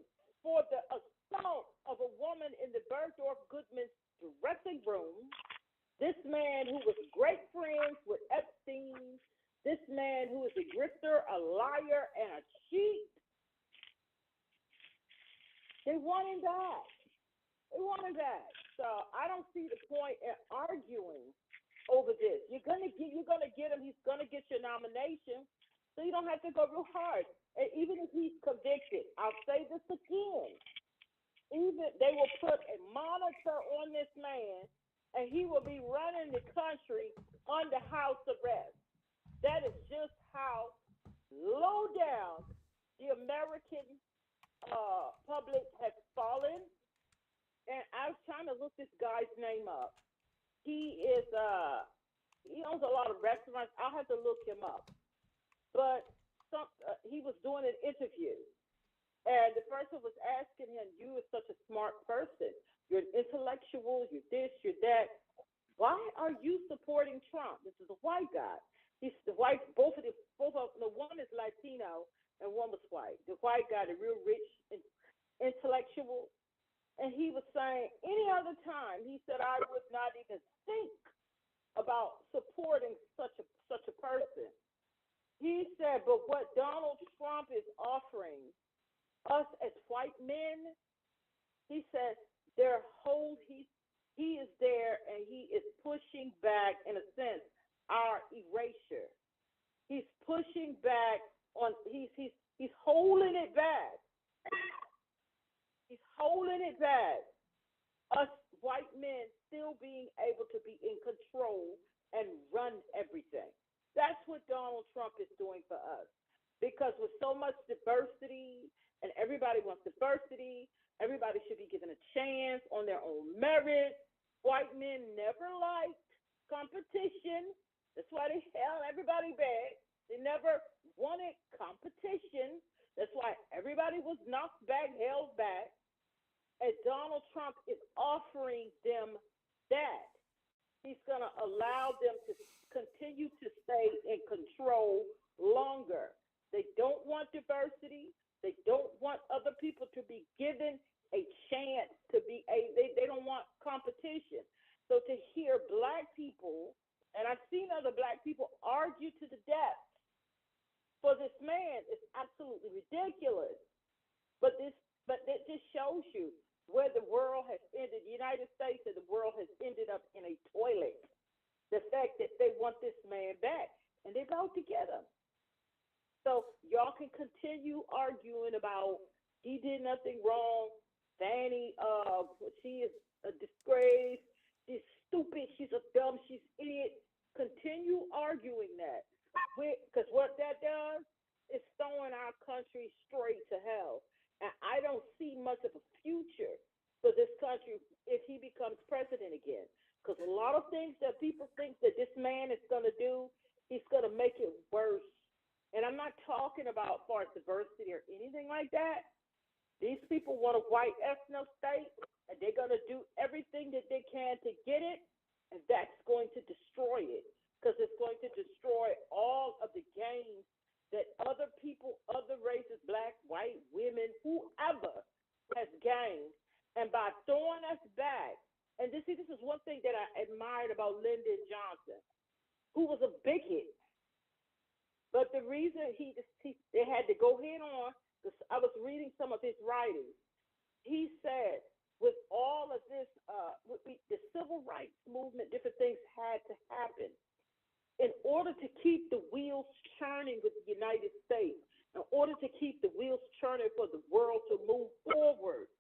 assault of a woman in the Bergdorf Goodman's dressing room. This man who was great friends with Epstein. This man who is a grifter, a liar, and a cheat. They want him back. They want him back. So I don't see the point in arguing over this. You're gonna get him. He's gonna get your nomination, so you don't have to go real hard. And even if he's convicted, I'll say this again. Even they will put a monitor on this man, and he will be running the country under house arrest. That is just how low down the American public has fallen. And I was trying to look this guy's name up. He owns a lot of restaurants. I'll have to look him up. But he was doing an interview, and the person was asking him, "You are such a smart person. You're an intellectual. You're this. You're that. Why are you supporting Trump?" This is a white guy. He's the white. Both of them. The one is Latino and one was white. The white guy, the real rich intellectual. And he was saying, any other time, he said, I would not even think about supporting such a person. He said, but what Donald Trump is offering us as white men, he said, he is there and he is pushing back, in a sense, our erasure. He's pushing back on. He's holding it back. He's holding it back. Us white men still being able to be in control and run everything. That's what Donald Trump is doing for us. Because with so much diversity, and everybody wants diversity, everybody should be given a chance on their own merit. White men never liked competition. That's why they held everybody back. They never wanted competition. That's why everybody was knocked back, held back. And Donald Trump is offering them that. He's going to allow them to continue to stay in control longer. They don't want diversity. They don't want other people to be given a chance to be they don't want competition. So to hear black people, and I've seen other black people argue to the death for this man is absolutely ridiculous. But it just shows you where the world has ended. The United States and the world has ended up in a toilet. The fact that they want this man back, and they're about to get him. So y'all can continue arguing about he did nothing wrong. Fannie, she is a disgrace. She's stupid. She's a dumb. She's idiot. Continue arguing that. Because what that does is throwing our country straight to hell. And I don't see much of a future for this country if he becomes president again. Because a lot of things that people think that this man is going to do, he's going to make it worse. And I'm not talking about far diversity or anything like that. These people want a white ethno state, and they're going to do everything that they can to get it, and that's going to destroy it. Because it's going to destroy all of the gains that other people, other races, black, white, women, whoever has gained. And by throwing us back, and this is one thing that I admired about Lyndon Johnson, who was a bigot. But the reason they had to go head on, because I was reading some of his writings, he said with all of this, the civil rights movement, different things had to happen. in order to keep the wheels churning with the United States, in order to keep the wheels churning for the world to move forward,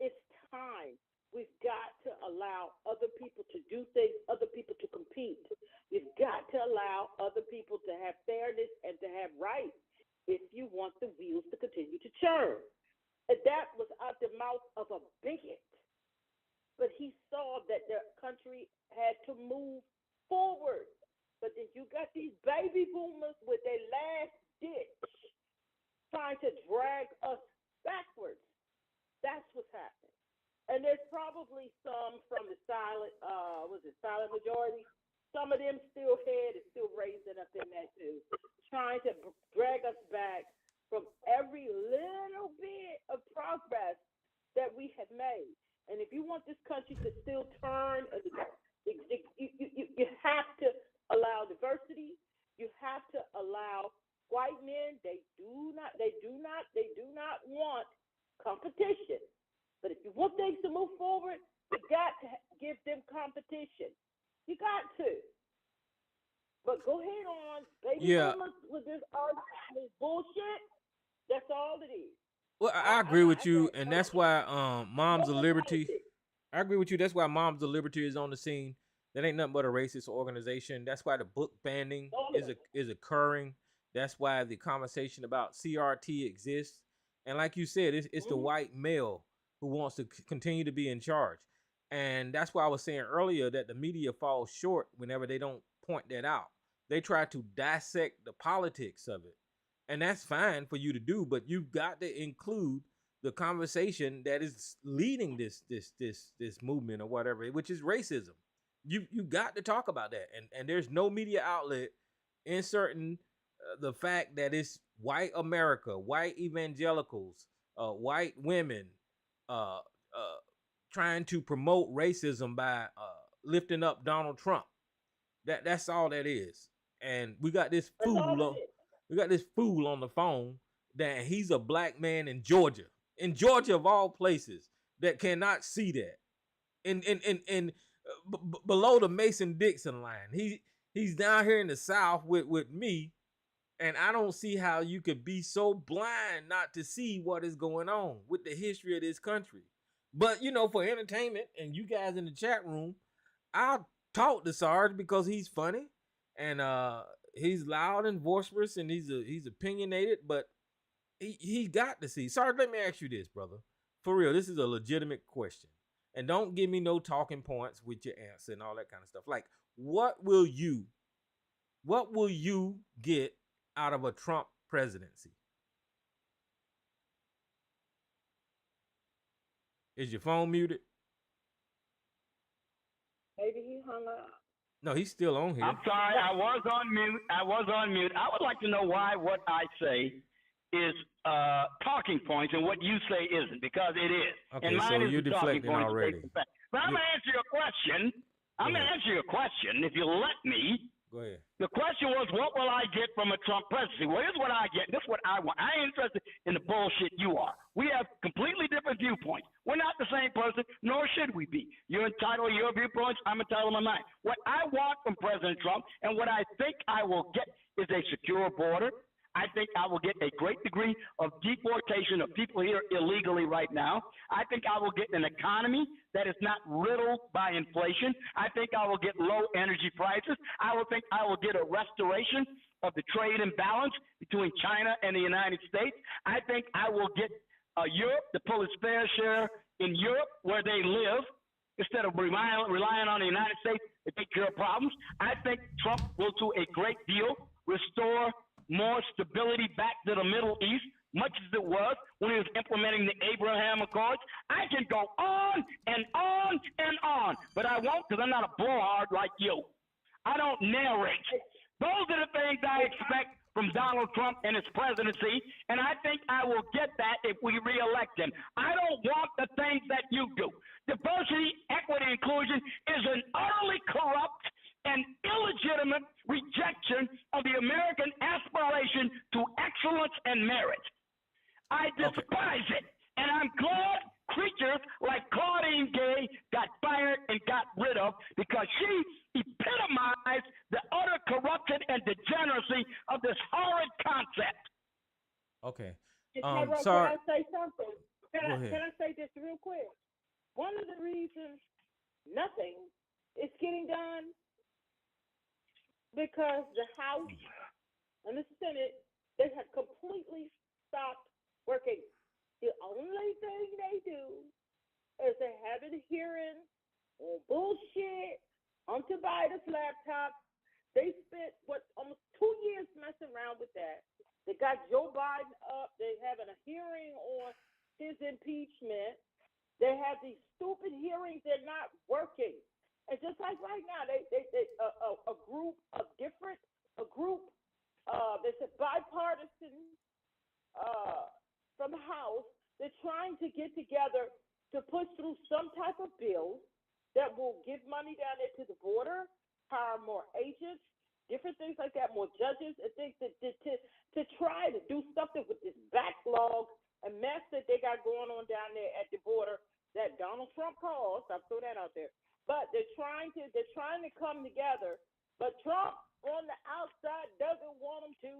it's time. We've got to allow other people to do things, other people to compete. We've got to allow other people to have fairness and to have rights if you want the wheels to continue to churn. And that was out the mouth of a bigot. But he saw that the country had to move forward. But then you got these baby boomers with their last ditch trying to drag us backwards. That's what's happening. And there's probably some from the silent majority. Some of them still head is still raising up in that too, trying to drag us back from every little bit of progress that we have made. And if you want this country to still turn, you have to allow diversity. You have to allow white men. They do not want competition. But if you want things to move forward, you got to give them competition. You got to. But go ahead on, baby boomers with this bullshit. That's all it is. Well, I agree with you, and that's why Moms of Liberty. I agree with you. That's why Moms of Liberty is on the scene. That ain't nothing but a racist organization. That's why the book banning is occurring. That's why the conversation about CRT exists. And like you said, it's the white male who wants to continue to be in charge. And that's why I was saying earlier that the media falls short whenever they don't point that out. They try to dissect the politics of it. And that's fine for you to do, but you've got to include the conversation that is leading this movement or whatever, which is racism. You got to talk about that. And there's no media outlet inserting the fact that it's white America, white evangelicals, white women trying to promote racism by lifting up Donald Trump. That's all that is. And we got this fool on the phone that he's a black man in Georgia of all places, that cannot see that. In below the Mason-Dixon line, he's down here in the South with me, and I don't see how you could be so blind not to see what is going on with the history of this country. But for entertainment and you guys in the chat room, I'll talk to Sarge because he's funny and he's loud and boisterous and he's opinionated, but he got to see. Sarge, let me ask you this, brother. For real, this is a legitimate question. And don't give me no talking points with your answer and all that kind of stuff. Like, what will you get out of a Trump presidency? Is your phone muted? Maybe he hung up. No, he's still on here. I'm sorry, I was on mute. I would like to know why what I say is talking points and what you say isn't, because it is. Okay, and mine so is you're deflecting already. But I'm going to answer your question. I'm going to answer your question if you let me. Go ahead. The question was, what will I get from a Trump presidency? Well, here's what I get. This is what I want. I ain't interested in the bullshit you are. We have completely different viewpoints. We're not the same person, nor should we be. You're entitled to your viewpoints. I'm entitled to mine. What I want from President Trump and what I think I will get is a secure border. I think I will get a great degree of deportation of people here illegally right now. I think I will get an economy that is not riddled by inflation. I think I will get low energy prices. I will get a restoration of the trade imbalance between China and the United States. I think I will get Europe to pull its fair share in Europe where they live instead of relying on the United States to take care of problems. I think Trump will do a great deal, restore more stability back to the Middle East, much as it was when he was implementing the Abraham Accords. I can go on and on and on, but I won't, because I'm not a blowhard like you. I don't narrate. Those are the things I expect from Donald Trump and his presidency, and I think I will get that if we reelect him. I don't want the things that you do. Diversity, equity, inclusion is an utterly corrupt and illegitimate rejection of the American aspiration to excellence and merit. I despise it, and I'm glad creatures like Claudine Gay got fired and got rid of, because she epitomize the utter corruption and degeneracy of this horrid concept. Okay. Tyrone, Sorry. can I say something? Go ahead. Can I say this real quick? One of the reasons nothing is getting done because the House and the Senate, they have completely stopped working. The only thing they do is they have a hearing on bullshit on Tobias' laptop. They spent almost 2 years messing around with that. They got Joe Biden up. They having a hearing on his impeachment. They have these stupid hearings. They're not working. And just like right now, a group there's a bipartisan from the House. They're trying to get together to push through some type of bill that will give money down there to the border, hire more agents, different things like that, more judges and things to try to do something with this backlog and mess that they got going on down there at the border that Donald Trump caused. I'll throw that out there. But they're trying to come together. But Trump on the outside doesn't want them to.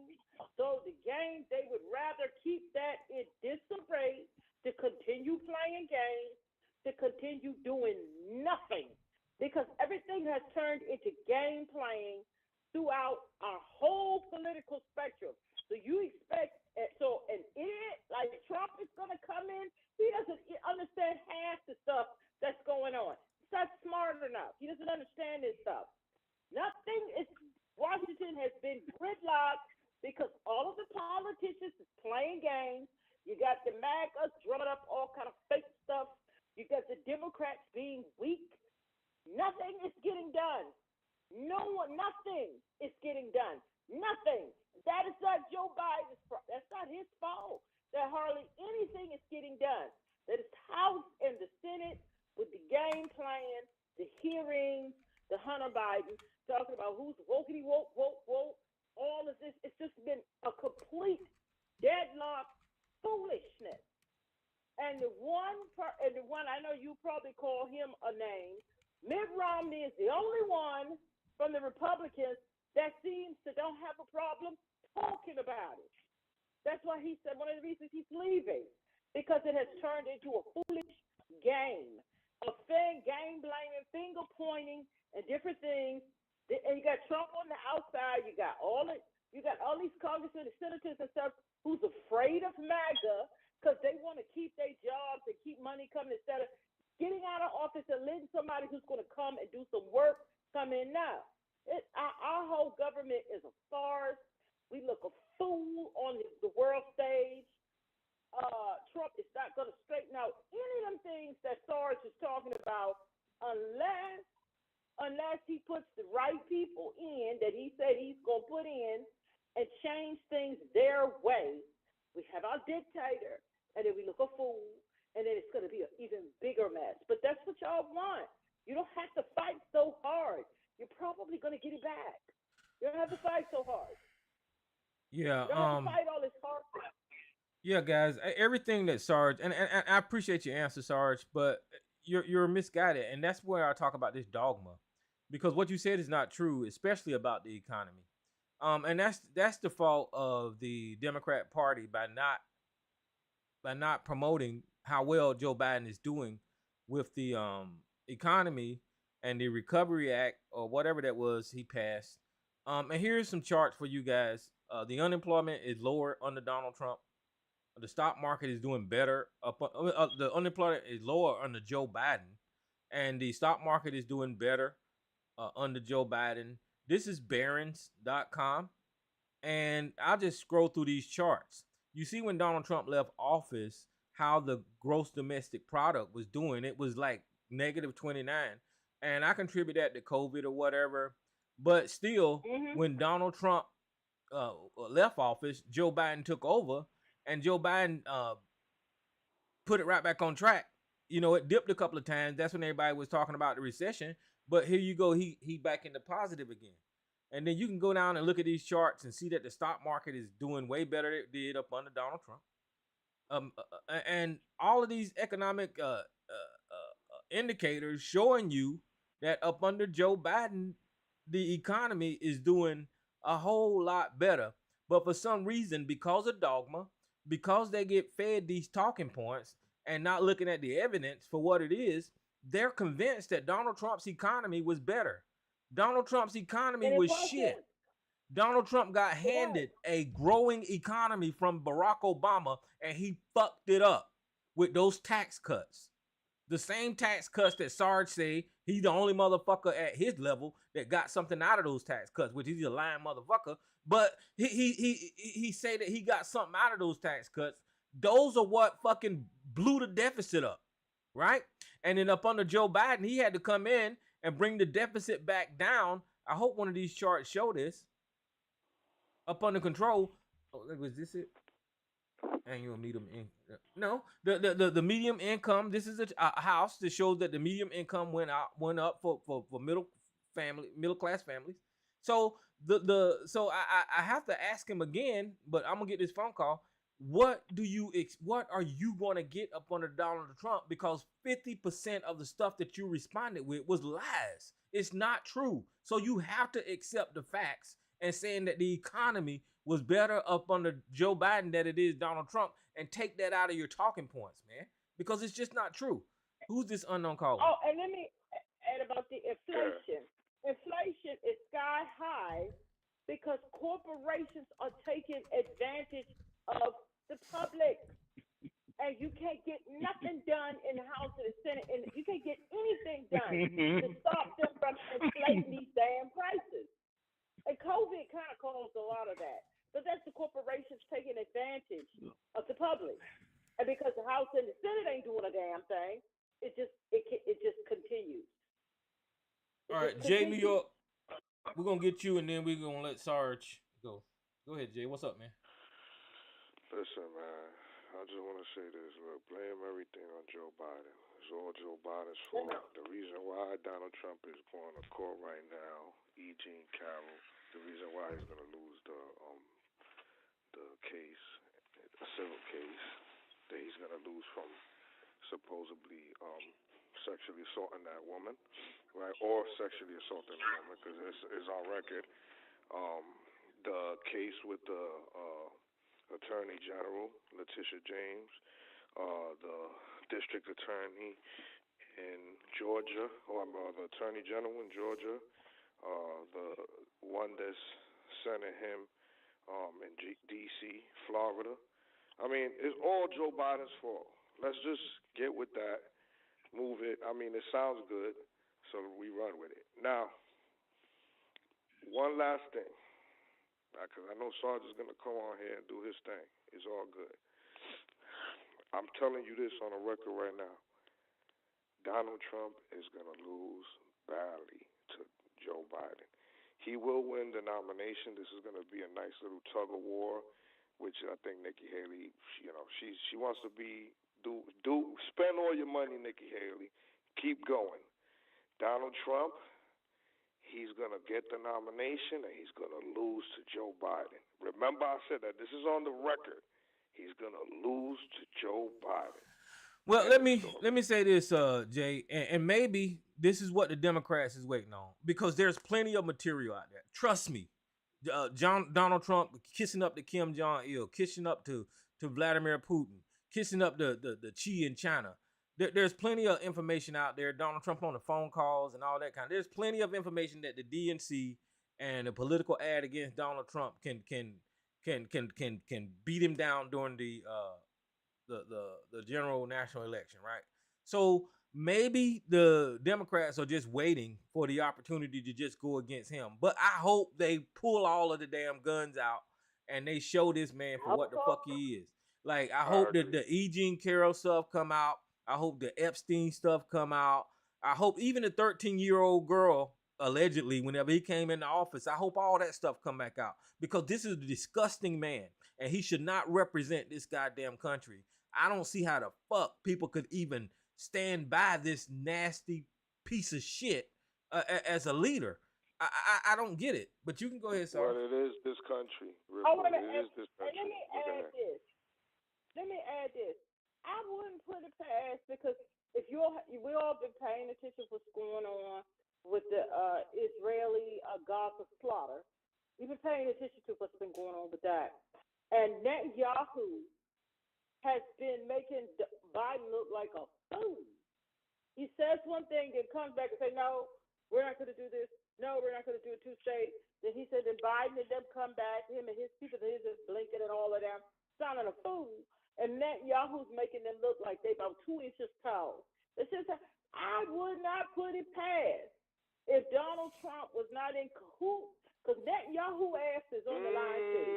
So the game, they would rather keep that in disarray, to continue playing games, to continue doing nothing. Because everything has turned into game playing throughout our whole political spectrum. So you expect, so an idiot like Trump is going to come in, he doesn't understand half the stuff that's going on. He's not smart enough. He doesn't understand this stuff. Nothing is, Washington has been gridlocked because all of the politicians is playing games. You got the MAGAs drumming up all kind of fake stuff. You got the Democrats being weak. Nothing is getting done. Nothing is getting done. Nothing. That is not Joe Biden's fault. That's not his fault. That hardly anything is getting done. That is House and the Senate with the game plan, the hearings, the Hunter Biden talking about who's wokey woke. All of this, it's just been a complete deadlock foolishness. And the one I know you probably call him a name. Mitt Romney is the only one from the Republicans that seems to don't have a problem talking about it. That's why he said one of the reasons he's leaving, because it has turned into a foolish game, game blaming, finger pointing, and different things. And you got Trump on the outside. You got all these congressmen and senators and stuff who's afraid of MAGA because they want to keep their jobs and keep money coming instead of getting out of office and letting somebody who's going to come and do some work come in now. Our whole government is a farce. We look a fool on the world stage. Trump is not going to straighten out any of them things that Sarge is talking about unless he puts the right people in that he said he's going to put in and change things their way. We have our dictator, and then we look a fool, and then it's going to be an even bigger mess. But that's what y'all want. You don't have to fight so hard. You're probably going to get it back. You don't have to fight so hard. Yeah. You don't have to fight all this hard stuff. Yeah, guys. Everything that Sarge and I appreciate your answer, Sarge, but you're misguided, and that's where I talk about this dogma, because what you said is not true, especially about the economy. And that's the fault of the Democrat Party by not promoting how well Joe Biden is doing with the economy and the Recovery Act or whatever that was he passed. And here's some charts for you guys. The unemployment is lower under Donald Trump. The stock market is doing better. The unemployment is lower under Joe Biden, and the stock market is doing better under Joe Biden. This is Barron's.com, and I'll just scroll through these charts. You see when Donald Trump left office, how the gross domestic product was doing. It was like negative 29, and I contribute that to COVID or whatever. But still, when Donald Trump left office, Joe Biden took over, and Joe Biden put it right back on track. You know, it dipped a couple of times. That's when everybody was talking about the recession. But here you go, he back into positive again. And then you can go down and look at these charts and see that the stock market is doing way better than it did up under Donald Trump. And all of these economic indicators showing you that up under Joe Biden, the economy is doing a whole lot better. But for some reason, because of dogma, because they get fed these talking points and not looking at the evidence for what it is, they're convinced that Donald Trump's economy was better. Donald Trump's economy And it was shit. wasn't. Donald Trump got It was. handed a growing economy from Barack Obama, and he fucked it up with those tax cuts. The same tax cuts that Sarge say he's the only motherfucker at his level that got something out of those tax cuts, which he's a lying motherfucker. But he say that he got something out of those tax cuts. Those are what fucking blew the deficit up, right? And then up under Joe Biden, he had to come in and bring the deficit back down. I hope one of these charts show this. Up under control. Oh, was this it? Annual medium income. No, the medium income. This is a house that shows that the medium income went up for middle class families. So so I have to ask him again, but I'm gonna get this phone call. What are you gonna get up under Donald Trump? Because 50% of the stuff that you responded with was lies. It's not true. So you have to accept the facts and saying that the economy was better up under Joe Biden than it is Donald Trump, and take that out of your talking points, man, because it's just not true. Who's this unknown caller? Oh, and let me add about the inflation. Inflation is sky high because corporations are taking advantage of the public. And you can't get nothing done in the House and the Senate, and you can't get anything done to stop them from inflating these damn prices. And COVID kind of caused a lot of that. But that's the corporations taking advantage of the public. And because the House and the Senate ain't doing a damn thing, it just continues. All right, Jay, New York. We're gonna get you, and then we're gonna let Sarge go. Go ahead, Jay. What's up, man? Listen, man. I just want to say this. Look, blame everything on Joe Biden. It's all Joe Biden's fault. The reason why Donald Trump is going to court right now, E. Jean Carroll, the reason why he's going to lose the case, a civil case that he's going to lose from supposedly sexually assaulting that woman, right? Or sexually assaulting a woman, because it's on record. The case with the Attorney General, Letitia James, the district attorney in Georgia, or the Attorney General in Georgia, the one that's sending him in D.C., Florida. I mean, it's all Joe Biden's fault. Let's just get with that, move it. I mean, it sounds good, so we run with it. Now, one last thing, because I know Sarge is going to come on here and do his thing. It's all good. I'm telling you this on the record right now. Donald Trump is going to lose badly to Joe Biden. He will win the nomination. This is going to be a nice little tug of war, which I think Nikki Haley, she wants to spend all your money, Nikki Haley. Keep going. Donald Trump, he's going to get the nomination and he's going to lose to Joe Biden. Remember I said that. This is on the record. He's going to lose to Joe Biden. Well, let me say this, Jay, and maybe this is what the Democrats is waiting on, because there's plenty of material out there. Trust me, Donald Trump kissing up to Kim Jong-il, kissing up to Vladimir Putin, kissing up the Xi in China. There's plenty of information out there. Donald Trump on the phone calls and all that kind. There's plenty of information that the DNC and the political ad against Donald Trump can beat him down during the general national election, right? So maybe the Democrats are just waiting for the opportunity to just go against him. But I hope they pull all of the damn guns out and they show this man for what the fuck he is. Like, I hope that the E. Jean Carroll stuff come out. I hope the Epstein stuff come out. I hope even the 13-year-old girl, allegedly, whenever he came into office, I hope all that stuff come back out, because this is a disgusting man and he should not represent this goddamn country. I don't see how the fuck people could even stand by this nasty piece of shit as a leader. I don't get it, but you can go ahead, Sarge. Well, it is this country. Let me add this. I wouldn't put it past, because if we all been paying attention to what's going on with the Israeli Gaza slaughter. We've been paying attention to what's been going on with that. And Netanyahu has been making Biden look like a fool. He says one thing, then comes back and say, no, we're not going to do this. No, we're not going to do a two-state. Then he said, then Biden and them come back, him and his people, his is Blinken and all of them, sounding a fool. And Netanyahu's making them look like they about 2 inches tall. It's just, I would not put it past if Donald Trump was not in cahoots, because Netanyahu ass is on the line too.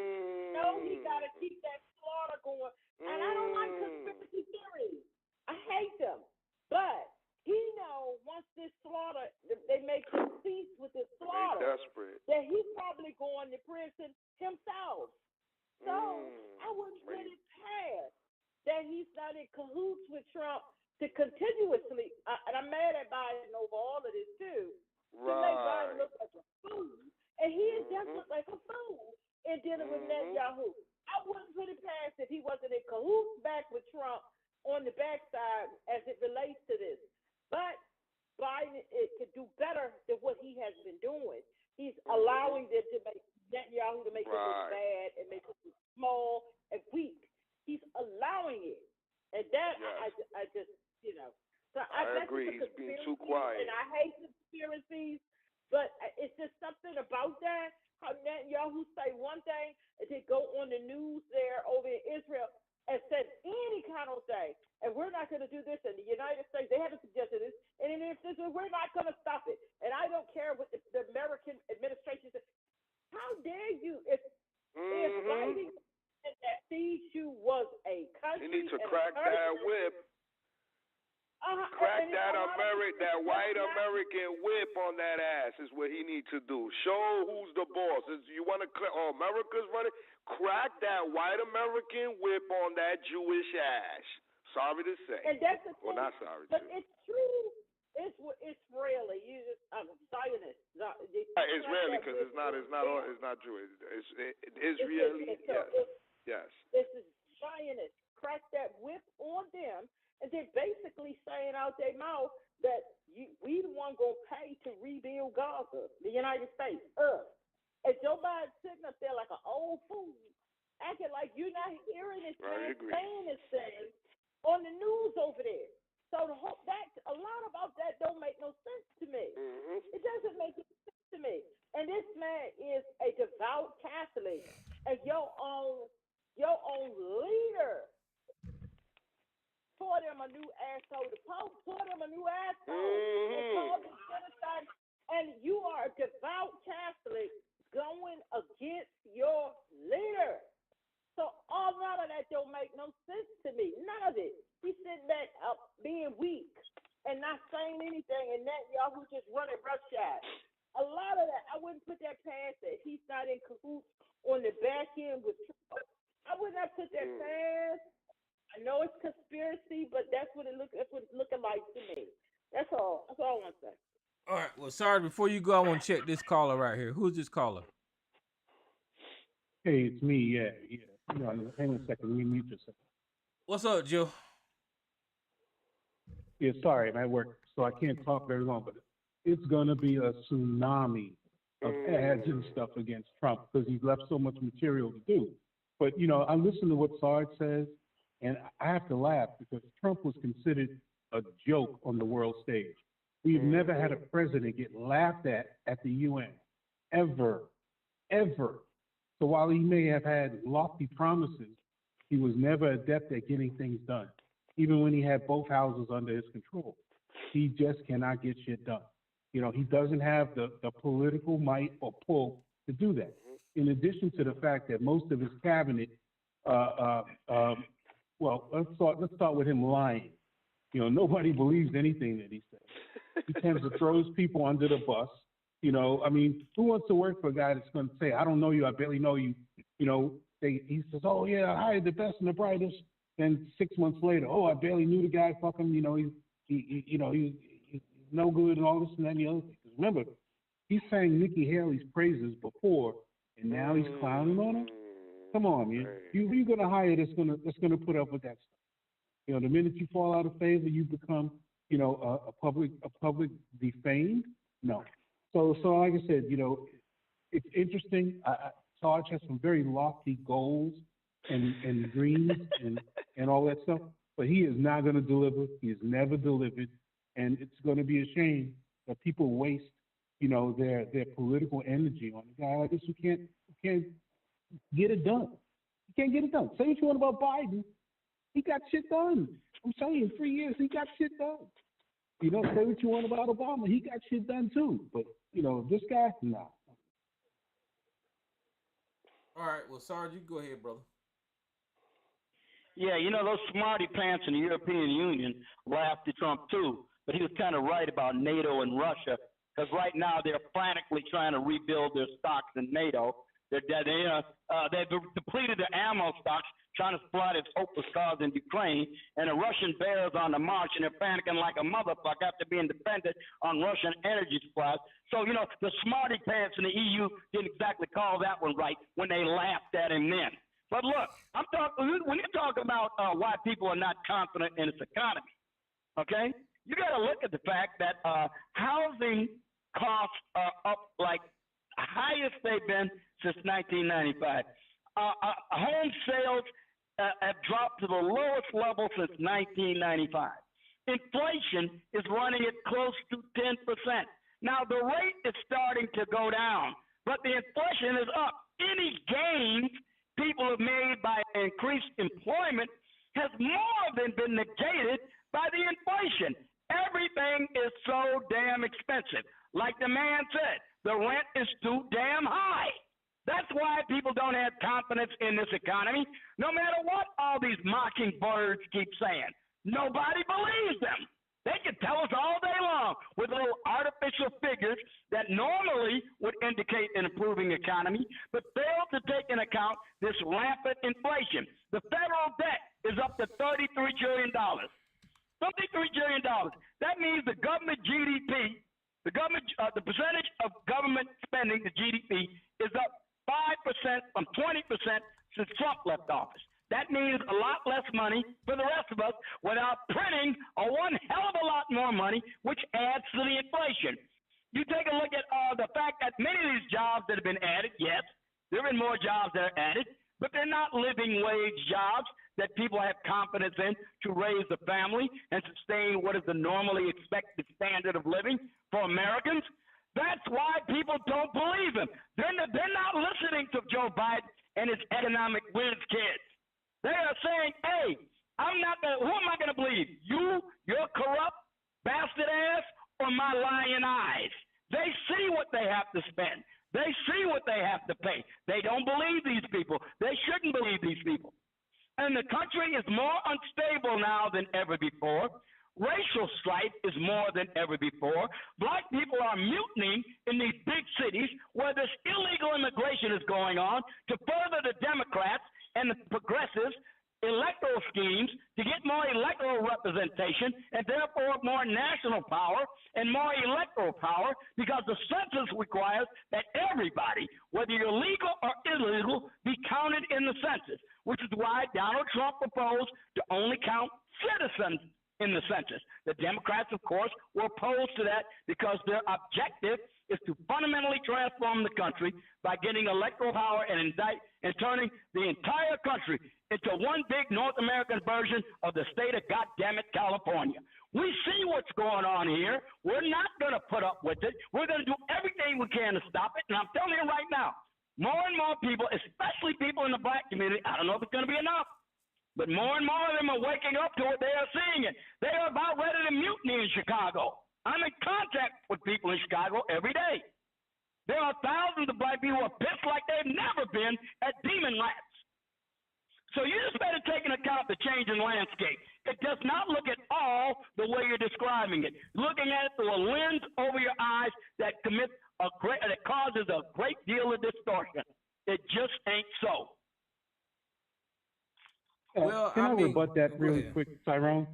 No, he got to keep that slaughter going. And I don't like conspiracy theories. I hate them. But he know once this slaughter, they make him cease with this slaughter, that he's probably going to prison himself. So I wouldn't put it past that he's not in cahoots with Trump to continuously, and I'm mad at Biden over all of this too, to make Biden look like a fool. And he just look like a fool in dealing with Netanyahu. I wouldn't put it past if he wasn't in cahoots back with Trump on the backside as it relates to this. But Biden could do better than what he has been doing. He's allowing them to make Netanyahu to make it look bad and make it look small and weak. He's allowing it. And that, I just, you know. So I agree. He's being too quiet. And I hate conspiracies, but it's just something about that. How Netanyahu say one thing and then go on the news there over in Israel and said any kind of thing. And we're not going to do this in the United States. They haven't suggested this. And if this is, we're not going to stop it. And I don't care what the American administration says. How dare you? If fighting that feeds you was a country. You need to crack that whip. Crack that white American whip on that ass is what he needs to do. Show who's the boss. You want to America's running? Crack that white American whip on that Jewish ass. Sorry to say. And that's the thing. Well, not sorry but to. It's true. It's really Zionist. Israeli, because it's not Jewish. It's Israeli. Yes. This is Zionist. Crack that whip on them. And they're basically saying out their mouth that we the one going to pay to rebuild Gaza, the United States, us. And Joe Biden sitting up there like an old fool, acting like you're not hearing this man saying this thing on the news over there. So a lot about that don't make no sense to me. It doesn't make any sense to me. And this man is a devout Catholic, and your own leader tore them a new asshole. The Pope tore them a new asshole and called them genocide. And you are a devout Catholic going against your leader. So all of that don't make no sense to me. None of it. He's sitting back being weak and not saying anything, and Netanyahu just running roughshod. A lot of that, I wouldn't put that past that he's not in cahoots on the back end with Trump. I would not put that past. I know it's conspiracy, but that's what it's looking like to me. That's all. That's all I want to say. All right. Well, sorry. Before you go, I want to check this caller right here. Who's this caller? Hey, it's me. Yeah. Hang on a second. Let me mute yourself. What's up, Joe? Yeah, sorry, I'm at work, so I can't talk very long, but it's going to be a tsunami of ads and stuff against Trump because he's left so much material to do. But, I listen to what Sarge says, and I have to laugh because Trump was considered a joke on the world stage. We've never had a president get laughed at the UN, ever. So while he may have had lofty promises, he was never adept at getting things done, even when he had both houses under his control. He just cannot get shit done. He doesn't have the political might or pull to do that. In addition to the fact that most of his cabinet, let's start with him lying. Nobody believes anything that he says. He tends to throw his people under the bus. Who wants to work for a guy that's going to say, I don't know you, I barely know you. He says, oh, yeah, I hired the best and the brightest. Then 6 months later, oh, I barely knew the guy, fuck him, he's no good and all this and that and the other thing. Because remember, he sang Nikki Haley's praises before, and now he's clowning on her? Come on, man. You're going to hire that's going to put up with that stuff. The minute you fall out of favor, you become, a public defamed. No. So like I said, it's interesting. Sarge has some very lofty goals and dreams and all that stuff, but he is not going to deliver. He has never delivered, and it's going to be a shame that people waste, their political energy on a guy like this who can't get it done. He can't get it done. Say what you want about Biden, he got shit done. I'm saying, 3 years he got shit done. Say what you want about Obama, he got shit done too. But this guy, nah. All right, well, Sarge, you go ahead, brother. Yeah, those smarty pants in the European Union laughed at Trump too, but he was kind of right about NATO and Russia, because right now they're frantically trying to rebuild their stocks in NATO. They've depleted their ammo stocks, trying to supply its hopeless cause in Ukraine, and the Russian bears on the march, and they're panicking like a motherfucker after being dependent on Russian energy supplies. So, the smarty pants in the EU didn't exactly call that one right when they laughed at him then. But look, when you talk about why people are not confident in its economy, okay, you got to look at the fact that housing costs are up like the highest they've been since 1995. Home sales have dropped to the lowest level since 1995. Inflation is running at close to 10%. Now, the rate is starting to go down, but the inflation is up. Any gains people have made by increased employment has more than been negated by the inflation. Everything is so damn expensive. Like the man said, the rent is too damn high. That's why people don't have confidence in this economy, no matter what all these mockingbirds keep saying. Nobody believes them. They can tell us all day long with little artificial figures that normally would indicate an improving economy, but fail to take into account this rampant inflation. The federal debt is up to $33 trillion. $33 trillion. That means the government GDP, the percentage of government spending to GDP is up 5% from 20% since Trump left office. That means a lot less money for the rest of us without printing a one hell of a lot more money, which adds to the inflation. You take a look at the fact that many of these jobs that have been added, yes, there have been more jobs that are added, but they're not living wage jobs that people have confidence in to raise a family and sustain what is the normally expected standard of living for Americans. That's why people don't believe him. They're not listening to Joe Biden and his economic whiz kids. They are saying, hey, who am I going to believe? You, your corrupt bastard ass, or my lying eyes? They see what they have to spend. They see what they have to pay. They don't believe these people. They shouldn't believe these people. And the country is more unstable now than ever before. Racial strife is more than ever before. Black people are mutinying in these big cities where this illegal immigration is going on to further the Democrats and the progressives' electoral schemes to get more electoral representation and therefore more national power and more electoral power, because the census requires that everybody, whether you're legal or illegal, be counted in the census, which is why Donald Trump proposed to only count citizens in the census. The Democrats, of course, were opposed to that because their objective is to fundamentally transform the country by getting electoral power and turning the entire country into one big North American version of the state of goddammit California. We see what's going on here. We're not going to put up with it. We're going to do everything we can to stop it. And I'm telling you right now, more and more people, especially people in the black community, I don't know if it's going to be enough, but more and more of them are waking up to it. They are seeing it. They are about ready to mutiny in Chicago. I'm in contact with people in Chicago every day. There are thousands of black people who are pissed like they've never been at demon rats. So you just better take into account the changing landscape. It does not look at all the way you're describing it. Looking at it through a lens over your eyes that causes a great deal of distortion. It just ain't so. Well, can I rebut that really ahead. quick, Tyrone?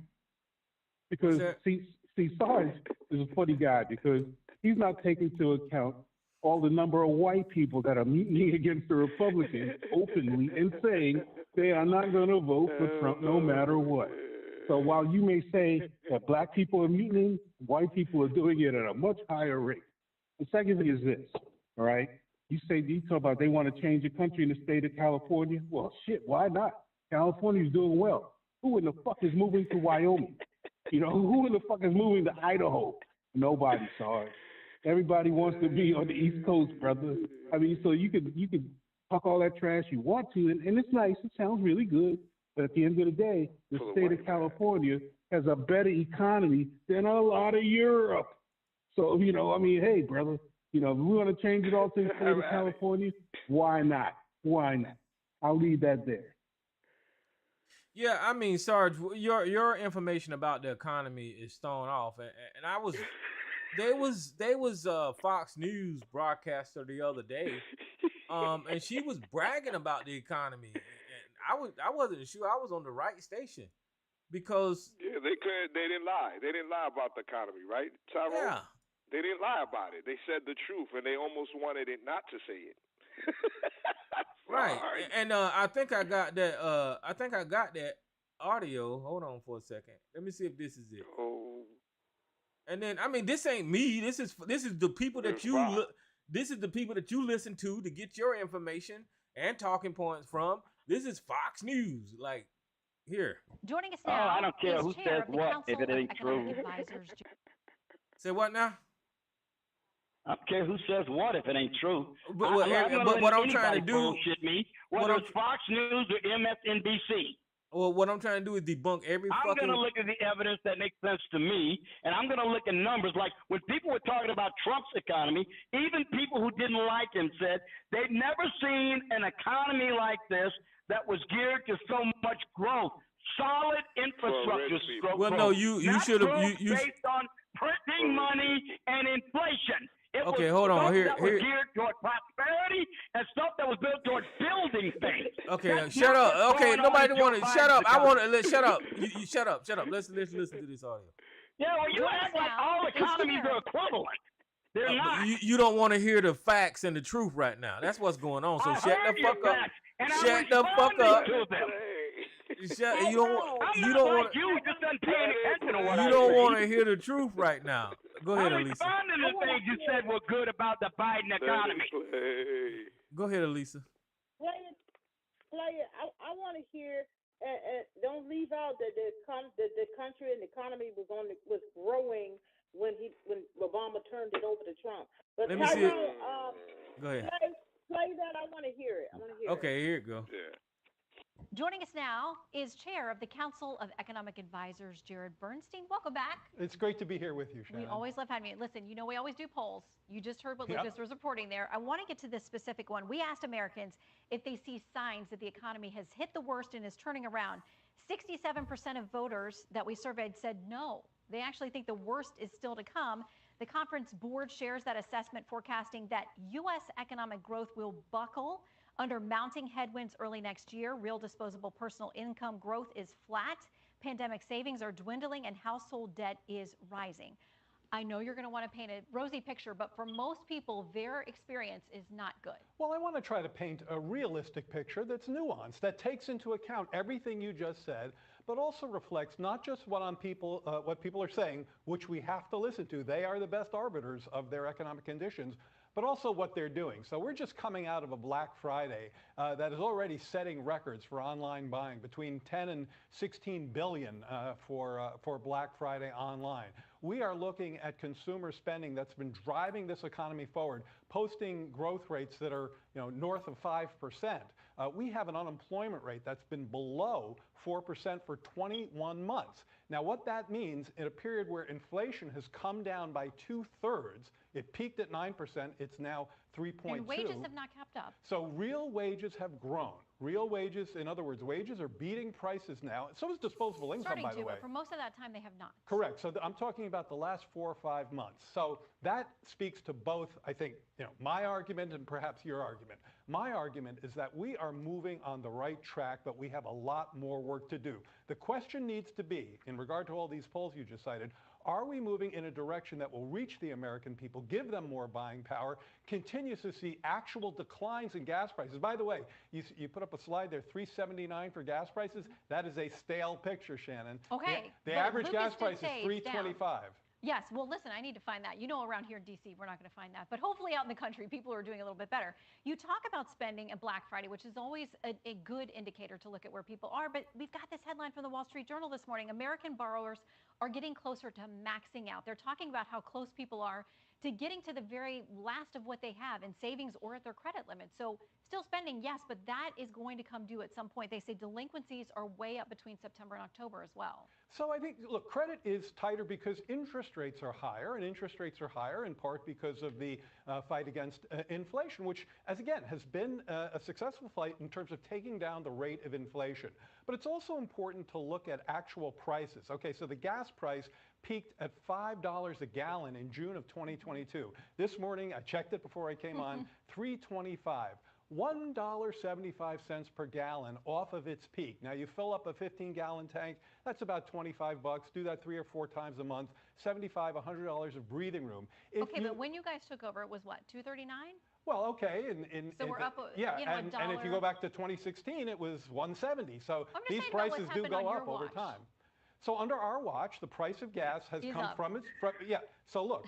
Because see, Sarge is a funny guy because he's not taking into account all the number of white people that are mutinying against the Republicans openly and saying they are not going to vote for Trump no matter what. So while you may say that black people are mutinying, white people are doing it at a much higher rate. The second thing is this, all right? You talk about they want to change the country in the state of California. Well, shit, why not? California's doing well. Who in the fuck is moving to Wyoming? You know, who in the fuck is moving to Idaho? Nobody, sorry. Everybody wants to be on the East Coast, brother. I mean, so you could talk all that trash you want to, and it's nice. It sounds really good. But at the end of the day, the state of California has a better economy than a lot of Europe. So, you know, I mean, hey, brother, you know, if we want to change it all to the state of California, why not? Why not? I'll leave that there. Yeah, I mean, Sarge, your information about the economy is thrown off, and I was there was Fox News broadcaster the other day, and she was bragging about the economy, and I wasn't sure I was on the right station because they didn't lie. They didn't lie about the economy, right, Tyrone? Yeah. They didn't lie about it. They said the truth, and they almost wanted it not to say it. Right, and I think I got that. I think I got that audio. Hold on for a second. Let me see if this is it. Oh. And then I mean, this ain't me. This is the people that this is the people that you listen to get your information and talking points from. This is Fox News. Like here. Joining us now. I don't care who says what if it ain't true. Say what now? I don't care who says what if it ain't true. But what I'm trying to do, bullshit me, whether it's Fox News or MSNBC. Well, what I'm trying to do is debunk every I'm fucking. going to look at the evidence that makes sense to me, and I'm going to look at numbers. Like when people were talking about Trump's economy, even people who didn't like him said they've never seen an economy like this that was geared to so much growth. Solid infrastructure growth. Well, no, you should have based on printing money and inflation. Okay, hold on. Here, was geared toward prosperity and stuff that was built toward building things. Okay, shut up. Okay, nobody want to shut up. I want to shut up. You shut up. Shut up. Let's listen to this audio. Yeah, well, you act like all economies are equivalent. They're not. You don't want to hear the facts and the truth right now. That's what's going on. So shut the fuck up. Shut the fuck up. You don't want to hear the truth right now. Go ahead, Elisa. I'm responding to the things you said were good about the Biden economy. Go ahead, Elisa. Play it. I want to hear. Don't leave out that the country and the economy was growing when Obama turned it over to Trump. But let me see it. Go ahead. Play that. I want to hear it. Okay, here it go. Yeah. Joining us now is Chair of the Council of Economic Advisors, Jared Bernstein. Welcome back. It's great to be here with you, Shannon. We always love having you. Listen, you know we always do polls. You just heard what Lucas was reporting there. I want to get to this specific one. We asked Americans if they see signs that the economy has hit the worst and is turning around. 67% of voters that we surveyed said no. They actually think the worst is still to come. The conference board shares that assessment, forecasting that U.S. economic growth will buckle under mounting headwinds early next year. Real disposable personal income growth is flat. Pandemic savings are dwindling and household debt is rising. I know you're going to want to paint a rosy picture, but for most people, their experience is not good. Well, I want to try to paint a realistic picture that's nuanced, that takes into account everything you just said, but also reflects not just what people are saying, which we have to listen to. They are the best arbiters of their economic conditions, but also what they're doing. So we're just coming out of a Black Friday that is already setting records for online buying, between 10 and 16 billion for Black Friday online. We are looking at consumer spending that's been driving this economy forward, posting growth rates that are north of 5%. We have an unemployment rate that's been below 4% for 21 months. Now, what that means, in a period where inflation has come down by 2/3, it peaked at 9%, it's now 3.2. And wages have not kept up. So real wages have grown. Real wages, in other words, wages are beating prices now. So is disposable income, by the way. But for most of that time, they have not. Correct. So I'm talking about the last 4 or 5 months. So that speaks to both, I think, my argument and perhaps your argument. My argument is that we are moving on the right track, but we have a lot more work to do. The question needs to be, in regard to all these polls you just cited, are we moving in a direction that will reach the American people, give them more buying power, continues to see actual declines in gas prices? By the way, you put up a slide there, $3.79 for gas prices. That is a stale picture, Shannon. Okay. The average gas price is $3.25. Yes, well, listen, I need to find that. You know, around here in D.C., we're not going to find that. But hopefully out in the country, people are doing a little bit better. You talk about spending at Black Friday, which is always a good indicator to look at where people are. But we've got this headline from the Wall Street Journal this morning. American borrowers are getting closer to maxing out. They're talking about how close people are to getting to the very last of what they have in savings or at their credit limit. So still spending, yes, but that is going to come due at some point. They say delinquencies are way up between September and October as well. So I think, look, credit is tighter because interest rates are higher, and interest rates are higher in part because of the fight against inflation, which, as again, has been a successful fight in terms of taking down the rate of inflation. But it's also important to look at actual prices. Okay, so the gas price peaked at $5 a gallon in June of 2022. This morning, I checked it before I came on, $3.25. $1.75 per gallon off of its peak. Now you fill up a 15-gallon tank, that's about 25 bucks. Do that 3 or 4 times a month, $75, $100 of breathing room. Okay, but when you guys took over, it was what, $2.39? Well, okay, so we're up, yeah, you know, and if you go back to 2016, it was $1.70. So these prices do go up over time. So under our watch, the price of gas has come from its, yeah. So look,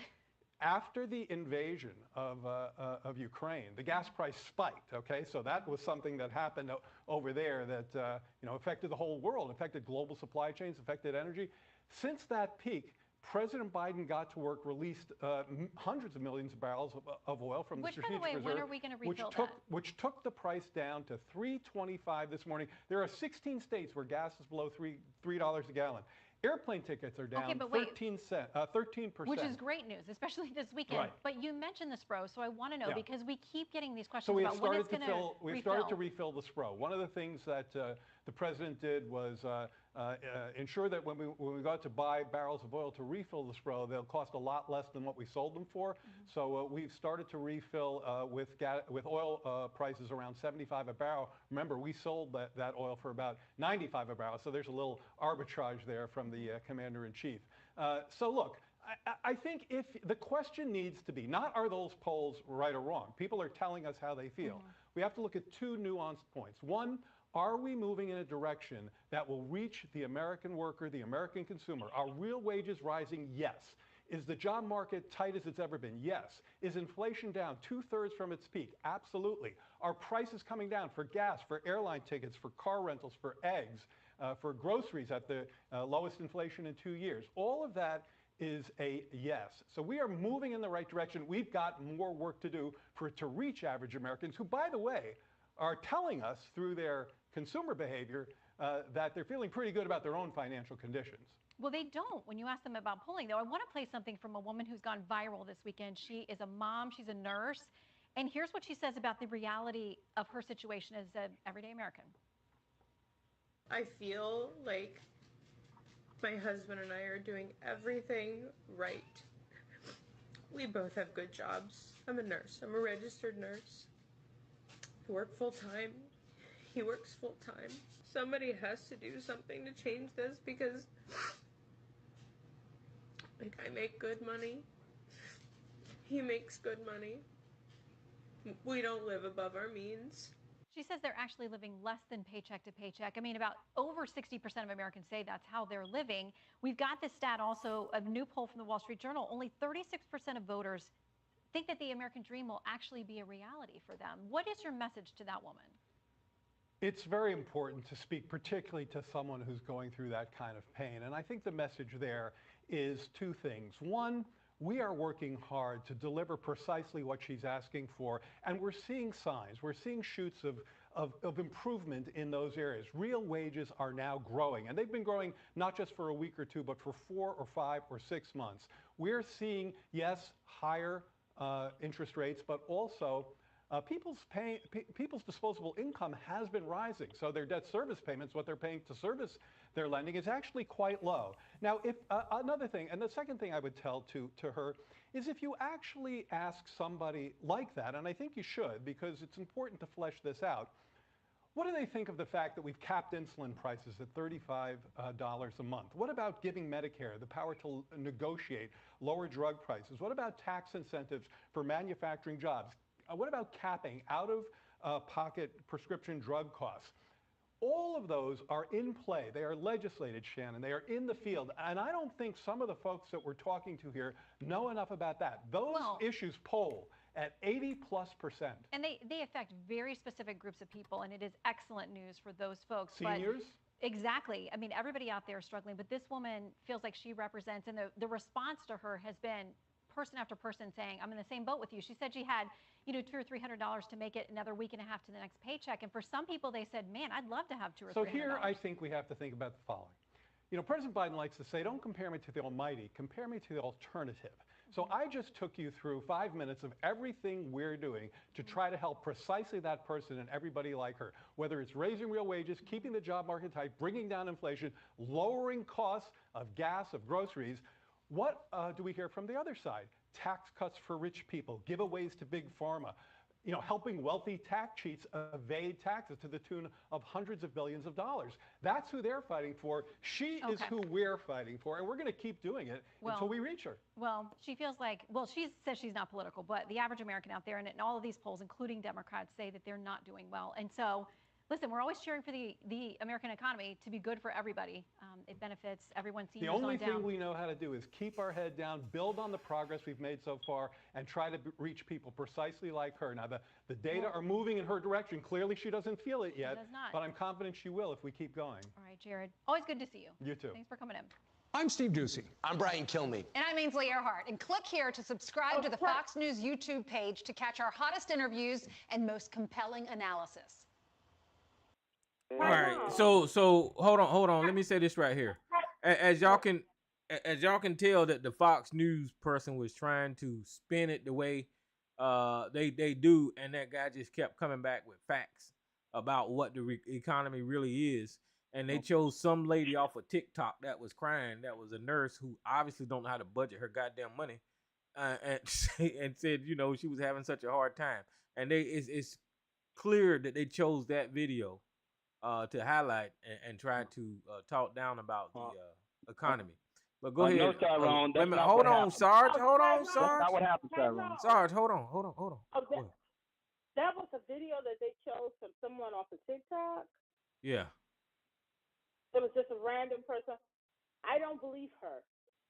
after the invasion of Ukraine, the gas price spiked, okay? So that was something that happened over there that you know, affected the whole world, affected global supply chains, affected energy. Since that peak, President Biden got to work, released hundreds of millions of barrels of oil from the strategic reserve. When are we going to refill that? Which took the price down to $3.25 this morning. There are 16 states where gas is below $3 a gallon. Airplane tickets are down 13%. Which is great news, especially this weekend. Right. But you mentioned the SPRO, so I want to know, because we keep getting these questions so about when it's going to refill. We've started to refill the SPRO. One of the things that the president did was ensure that when we got to buy barrels of oil to refill the SPRO, they'll cost a lot less than what we sold them for. So we've started to refill with oil prices around $75 a barrel. Remember, we sold that oil for about $95 a barrel, so there's a little arbitrage there from the commander-in-chief. So look, I think if the question needs to be, not are those polls right or wrong? People are telling us how they feel. We have to look at 2 nuanced points. One, are we moving in a direction that will reach the American worker, the American consumer? Are real wages rising? Yes. Is the job market tight as it's ever been? Yes. Is inflation down 2/3 from its peak? Absolutely. Are prices coming down for gas, for airline tickets, for car rentals, for eggs, for groceries at the lowest inflation in 2 years? All of that is a yes. So we are moving in the right direction. We've got more work to do for it to reach average Americans who, by the way, are telling us through their consumer behavior that they're feeling pretty good about their own financial conditions. Well, they don't when you ask them about polling, though. I want to play something from a woman who's gone viral this weekend. She is a mom, she's a nurse, and here's what she says about the reality of her situation as an everyday American. I feel like my husband and I are doing everything right. We both have good jobs. I'm a nurse. I'm a registered nurse. I work full-time. He works full-time. Somebody has to do something to change this because like I make good money. He makes good money. We don't live above our means. She says they're actually living less than paycheck to paycheck. I mean, about over 60% of Americans say that's how they're living. We've got this stat also, a new poll from the Wall Street Journal. Only 36% of voters think that the American dream will actually be a reality for them. What is your message to that woman? It's very important to speak particularly to someone who's going through that kind of pain. And I think the message there is 2 things. One, we are working hard to deliver precisely what she's asking for, and we're seeing signs. We're seeing shoots of improvement in those areas. Real wages are now growing, and they've been growing not just for a week or 2, but for 4 or 5 or 6 months. We're seeing, yes, higher interest rates, but also people's disposable income has been rising. So their debt service payments, what they're paying to service their lending, is actually quite low. Now, if another thing, and the second thing I would tell to her, is if you actually ask somebody like that, and I think you should because it's important to flesh this out, what do they think of the fact that we've capped insulin prices at $35 a month? What about giving Medicare the power to negotiate lower drug prices? What about tax incentives for manufacturing jobs? What about capping out-of-pocket prescription drug costs? All of those are in play. They are legislated, Shannon. They are in the field. And I don't think some of the folks that we're talking to here know enough about that. Those issues poll at 80+%. And they affect very specific groups of people, and it is excellent news for those folks. Seniors? Exactly. I mean, everybody out there is struggling, but this woman feels like she represents, and the response to her has been person after person saying, I'm in the same boat with you. She said she had, $200 or $300 to make it another week and a half to the next paycheck. And for some people, they said, man, I'd love to have $200 or $300. So here, I think we have to think about the following. President Biden likes to say, don't compare me to the almighty, compare me to the alternative. So I just took you through 5 minutes of everything we're doing to try to help precisely that person and everybody like her, whether it's raising real wages, keeping the job market tight, bringing down inflation, lowering costs of gas, of groceries. What do we hear from the other side? Tax cuts for rich people, giveaways to big pharma, helping wealthy tax cheats evade taxes to the tune of hundreds of billions of dollars. That's who they're fighting for. She is who we're fighting for, and we're going to keep doing it until we reach her. Well, she feels like, she says she's not political, but the average American out there, and in all of these polls, including Democrats, say that they're not doing well. And so, listen, we're always cheering for the American economy to be good for everybody. It benefits everyone, seniors on down. The only thing we know how to do is keep our head down, build on the progress we've made so far, and try to reach people precisely like her. Now, the data are moving in her direction. Clearly, she doesn't feel it yet, but I'm confident she will if we keep going. All right, Jared. Always good to see you. You too. Thanks for coming in. I'm Steve Ducey. I'm Brian Kilmeade. And I'm Ainsley Earhart. And click here to subscribe to the Fox News YouTube page to catch our hottest interviews and most compelling analysis. All right, so hold on. Let me say this right here. As y'all can tell that the Fox News person was trying to spin it the way they do, and that guy just kept coming back with facts about what the economy really is. And they chose some lady off of TikTok that was crying, that was a nurse who obviously don't know how to budget her goddamn money, and said she was having such a hard time. And it's clear that they chose that video to highlight and try to talk down about the economy. But go ahead. No, Tyrone, hold on, Sarge. Hold on, Sarge. That's not what happened, Tyrone. Sarge, hold on. That was a video that they chose from someone off of TikTok. Yeah. It was just a random person. I don't believe her.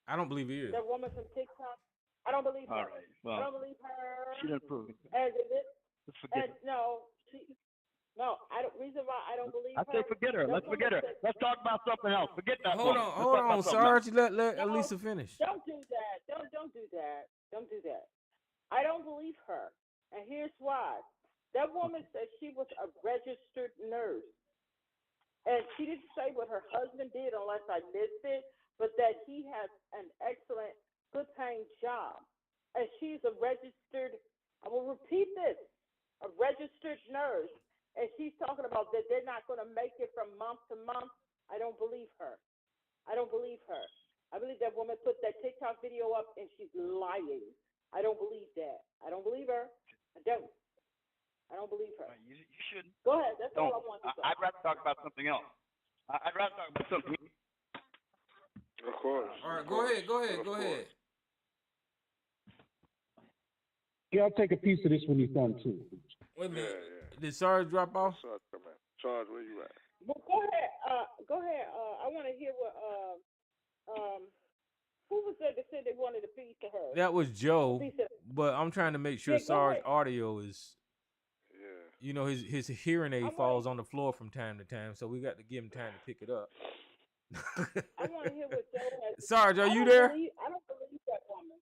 I don't believe it is. That woman from TikTok. I don't believe her. All right. Well, I don't believe her. She didn't prove it. Let's forget it. No, I don't. Reason why I don't believe her. I say forget her. Let's forget her. Let's talk about something else. Forget that. Hold on, Sarge. Let Elisa finish. Don't do that. Don't do that. Don't do that. I don't believe her, and here's why. That woman said she was a registered nurse, and she didn't say what her husband did unless I missed it, but that he has an excellent, good-paying job, and she's a registered. I will repeat this: a registered nurse. And she's talking about that they're not going to make it from month to month. I don't believe her. I don't believe her. I believe that woman put that TikTok video up and she's lying. I don't believe that. I don't believe her. I don't believe her. You shouldn't. Go ahead. That's all I want to say. I'd rather talk about something else. I'd rather talk about something. Of course. All right, go ahead. Yeah, I'll take a piece of this when he's done too. Wait a minute. Yeah. Did Sarge drop off? Sarge, where you at? Well, go ahead. I want to hear what who was that said they wanted a piece of her? That was Joe, but I'm trying to make sure Sarge's audio is. Yeah. His hearing aid falls on the floor from time to time, so we got to give him time to pick it up. I want to hear what Joe has. Sarge, are you there? I don't believe that woman.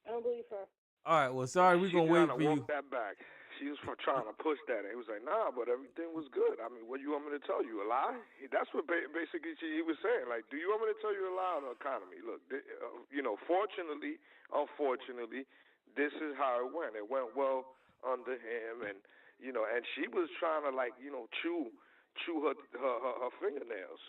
I don't believe her. All right, well, Sarge, we're gonna wait for you. That back. She was trying to push that. He was like, nah, but everything was good. I mean, what do you want me to tell you? A lie? That's what basically he was saying. Like, do you want me to tell you a lie on the economy? Look, fortunately, unfortunately, this is how it went. It went well under him, and and she was trying to chew her fingernails.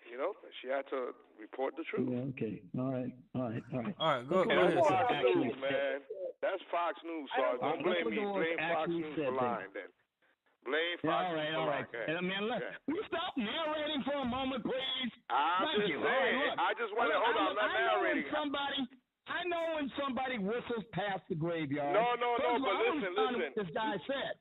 She had to report the truth. Yeah, okay. All right. Go ahead. Fox News, man. That's Fox News, Sarge. Don't blame me. Blame Fox News for lying, then. Blame Fox News for lying. Okay. Will you stop narrating for a moment, please? I'm just saying. I just want to hold on. I'm not narrating. I know when somebody whistles past the graveyard. No. But listen. This guy said.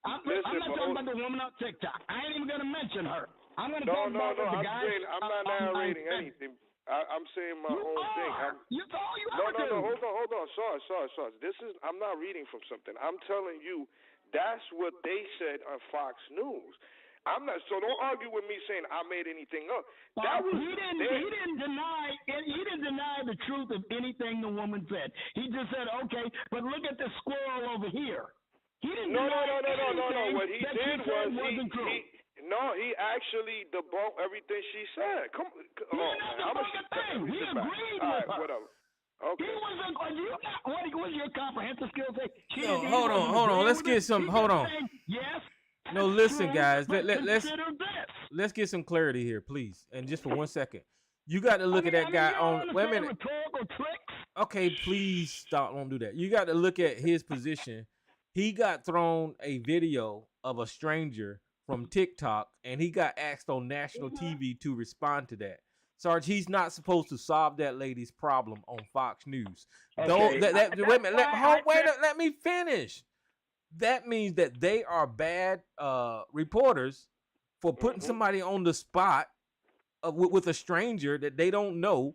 I'm Listen, not but talking about the woman on TikTok. I ain't even gonna mention her. I'm gonna talk no. about the I'm guy. saying I'm not narrating anything. I'm saying my own thing. You all you No. ever do. Hold on. Sorry. I'm not reading from something. I'm telling you, that's what they said on Fox News. I'm not. So don't argue with me saying I made anything up. That was he didn't deny the truth of anything the woman said. He just said, okay, but look at the squirrel over here. He didn't deny anything. What he that did she was said wasn't true. he actually debunked everything she said. Come on, He agreed with her. All right, whatever. Okay. What was your comprehensive skills? No, hold on. Let's get some. Hold on. Yes. No, listen, guys. Consider Let's get some clarity here, please. And just for 1 second, you got to look at that guy on. Wait a minute. Okay, please stop. Don't do that. You got to look at his position. He got thrown a video of a stranger from TikTok, and he got asked on national TV to respond to that. Sarge, he's not supposed to solve that lady's problem on Fox News. Okay. Wait a minute. Let me finish. That means that they are bad reporters for putting somebody on the spot with a stranger that they don't know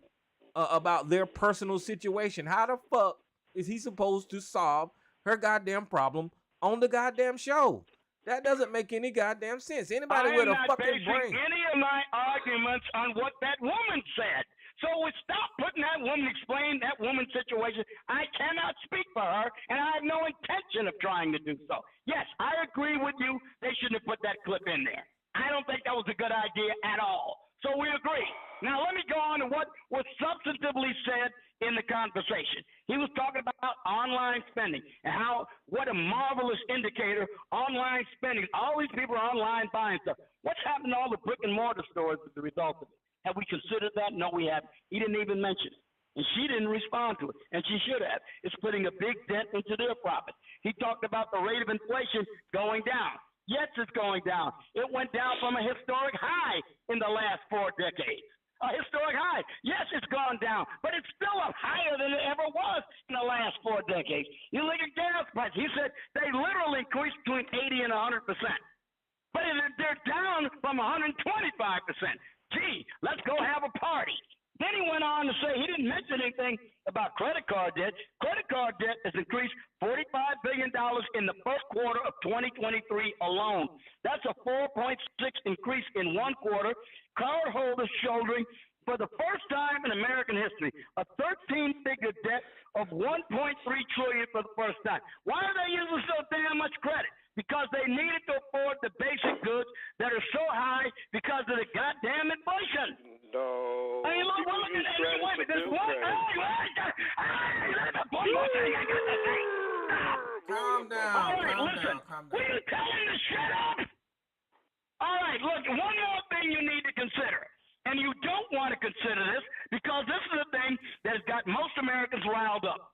about their personal situation. How the fuck is he supposed to solve her goddamn problem on the goddamn show? That doesn't make any goddamn sense. Anybody with a fucking brain. Any of my arguments on what that woman said. So stop putting that woman, explain that woman's situation. I cannot speak for her, and I have no intention of trying to do so. Yes, I agree with you. They shouldn't have put that clip in there. I don't think that was a good idea at all. So we agree. Now let me go on to what was substantively said in the conversation. He was talking about online spending and what a marvelous indicator online spending. All these people are online buying stuff. What's happened to all the brick and mortar stores as a result of it? Have we considered that? No, we haven't. He didn't even mention it. And she didn't respond to it, and she should have. It's putting a big dent into their profit. He talked about the rate of inflation going down. Yes, it's going down. It went down from a historic high in the last 4 decades. A historic high. Yes, it's gone down, but it's still up higher than it ever was in the last 4 decades. You look at gas prices. He said they literally increased between 80 and 100%. But they're down from 125%. Gee, let's go have a party. Then he went on to say he didn't mention anything about credit card debt. Credit card debt has increased $45 billion in the first quarter of 2023 alone. That's a 4.6 increase in 1 quarter. Cardholders shouldering, for the first time in American history, a 13-figure debt of $1.3 trillion for the first time. Why are they using so damn much credit? Because they needed to afford the basic goods that are so high because of the goddamn inflation. No. Hey, look, there's one more thing I got to say. Calm down. All right, listen. Will you tell him to shut up? All right, look, one more thing you need to consider. And you don't want to consider this because this is the thing that has got most Americans riled up.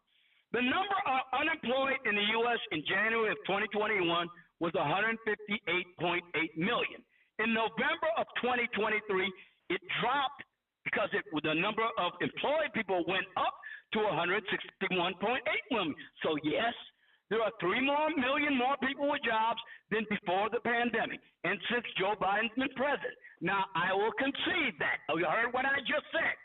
The number of unemployed in the U.S. in January of 2021 was 158.8 million. In November of 2023, it dropped because the number of employed people went up to 161.8 million. So, yes, there are 3 million more people with jobs than before the pandemic and since Joe Biden's been president. Now, I will concede that. You heard what I just said.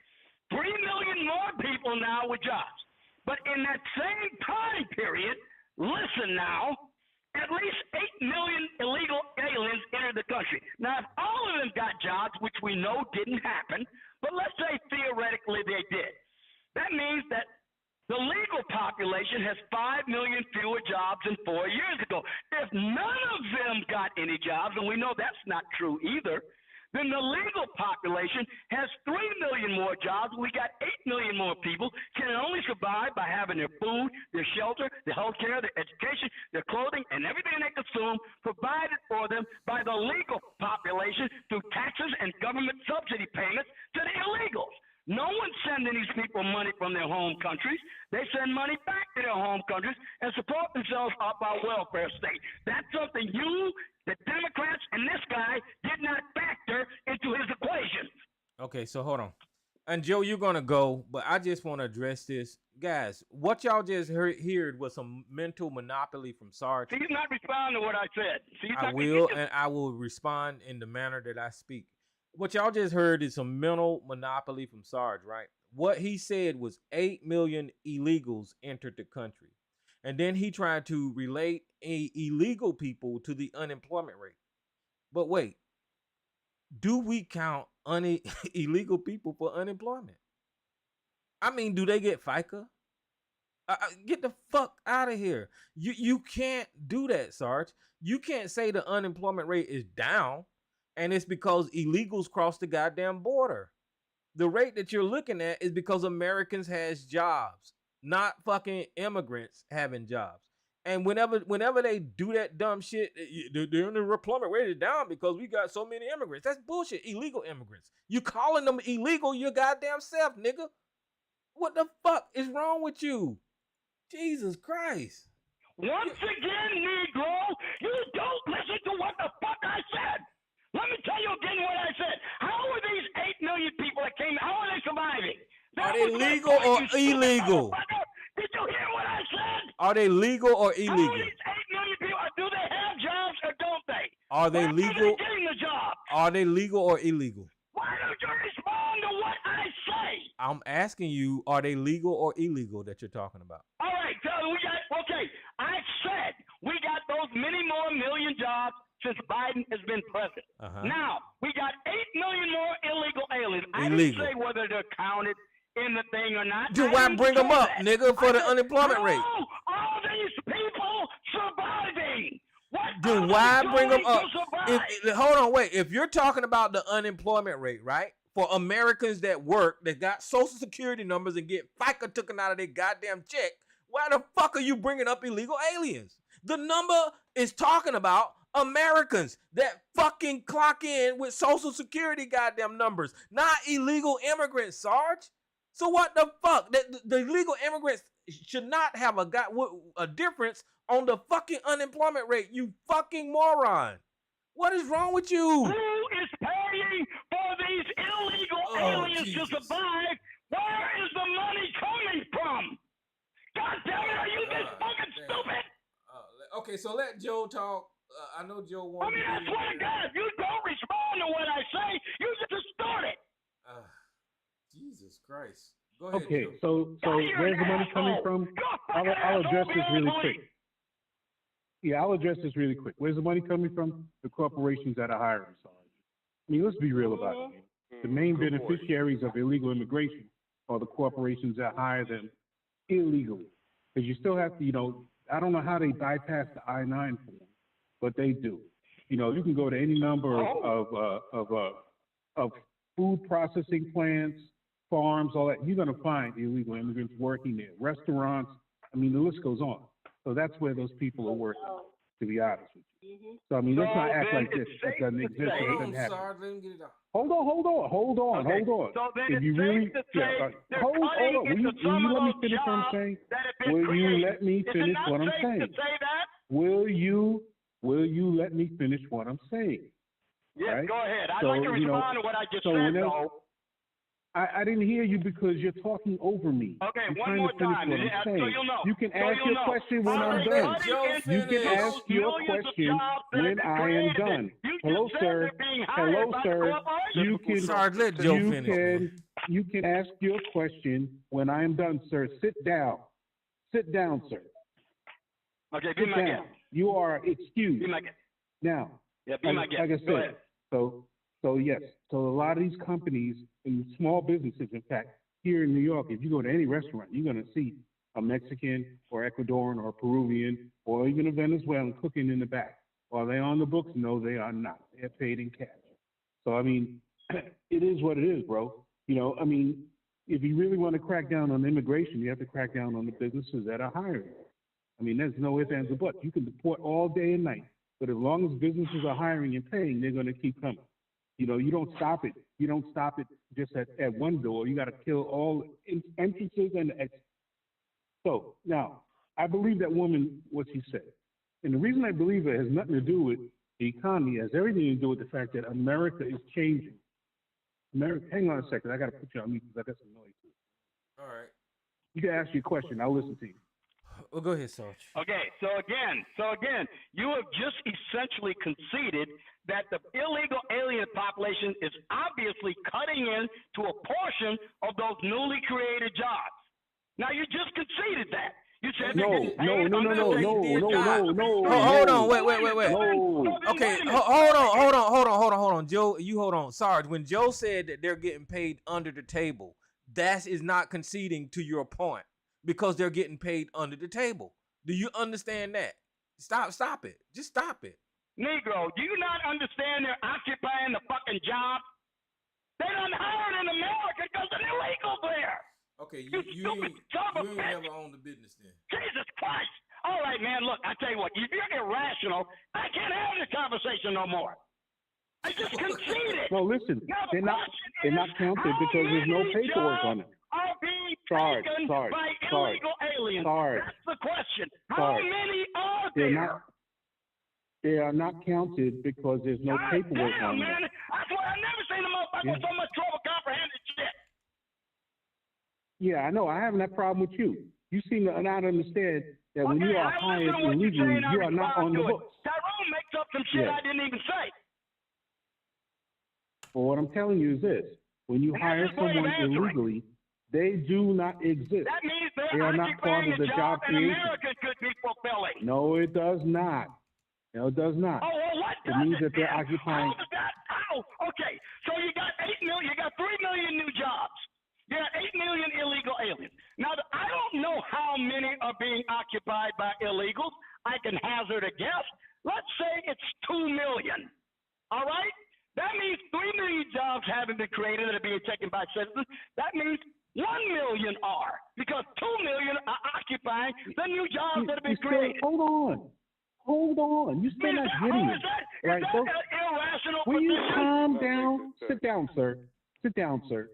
3 million more people now with jobs. But in that same time period, listen now, at least 8 million illegal aliens entered the country. Now, if all of them got jobs, which we know didn't happen, but let's say theoretically they did, that means that the legal population has 5 million fewer jobs than 4 years ago. If none of them got any jobs, and we know that's not true either, then the legal population has 3 million more jobs. We got 8 million more people can only survive by having their food, their shelter, their health care, their education, their clothing, and everything they consume provided for them by the legal population through taxes and government subsidy payments to the illegals. No one's sending these people money from their home countries. They send money back to their home countries and support themselves off our welfare state. That's something you, the Democrats, and this guy did not factor into his equation. Okay, so hold on. And Joe, you're gonna go, but I just want to address this, guys. What y'all just heard was some mental monopoly from Sarge. He's not responding to what I said. I will, and I will respond in the manner that I speak. What y'all just heard is some mental monopoly from Sarge, right? What he said was 8 million illegals entered the country. And then he tried to relate illegal people to the unemployment rate. But wait, do we count illegal people for unemployment? I mean, do they get FICA? Get the fuck out of here. You can't do that, Sarge. You can't say the unemployment rate is down and it's because illegals cross the goddamn border. The rate that you're looking at is because Americans has jobs, not fucking immigrants having jobs. And whenever they do that dumb shit, the unemployment rate is down because we got so many immigrants. That's bullshit. Illegal immigrants. You calling them illegal your goddamn self, nigga. What the fuck is wrong with you? Jesus Christ. Once again, Negro, you don't listen to what the fuck I said. Let me tell you again what I said. How are these 8 million people that came, how are they surviving? Are they legal or illegal? Did you hear what I said? Are they legal or illegal? How are these 8 million people, do they have jobs or don't they? Are they legal? Are they getting the job? Are they legal or illegal? Why don't you respond to what I say? I'm asking you, are they legal or illegal that you're talking about? All right, so I said we got those many more million jobs since Biden has been president. Now, we got 8 million more illegal aliens. I didn't say whether they're counted in the thing or not. Then why bring them up, nigga, for the unemployment rate? All these people surviving. Then why bring them up? Hold on, wait. If you're talking about the unemployment rate, right? For Americans that work, that got social security numbers and get FICA taken out of their goddamn check, why the fuck are you bringing up illegal aliens? The number is talking about Americans that fucking clock in with social security goddamn numbers, not illegal immigrants, Sarge. So what the fuck? The illegal immigrants should not have a difference on the fucking unemployment rate, you fucking moron. What is wrong with you? Who is paying for these illegal aliens to survive? Where is the money coming from? God damn it, are you this fucking stupid? Okay, so let Joe talk. I know Joe wants. I mean, I swear to God, if you don't respond to what I say, you just distort it. Jesus Christ. Go ahead. Okay, Joe. so where's the money coming from? I'll address this really quick. Yeah, I'll address this really quick. Where's the money coming from? The corporations that are hiring, Sarge. I mean, let's be real about it. The main beneficiaries of illegal immigration are the corporations that hire them illegally. Because you still have to, I don't know how they bypass the I-9 form, but they do. You can go to any number of food processing plants, farms, all that. You're going to find illegal immigrants working there. Restaurants. I mean, the list goes on. So that's where those people are working, to be honest with you. So, I mean, let's not act like this. That doesn't exist. It doesn't happen. Hold on. So then if you really, hold on. Will you let me finish what I'm saying? Will you let me finish what I'm saying? Will you let me finish what I'm saying? Yes, right? Go ahead. I'd like to respond to what I just said, though. I didn't hear you because you're talking over me. Okay, I'm one trying more to finish time. What I'm saying. So you'll know. You can so ask your question when I'm done. You can ask your question when I am done. Hello, sir. Hello, sir. You can. Sarge, let Joe finish. You can ask your question when I am done, sir. Sit down. Sit down, sir. Okay, be my guest. You are excused. Be my guest. Now, yeah, be my guest. Like I said, so yes. So a lot of these companies and small businesses, in fact, here in New York, if you go to any restaurant, you're going to see a Mexican or Ecuadorian or Peruvian or even a Venezuelan cooking in the back. Are they on the books? No, they are not. They're paid in cash. So, I mean, it is what it is, bro. I mean, if you really want to crack down on immigration, you have to crack down on the businesses that are hiring. I mean, there's no ifs, ands, or buts. You can deport all day and night, but as long as businesses are hiring and paying, they're going to keep coming. You don't stop it. You don't stop it just at one door. You got to kill all entrances and exits. So now, I believe that woman, what she said. And the reason I believe it has nothing to do with the economy. It has everything to do with the fact that America is changing. Hang on a second. I got to put you on mute because I got some noise. All right. You can ask your question. I'll listen to you. Well, go ahead, Sarge. Okay, so again, you have just essentially conceded that the illegal alien population is obviously cutting into a portion of those newly created jobs. Now you just conceded that. You said No. Hold on, wait. Okay, hold on, Joe. You hold on, Sarge. When Joe said that they're getting paid under the table, that is not conceding to your point because they're getting paid under the table. Do you understand that? Stop it. Just stop it. Negro, do you not understand they're occupying the fucking job? They're not hired in America because they're illegal there. Okay, you ain't never owned the business then. Jesus Christ. All right, man, look, I tell you what, if you're irrational, I can't have this conversation no more. I just conceded. No, listen, they're not counted because there's no paperwork on it. Are being Sarge, taken Sarge, by Sarge, illegal aliens. Sarge, That's the question. How Sarge. many are They're there? not. They are not counted because there's no God paperwork damn, on man. them. I swear I never seen a motherfucker with so much trouble comprehending shit. Yeah, I know. I have that problem with you. You seem to not understand that when you are I hired listen to what you're illegally, saying, I you are not respond on the to it. books. Tyrone makes up some shit Yeah. I didn't even say. Well, what I'm telling you is this. When you hire that's the point of someone answering. illegally, they do not exist. That means They they're are not part occupying of a the job job an creation. American could be fulfilling. No, it does not. No, it does not. Oh, well, what It does means it that they're then? occupying. How does that? How? Okay, so you got 8 million, you got 3 million new jobs. You got 8 million illegal aliens. Now, I don't know how many are being occupied by illegals. I can hazard a guess. Let's say it's 2 million. All right? That means 3 million jobs haven't been created that are being taken by citizens. That means 1 million are, because 2 million are occupying the new jobs that have been created. Hold on. You're still not getting it. Right? Is that an irrational Will you position? calm down? Sit down, sir. Sit down, sir.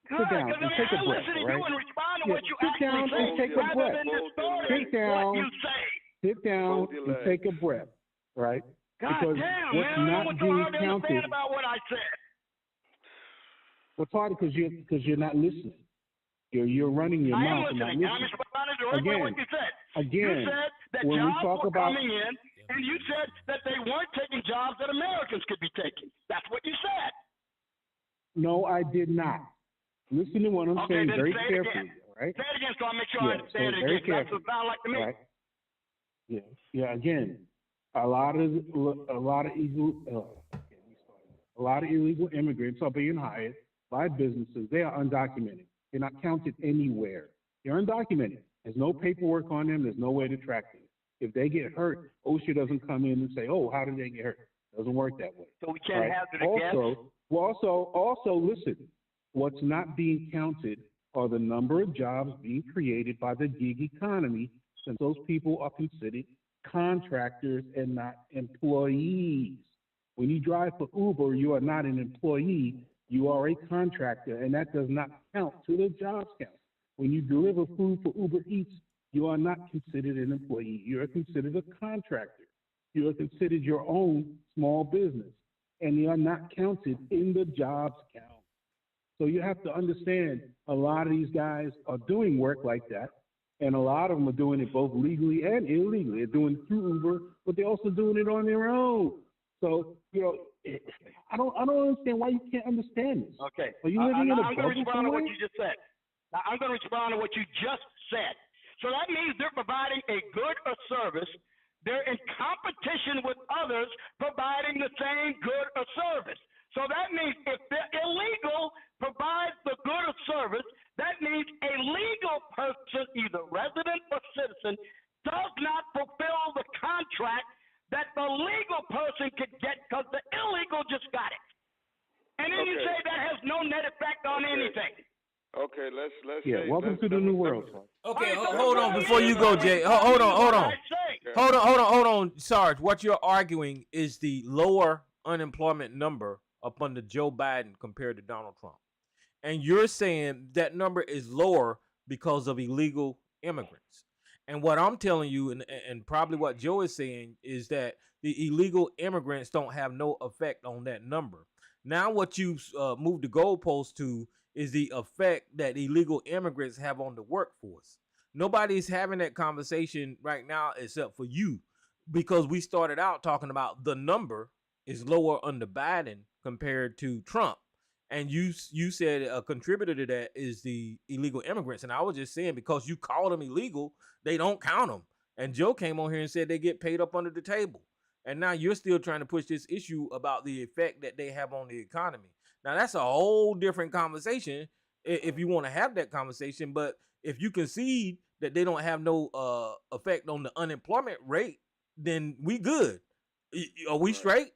Sit down and take a breath, listen to all right? you and respond to Yeah, what you sit actually down say, and take a rather breath. than distorting Sit down. what you say. Sit down Hold your and leg. take a breath, right? God Because damn, what's man, I don't know not what's so being hard to counted, understand about what I said. what's hard because you're not listening. You're running your I am mouth and not listening. I'm listening. responding directly to what you said. Again, You said that when we jobs talk were about coming in, and you said that they weren't taking jobs that Americans could be taking. That's what you said. no, I did not. Listen to what I'm Okay, saying then very say it carefully, again. all right? Say it again so I make sure Yeah, I understand say it very again. 'Cause that's what carefully. it sounds like to me. Right? Yeah. Again, a lot of illegal immigrants are being hired by businesses. They are undocumented. They're not counted anywhere. They're undocumented. There's no paperwork on them. There's no way to track them. If they get hurt, OSHA doesn't come in and say, "Oh, how did they get hurt?" It doesn't work that way. So we can't Right? hazard a guess. Also, listen. What's not being counted are the number of jobs being created by the gig economy, since those people are considered contractors and not employees. When you drive for Uber, you are not an employee, you are a contractor, and that does not count to the jobs count. When you deliver food for Uber Eats, you are not considered an employee, you are considered a contractor. You are considered your own small business, and they are not counted in the jobs count. So you have to understand, a lot of these guys are doing work like that, and a lot of them are doing it both legally and illegally. They're doing it through Uber, but they're also doing it on their own. So, I don't understand why you can't understand this. Okay. Are you living in a I'm going to bubble respond to somewhere? what you just said. Now, I'm going to respond to what you just said. So that means they're providing a good or service. They're in competition with others providing the same good or service. So that means if the illegal provides the good or service, that means a legal person, either resident or citizen, does not fulfill the contract that the legal person could get because the illegal just got it. And then you Okay. say that has no net effect on anything. Okay, let's Yeah, say, welcome to the new world. Okay, hold on before you go, Jay. Hold on, Sarge. What you're arguing is the lower unemployment number up under Joe Biden compared to Donald Trump. And you're saying that number is lower because of illegal immigrants. And what I'm telling you, and probably what Joe is saying, is that the illegal immigrants don't have no effect on that number. Now what you moved the goalpost to is the effect that illegal immigrants have on the workforce. Nobody's having that conversation right now except for you, because we started out talking about the number is lower under Biden compared to Trump. And you said a contributor to that is the illegal immigrants. And I was just saying, because you call them illegal, they don't count them. And Joe came on here and said they get paid up under the table. And now you're still trying to push this issue about the effect that they have on the economy. Now that's a whole different conversation if you want to have that conversation. But if you concede that they don't have no effect on the unemployment rate, then we good. Are we straight?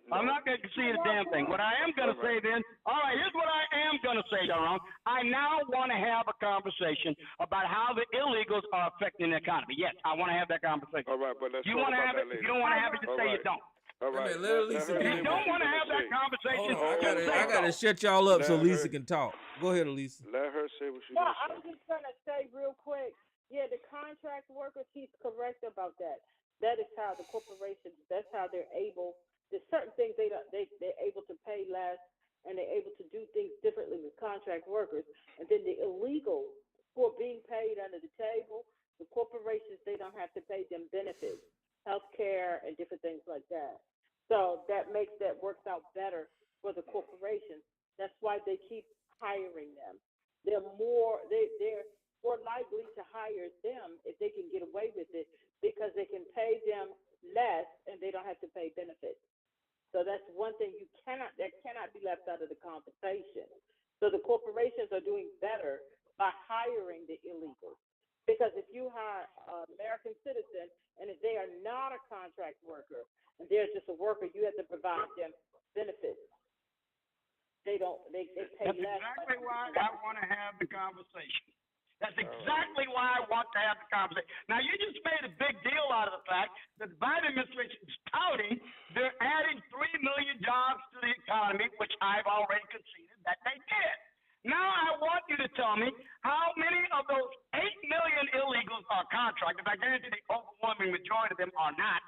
I'm not going to concede a damn thing. What I am going to say then, all right, here's what I am going to say, Daron. I now want to have a conversation about how the illegals are affecting the economy. Yes, I want to have that conversation. All right, but let's you talk want to about have it? that later. If you don't want to have it, just say you don't. All right. If you don't want to have that conversation, I gotta shut y'all up so Lisa can talk. Go ahead, Elisa. Let her say what she Yeah, wants I to was just gonna say real quick. Yeah, the contract workers, he's correct about that. That is how the corporations. That's how they're able. There's certain things they're able to pay less, and they're able to do things differently with contract workers. And then the illegals who are being paid under the table, the corporations, they don't have to pay them benefits, health care, and different things like that. So that works out better for the corporations. That's why they keep hiring them. They're more likely to hire them if they can get away with it, because they can pay them less and they don't have to pay benefits. So that's one thing that cannot be left out of the compensation. So the corporations are doing better by hiring the illegals. Because if you hire an American citizen, and if they are not a contract worker, and they're just a worker, you have to provide them benefits. They pay That's less. That's exactly why I want to have the conversation. That's exactly why I want to have the conversation. Now, you just made a big deal out of the fact that the Biden administration is touting they're adding 3 million jobs to the economy, which I've already conceded that they did. Now, I want you to tell me how many of those 8 million illegals are contractors. I guarantee the overwhelming majority of them are not.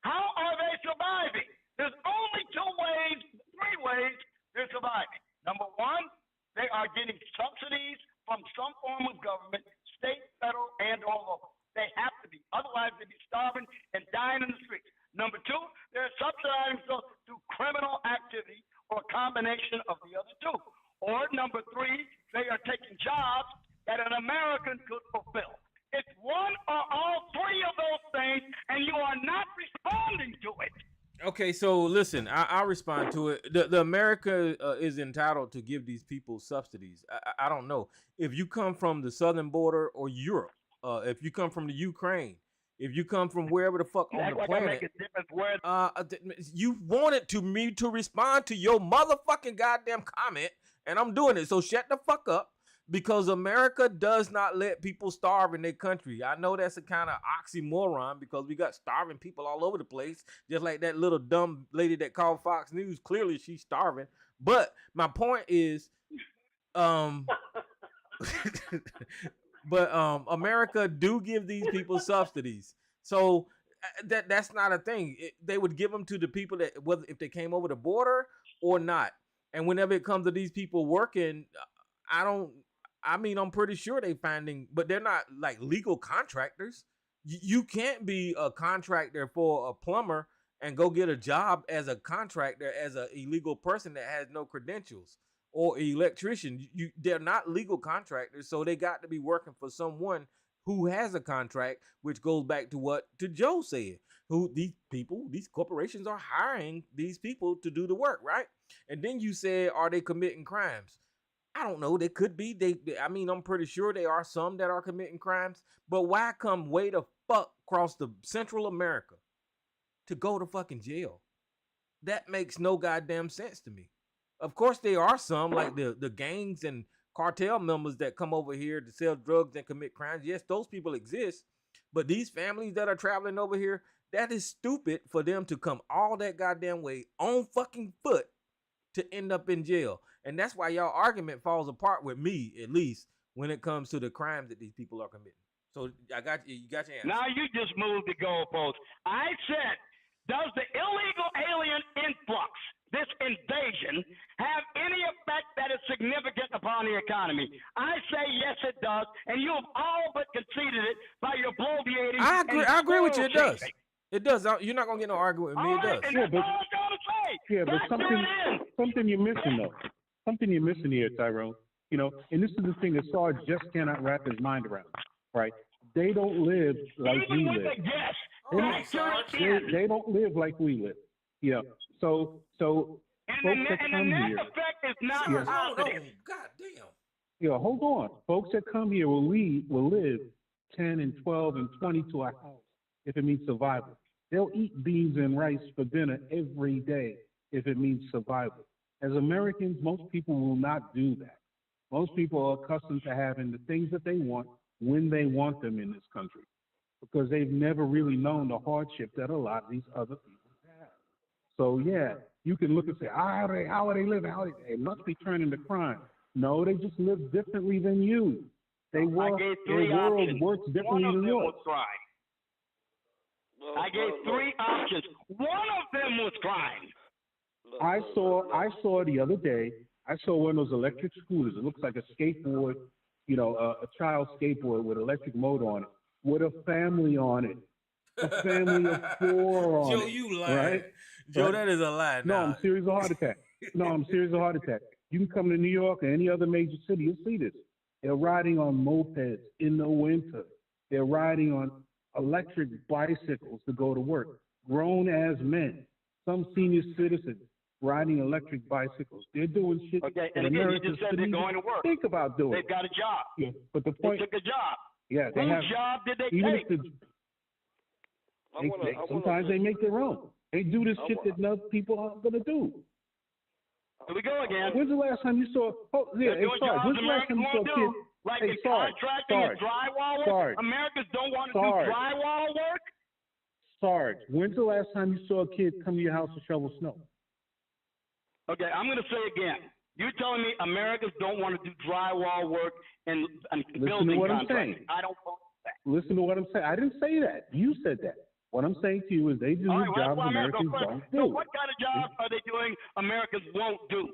How are they surviving? There's only three ways they're surviving. Number one, they are getting subsidies from some form of government, state, federal, and or local. They have to be. Otherwise, they'd be starving and dying in the streets. Number two, they're subsidizing themselves through criminal activity or a combination of the other two. Or number three, they are taking jobs that an American could fulfill. It's one or all three of those things, and you are not responding to it. Okay, so listen, I'll respond to it. The America is entitled to give these people subsidies. I don't know if you come from the southern border or Europe, if you come from the Ukraine, if you come from wherever the fuck on the planet, you wanted me to respond to your motherfucking goddamn comment, and I'm doing it. So shut the fuck up. Because America does not let people starve in their country. I know that's a kind of oxymoron, because we got starving people all over the place. Just like that little dumb lady that called Fox News. Clearly she's starving. But my point is, America do give these people subsidies. So that's not a thing. They would give them to the people that, whether if they came over the border or not. And whenever it comes to these people working, I'm pretty sure they finding, but they're not like legal contractors. You can't be a contractor for a plumber and go get a job as a contractor as an illegal person that has no credentials, or electrician. They're not legal contractors, so they got to be working for someone who has a contract, which goes back to what Joe said. Who these corporations are hiring these people to do the work, right? And then you said, are they committing crimes? I don't know. They could be. I'm pretty sure there are some that are committing crimes. But why come way the fuck across the Central America to go to fucking jail? That makes no goddamn sense to me. Of course, there are some, like the gangs and cartel members that come over here to sell drugs and commit crimes. Yes, those people exist. But these families that are traveling over here, that is stupid for them to come all that goddamn way on fucking foot to end up in jail. And that's why y'all argument falls apart with me, at least, when it comes to the crimes that these people are committing. So I got you. You got your answer. Now you just moved the goalpost. I said, does the illegal alien influx this invasion have any effect that is significant upon the economy? I say yes, it does, and you have all but conceded it by your bloviating. I agree with you. It does. chasing. It does. You're not gonna get no argument with me. It does. And that's all I'm going to say. Yeah, but something you're missing though. Something you're missing here, Tyrone. You know, and this is the thing that Sarge just cannot wrap his mind around. Right? They don't live like Even we with live. a guess, They don't live like we live. Yeah. So folks that and come the net here. effect is not Yeah. positive. God damn. Yeah, hold on. Folks that come here will live 10 and 12 and 20 to a house if it means survival. They'll eat beans and rice for dinner every day if it means survival. As Americans, most people will not do that. Most people are accustomed to having the things that they want when they want them in this country because they've never really known the hardship that a lot of these other people have. So, yeah, you can look and say, how are they living? They must be turning to crime. No, they just live differently than you. Their world works differently than yours. I gave three options. One of them was crime. I saw the other day, I saw one of those electric scooters. It looks like a skateboard, you know, a child skateboard with electric motor on it, with a family on it. A family of 4 on it. Joe, you lying. Right? Joe, Right? that is a lie. No, Nah. I'm serious of heart attack. No, I'm serious of heart attack. You can come to New York or any other major city, you'll see this. They're riding on mopeds in the winter. They're riding on electric bicycles to go to work. Grown as men, some senior citizens riding electric bicycles. They're doing shit. Okay, that and again, you Americans just said couldn't they're even going to work. Think about doing. They've got a job. Yeah, but the They point. took a job. Yeah, they Whose have. job did they Even take? if sometimes they make their own. They do this shit that other people aren't gonna do. Here we go again. When's the last time you saw? Oh, yeah, They're hey, doing Sarge. jobs When's the last time you saw a Americans kid? won't do, like Hey, in Sarge. contracting and drywall work. Sarge. Americans don't want to Sarge. do drywall work. Sarge, when's the last time you saw a kid come to your house to shovel snow? Okay, I'm going to say again. You're telling me Americans don't want to do drywall work and Listen building to what I'm contracting. saying. I don't believe that. Listen to what I'm saying. I didn't say that. You said that. What I'm saying to you is they do All right, well, that's jobs why Americans don't So do. what kind of jobs are they doing Americans won't do?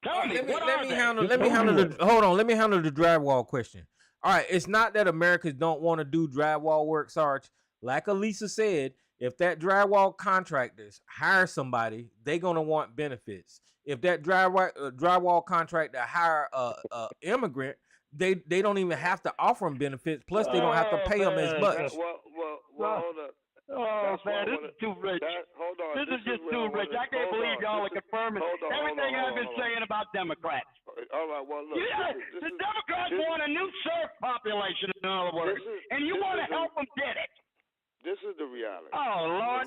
Tell me, Let me they? handle the drywall question. All right, it's not that Americans don't want to do drywall work, Sarge. Like Elisa said, if that drywall contractors hire somebody, they're gonna want benefits. If that drywall contractor hire a immigrant, they don't even have to offer them benefits. Plus, they don't have to pay them as much. Well, hold up. Oh, man, this is too rich. Hold on. This is just too rich. I can't believe y'all are confirming everything I've been saying about Democrats. All right, well, look. The Democrats want a new serf population, in other words, and you want to help them get it. This is the reality. Oh, Lord.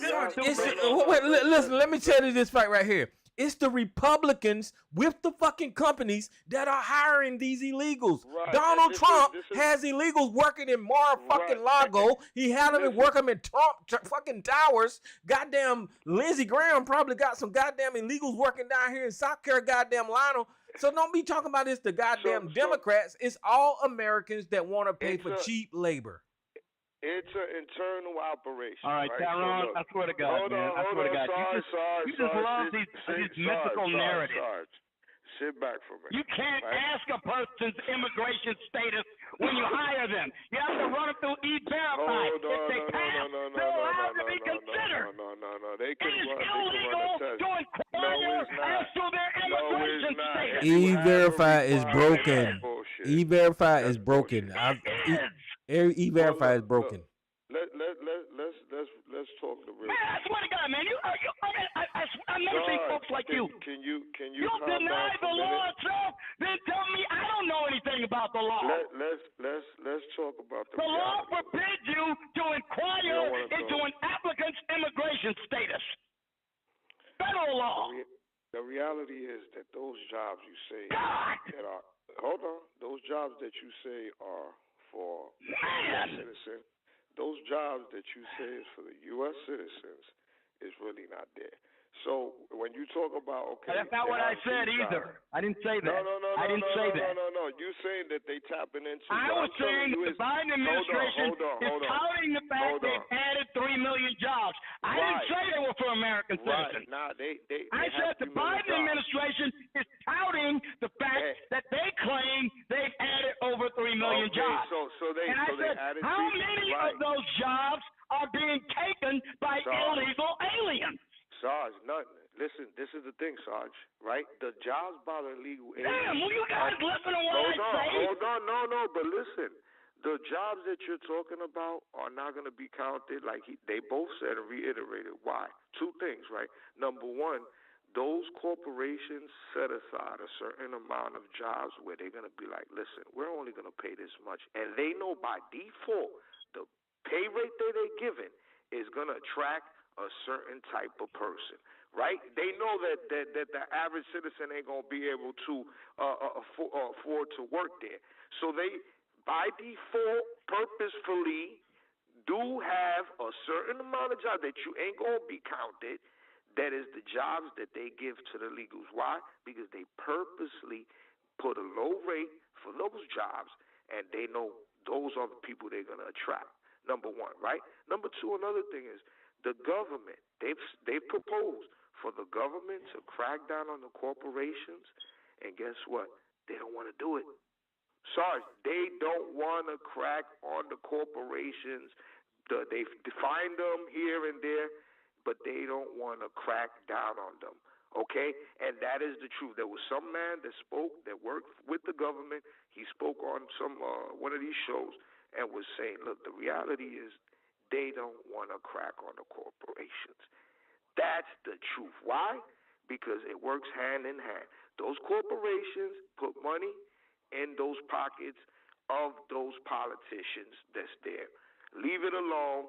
Listen, let me tell you this fact right here. It's the Republicans with the fucking companies that are hiring these illegals. Right. Donald Trump has illegals working in Mar-fucking-Lago. He had them working in Trump fucking towers. Goddamn Lindsey Graham probably got some goddamn illegals working down here in South Carolina, goddamn Lionel. So don't be talking about this, the goddamn Democrats. It's all Americans that want to pay for cheap labor. It's an internal operation. All right, Tyrone, I swear to God, man. I swear to God. You just love these mythical narratives. Sarge, sit back for a minute. You can't ask a person's immigration status when you hire them. You have to run them through E-Verify. If they pass, they'll have to be considered. No. They It is illegal to inquire as to their immigration status. E-Verify is broken. E-Verify is broken. E-Verify is broken. Let's talk the real. Man, I swear to God, man. I never seen folks like you. Can you You deny the law itself, then tell me I don't know anything about the law. Let's talk about the law forbids you to inquire into an applicant's immigration status. Federal law. The reality is that those jobs you say those jobs that you say are for U.S. citizens, those jobs that you say is for the U.S. citizens is really not there. So when you talk about that's not what I said either. I didn't say that. I didn't say that. No. You saying that they tapping into. I was saying the Biden administration is touting the fact they've added 3 million jobs. I didn't say they were for you're an American citizen. Right. Nah, they I said the Biden administration is touting the fact that they claim they've added over 3 million jobs. So they added how people, many right. of those jobs are being taken by illegal aliens? Sarge, nothing. Listen, this is the thing, Sarge, right? The jobs by the illegal aliens. Damn, will you guys listen to what I say? Hold on, no, but listen. The jobs that you're talking about are not going to be counted like they both said and reiterated. Why? Two things, right? Number one, those corporations set aside a certain amount of jobs where they're going to be like, listen, we're only going to pay this much. And they know by default the pay rate that they're giving is going to attract a certain type of person, right? They know that the average citizen ain't going to be able to afford to work there. So they, by default, purposefully do have a certain amount of jobs that you ain't going to be counted. That is the jobs that they give to the illegals. Why? Because they purposely put a low rate for those jobs, and they know those are the people they're going to attract. Number one, right? Number two, another thing is the government. They've proposed for the government to crack down on the corporations, and guess what? They don't want to do it. Sorry, they don't want to crack on the corporations. They define them here and there, but they don't want to crack down on them. Okay? And that is the truth. There was some man that spoke, that worked with the government. He spoke on one of these shows and was saying, look, the reality is they don't want to crack on the corporations. That's the truth. Why? Because it works hand in hand. Those corporations put money in those pockets of those politicians that's there. Leave it alone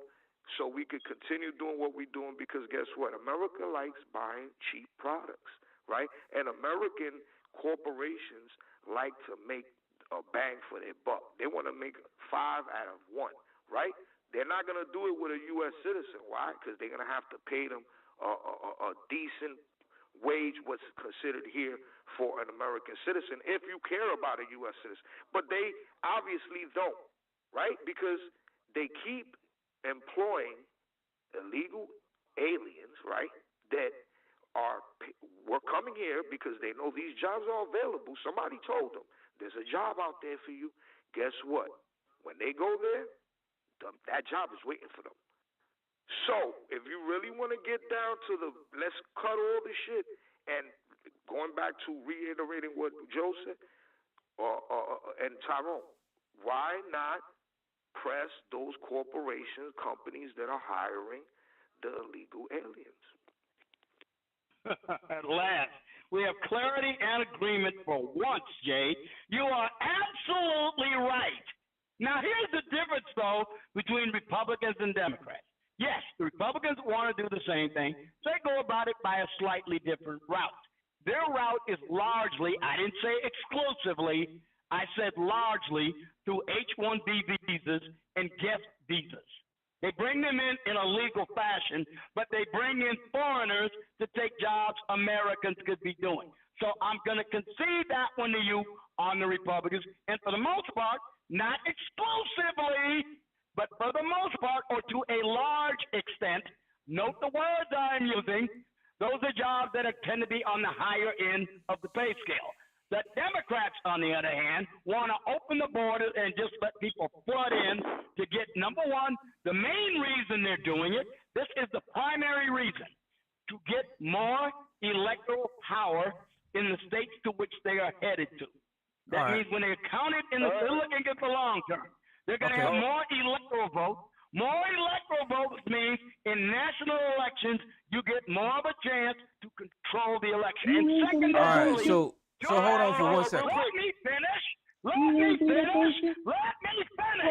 so we could continue doing what we're doing, because guess what? America likes buying cheap products, right? And American corporations like to make a bang for their buck. They want to make 5 out of 1, right? They're not going to do it with a U.S. citizen. Why? Because they're going to have to pay them a decent wage, what's considered here for an American citizen, if you care about a U.S. citizen. But they obviously don't, right? Because they keep employing illegal aliens, right, that were coming here because they know these jobs are available. Somebody told them, there's a job out there for you. Guess what? When they go there, that job is waiting for them. So, if you really want to get down to let's cut all the shit, and going back to reiterating what Joe said, and Tyrone, why not press those corporations, companies that are hiring the illegal aliens? At last, we have clarity and agreement for once, Jay. You are absolutely right. Now, here's the difference, though, between Republicans and Democrats. Yes, the Republicans want to do the same thing. They go about it by a slightly different route. Their route is largely, I didn't say exclusively, I said largely, through H-1B visas and guest visas. They bring them in a legal fashion, but they bring in foreigners to take jobs Americans could be doing. So I'm going to concede that one to you on the Republicans. And for the most part, not exclusively, but for the most part, or to a large extent, note the words I'm using, those are jobs that tend to be on the higher end of the pay scale. The Democrats, on the other hand, want to open the borders and just let people flood in to get, number one, the main reason they're doing it, this is the primary reason, to get more electoral power in the states to which they are headed to. That means when they're counted in the, they're looking at the long term. They're going to have more electoral votes. More electoral votes means in national elections, you get more of a chance to control the election. And secondarily, all right, so hold on for 1 second. Let me finish. Let me finish.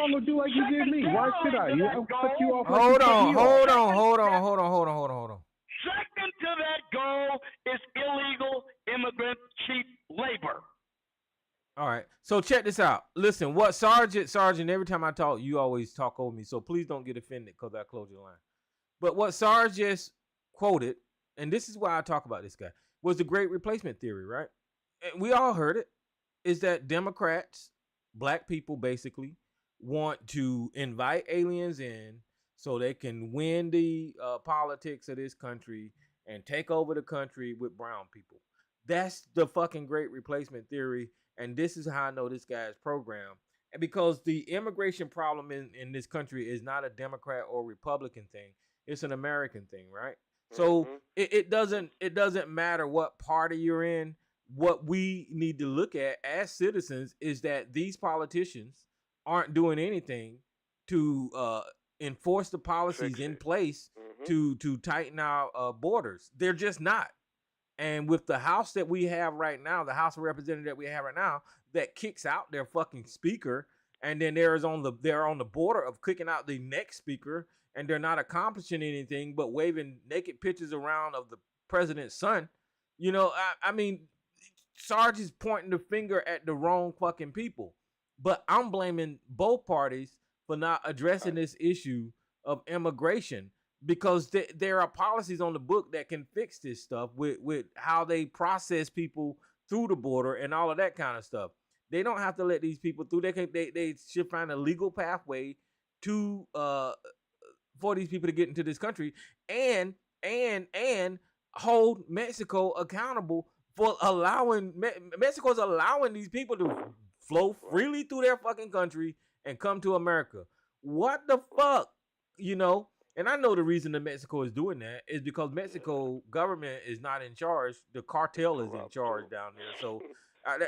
I'm gonna do like you did me. Why should I? I'll cut you off. Hold on. Second to that goal is illegal immigrant cheap labor. All right. So check this out. Listen, what Sergeant, every time I talk, you always talk over me. So please don't get offended because I close your line. But what Sarge just quoted, and this is why I talk about this guy, was the great replacement theory, right? And we all heard it, is that Democrats, black people basically, want to invite aliens in so they can win the politics of this country and take over the country with brown people. That's the fucking great replacement theory. And this is how I know this guy's program. And because the immigration problem in this country is not a Democrat or Republican thing, it's an American thing, right? So it doesn't matter what party you're in. What we need to look at as citizens is that these politicians aren't doing anything to enforce the policies in place to tighten our borders. They're just not. And with the House that we have right now, the House of Representatives that we have right now, that kicks out their fucking speaker, and then they're on the border of kicking out the next speaker, and they're not accomplishing anything but waving naked pictures around of the president's son. You know, I mean, Sarge is pointing the finger at the wrong fucking people. But I'm blaming both parties for not addressing this issue of immigration, because there are policies on the book that can fix this stuff with how they process people through the border and all of that kind of stuff. They don't have to let these people through. They should find a legal pathway to for these people to get into this country and hold Mexico accountable for allowing Mexico's allowing these people to flow freely through their fucking country and come to America. What the fuck, you know? And I know the reason that Mexico is doing that is because Mexico government is not in charge. The cartel is in charge down there. So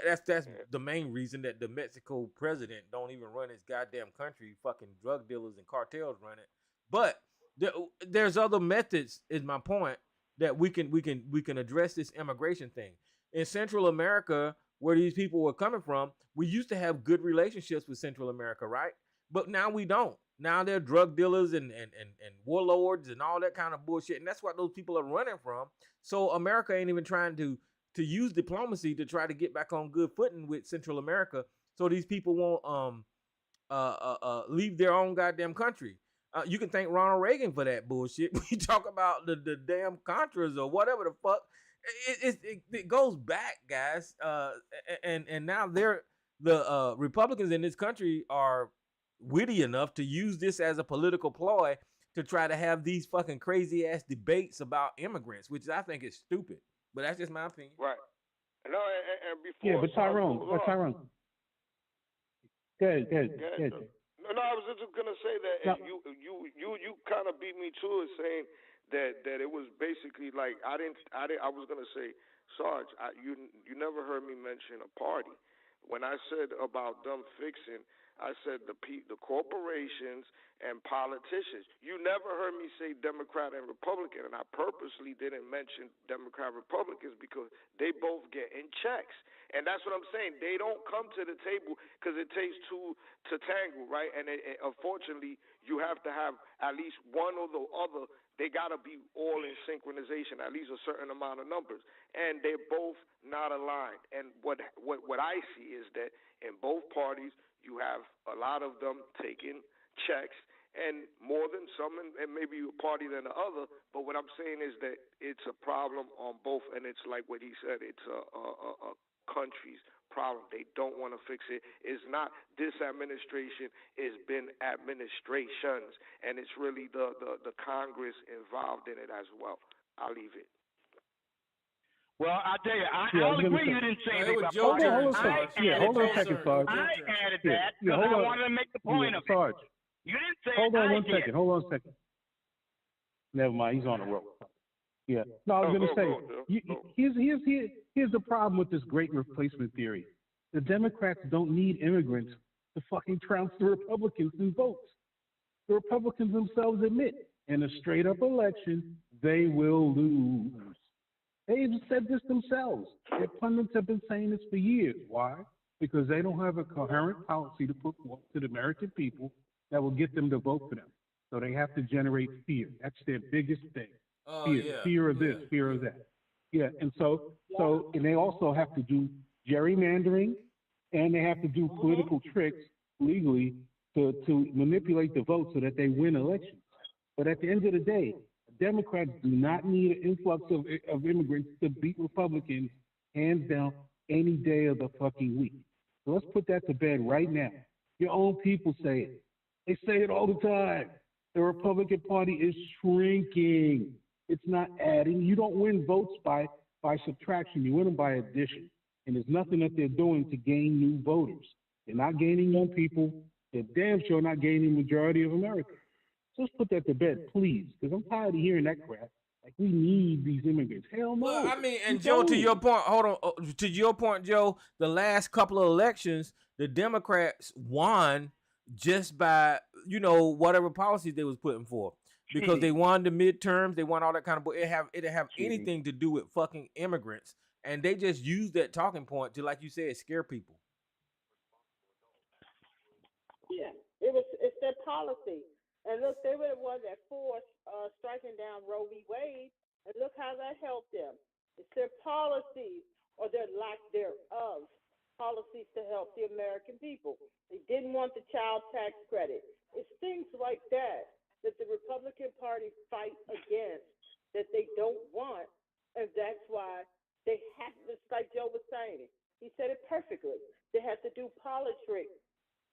that's the main reason that the Mexico president don't even run his goddamn country. Fucking drug dealers and cartels run it. But there's other methods, is my point, that we can address this immigration thing. In Central America, where these people were coming from, we used to have good relationships with Central America, right? But now we don't. Now they're drug dealers and warlords and all that kind of bullshit. And that's what those people are running from. So America ain't even trying to use diplomacy to try to get back on good footing with Central America, so these people won't leave their own goddamn country. You can thank Ronald Reagan for that bullshit. We talk about the damn Contras or whatever the fuck. It goes back, guys. And now the Republicans in this country are witty enough to use this as a political ploy to try to have these fucking crazy ass debates about immigrants, which I think is stupid. But that's just my opinion. Right. No, and before. Yeah, but Tyrone. Good. No, I was just gonna say that you kind of beat me to it, saying that it was basically like I was gonna say, Sarge, you never heard me mention a party. When I said about them fixing, I said the corporations and politicians. You never heard me say Democrat and Republican, and I purposely didn't mention Democrat Republicans because they both get in checks. And that's what I'm saying. They don't come to the table because it takes two to tangle, right? And unfortunately, you have to have at least one or the other. They got to be all in synchronization, at least a certain amount of numbers. And they're both not aligned. And what I see is that in both parties, you have a lot of them taking checks, and more than some, and maybe a party than the other. But what I'm saying is that it's a problem on both, and it's like what he said, it's a country's problem. They don't want to fix it. It's not this administration, it's been administrations, and it's really the Congress involved in it as well. I'll leave it. Well, I tell you, I'll agree you didn't say anything about Hold on a second, Sarge. I added that because I wanted to make the point of Sarge. it. You didn't say Hold on one did. second. Hold on a second. Never mind. He's on the road. Yeah. No, I was going to say, here's the problem with this great replacement theory. The Democrats don't need immigrants to fucking trounce the Republicans in votes. The Republicans themselves admit in a straight-up election, they will lose. They've said this themselves. Their pundits have been saying this for years. Why? Because they don't have a coherent policy to put forth to the American people that will get them to vote for them. So they have to generate fear. That's their biggest thing. Fear of this, fear of that. Yeah, and and they also have to do gerrymandering, and they have to do political tricks legally to manipulate the vote so that they win elections. But at the end of the day, Democrats do not need an influx of immigrants to beat Republicans hands down any day of the fucking week. So let's put that to bed right now. Your own people say it. They say it all the time. The Republican Party is shrinking. It's not adding. You don't win votes by subtraction. You win them by addition. And there's nothing that they're doing to gain new voters. They're not gaining young people. They're damn sure not gaining the majority of America. So let's put that to bed, please, because I'm tired of hearing that crap. Like, we need these immigrants. Hell no. Well, I mean, and We Joe, to don't. your point, hold on. To your point, Joe, the last couple of elections, the Democrats won just by, whatever policies they was putting forth. Because they won the midterms, they won all that kind of, but it didn't have anything to do with fucking immigrants. And they just used that talking point to, like you said, scare people. Yeah, it's their policy. And look, they were the ones that forced striking down Roe v. Wade, and look how that helped them. It's their policies or their lack thereof, policies to help the American people. They didn't want the child tax credit. It's things like that that the Republican Party fight against, that they don't want, and that's why they have to, like Joe was saying, he said it perfectly, they have to do politics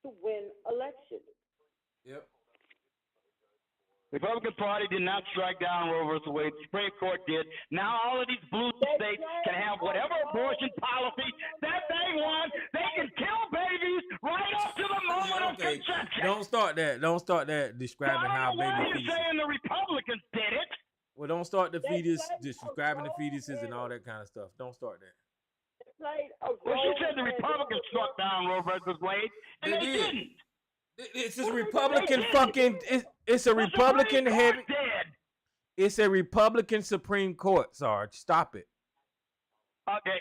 to win elections. Yep. Republican Party did not strike down Roe versus Wade. The Supreme Court did. Now all of these blue states can have whatever abortion policy that they want. They can kill babies right up to the moment of conception. Don't start that describing how Why are baby you fetuses. saying the Republicans did it? Well, don't start the fetus, describing the fetuses and all that kind of stuff. Don't start that. Well, she said the Republicans struck down Roe versus Wade, and they didn't. It's a Republican fucking. It's a Republican heavy. It's a Republican Supreme Court, Sarge. Stop it. Okay.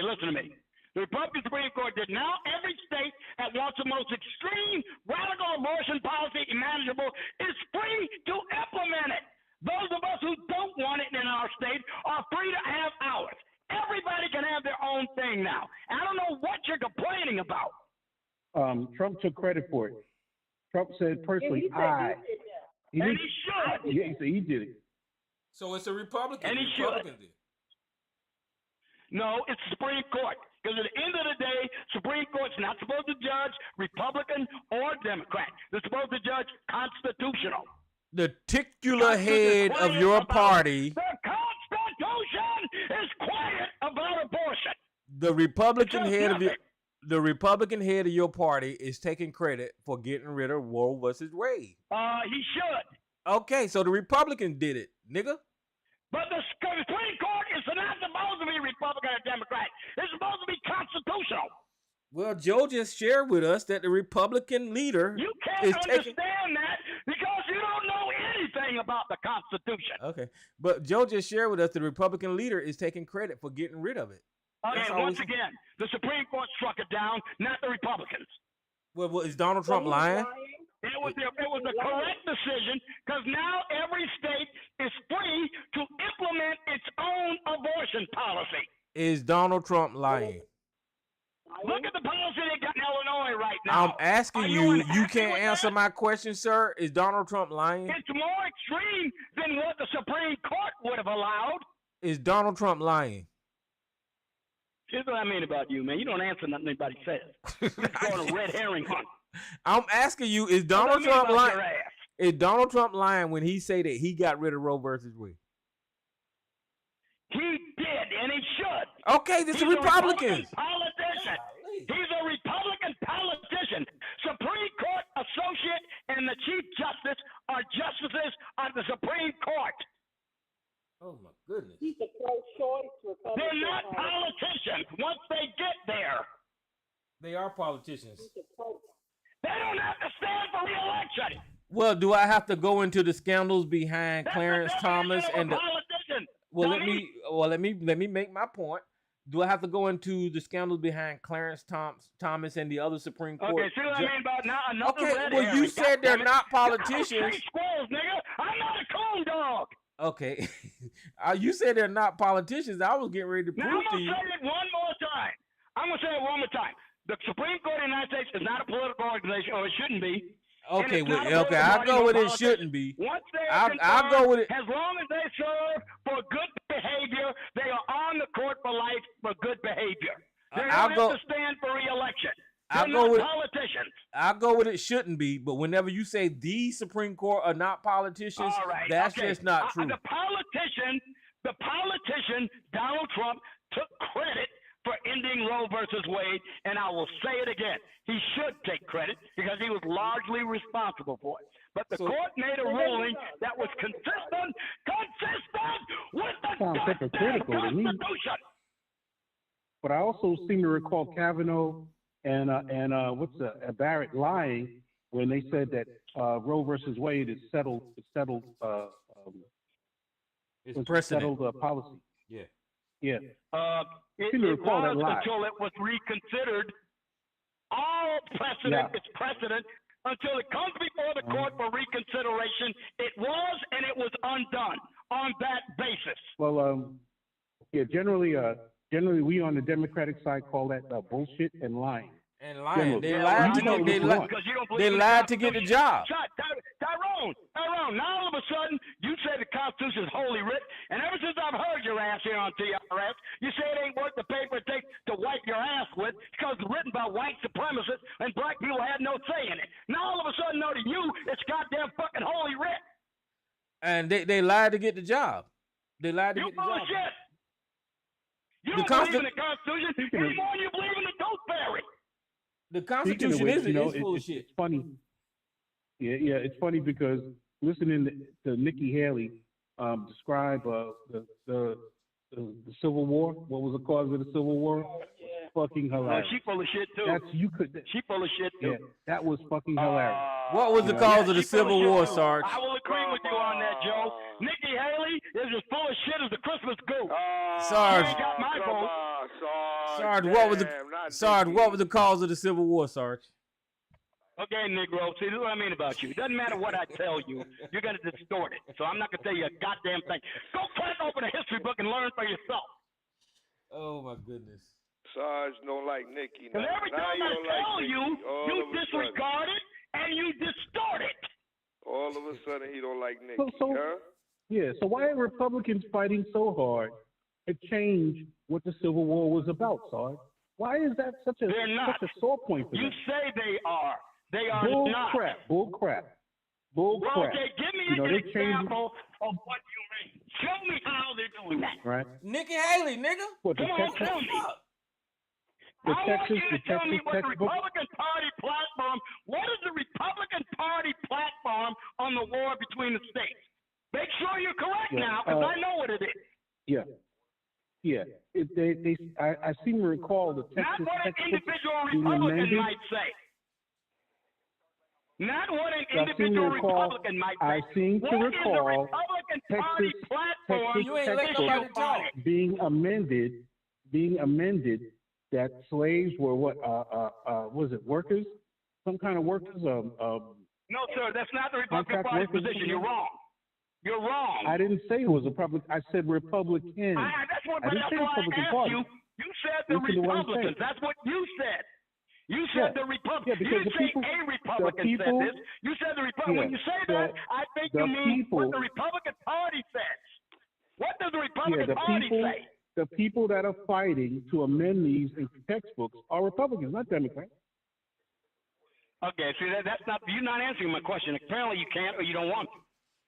Listen to me. The Republican Supreme Court did. Now every state that wants the most extreme, radical abortion policy imaginable is free to implement it. Those of us who don't want it in our state are free to have ours. Everybody can have their own thing now. I don't know what you're complaining about. Trump took credit for it. Trump said personally, and he should. Yeah, he said he did it. So it's a Republican. And he Republican did. No, it's the Supreme Court. Because at the end of the day, Supreme Court's not supposed to judge Republican or Democrat. They're supposed to judge constitutional. The titular head of your party. The Constitution is quiet about abortion. The Republican head of your party is taking credit for getting rid of Roe versus Wade. He should. Okay, so the Republicans did it, nigga. But the Supreme Court is not supposed to be Republican or Democrat. It's supposed to be constitutional. Well, Joe just shared with us that the Republican leader You can't understand that because you don't know anything about the Constitution. Okay, but Joe just shared with us the Republican leader is taking credit for getting rid of it. Okay, once again, the Supreme Court struck it down, not the Republicans. Well, is Donald Trump lying? It was a correct decision because now every state is free to implement its own abortion policy. Is Donald Trump lying? Look at the policy they got in Illinois right now. I'm asking you. You can't answer my question, sir. Is Donald Trump lying? It's more extreme than what the Supreme Court would have allowed. Is Donald Trump lying? Here's what I mean about you, man. You don't answer nothing anybody says. You're going a red herring hunt. I'm asking you, is Donald Trump lying? Is Donald Trump lying when he say that he got rid of Roe versus Wade? He did, and he should. Okay, this is Republicans. Politician. He's a Republican politician. Supreme Court associate and the Chief Justice are justices of the Supreme Court. Oh my goodness. He's a pro-choice Republican. They're not politicians once they get there. They are politicians. They don't have to stand for re-election. Well, do I have to go into the scandals behind Clarence Thomas and the politician? Well, let me make my point. Do I have to go into the scandals behind Clarence Thomas and the other Supreme Court? Okay, see what I mean about now? Another red well, herring. you said they're not politicians. Squirrels, nigga. I'm not a coon dog. Okay, you said they're not politicians. I was getting ready to prove to you. I'm gonna say it one more time. I'm gonna say it one more time. The Supreme Court of the United States is not a political organization, or it shouldn't be. Okay, I'll go with it shouldn't be. Once they I'll go with it. As long as they serve for good behavior, they are on the court for life for good behavior. They don't have to stand for re-election. They're not politicians. I'll go with it shouldn't be, but whenever you say the Supreme Court are not politicians, All right. that's okay. just not true. The politician, Donald Trump, took credit for ending Roe versus Wade, and I will say it again. He should take credit because he was largely responsible for it. But the court made a ruling that was consistent with the goddamn Constitution. But I also seem to recall Kavanaugh and Barrett lying when they said that Roe versus Wade is settled. It's It's precedent. settled policy. Yeah. Yeah. It seem to recall that was lie. until it was reconsidered. All precedent is precedent until it comes before the court for reconsideration. It was, and it was undone on that basis. Well, generally we on the Democratic side call that bullshit and lying. And lying. They Generally. lied to get. They lied to get the job. Tyrone, now all of a sudden you say the Constitution is holy writ, and ever since I've heard your ass here on TRS, you say it ain't worth the paper it takes to wipe your ass with because it's written by white supremacists and black people had no say in it. Now all of a sudden, no, to you, it's goddamn fucking holy writ. And they lied to get the job. They lied to get the job. Bullshit. You don't believe in the Constitution anymore than you believe in the tooth fairy. The Constitution is full of shit. It's funny. Yeah, it's funny because listening to Nikki Haley describe the Civil War, what was the cause of the Civil War? Fucking hilarious. She full of shit too. She full of shit too. Yeah, that was fucking hilarious. What was the cause of the Civil War, Sarge? I will agree with you on that, Joe. Nikki Haley is as full of shit as the Christmas goose. Sarge. She ain't got my vote. Sarge, what was the cause of the Civil War, Sarge? Okay, Negro, see, this is what I mean about you. It doesn't matter what I tell you. You're going to distort it. So I'm not going to tell you a goddamn thing. Go crack open a history book and learn for yourself. Oh, my goodness. Sarge don't like Nikki. Because every time I tell you, you disregard it and you distort it. All of a sudden, he don't like Nikki, Yeah, so why are Republicans fighting so hard to change what the Civil War was about, Sarge? Why is that such a sore point for them? You say they are. They are not. Bull crap. Okay, give me an example of what you mean. Show me how they're doing that. Right. Nikki Haley, nigga. What, Come on, tell me. I want you to tell me what the Republican Party platform, what is the Republican Party platform on the war between the states? Make sure you're correct now, because I know what it is. Yeah. I seem to recall the Texas. Not what an individual Republican might say. Not what an individual Republican might say. I seem to recall Texas being amended that slaves were was it workers? Some kind of workers? No, sir, that's not the Republican Party's position. You're wrong. You're wrong. I didn't say it was a Republican. I said Republican. That's what I didn't say Republican Party. You said the Republicans. That's what you said. You said the Republicans. You didn't say a Republican said this. You said the Republican. When you say that, I think you mean what the Republican Party says. What does the Republican Party say? The people that are fighting to amend these in textbooks are Republicans, not Democrats. Okay, see that's not. You're not answering my question. Apparently, you can't or you don't want to.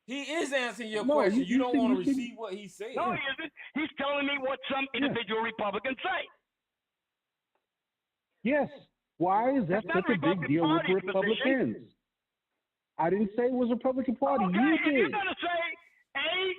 He is answering your question. You don't want to receive what he's saying. No, he isn't. He's telling me what some individual Republicans say. Yes. Why is that such a big deal with Republicans? I didn't say it was a Republican Party. Okay, you did. You're going to say,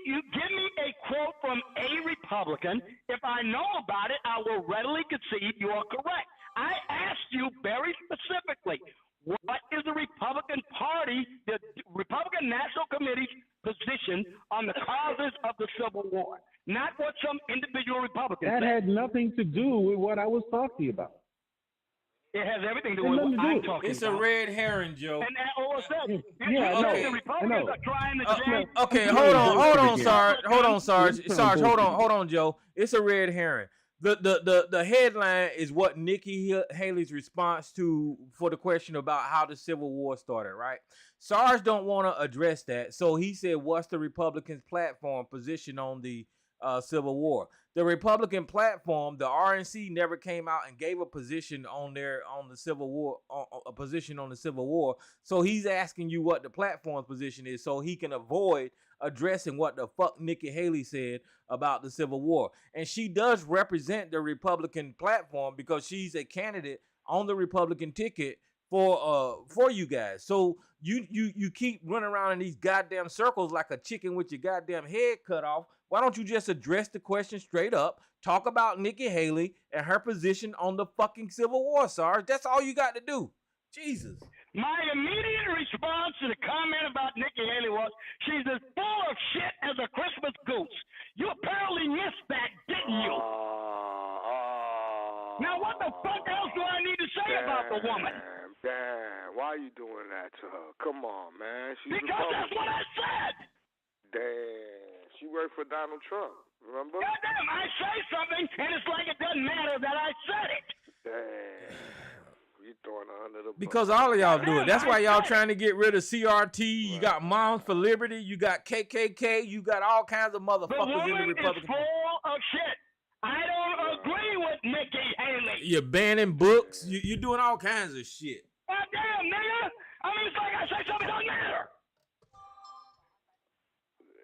you give me a quote from a Republican. If I know about it, I will readily concede you are correct. I asked you very specifically, what is the Republican Party, the Republican National Committee's position on the causes of the Civil War? Not what some individual Republican said. That had nothing to do with what I was talking about. It has everything to do with what I'm talking about. It's a red herring, Joe. And all of a sudden, the Republicans are trying to change. Okay, hold on, Sarge. Hold on, Joe. It's a red herring. The headline is what Nikki Haley's response for the question about how the Civil War started, right? Sarge don't want to address that, so he said, "What's the Republicans' platform position on the Civil War. The Republican platform, the RNC, never came out and gave a position on the Civil War, a position on the Civil War. So he's asking you what the platform's position is, so he can avoid addressing what the fuck Nikki Haley said about the Civil War. And she does represent the Republican platform because she's a candidate on the Republican ticket for you guys. So you keep running around in these goddamn circles like a chicken with your goddamn head cut off. Why don't you just address the question straight up? Talk about Nikki Haley and her position on the fucking Civil War, Sarge. That's all you got to do. Jesus. My immediate response to the comment about Nikki Haley was, she's as full of shit as a Christmas goose. You apparently missed that, didn't you? Now, what the fuck else do I need to say about the woman? Damn, why are you doing that to her? Come on, man. Because that's what I said. Damn, she worked for Donald Trump, remember? Goddamn, I say something, and it's like it doesn't matter that I said it. Damn. You throwing her under the bus. Because all of y'all do it. That's why y'all trying to get rid of CRT. You got Moms for Liberty. You got KKK. You got all kinds of motherfuckers in the Republican. The woman is full of shit. I don't agree with Nikki Haley. You're banning books. You're doing all kinds of shit. Goddamn, nigga. I mean, it's like I say something, it doesn't matter.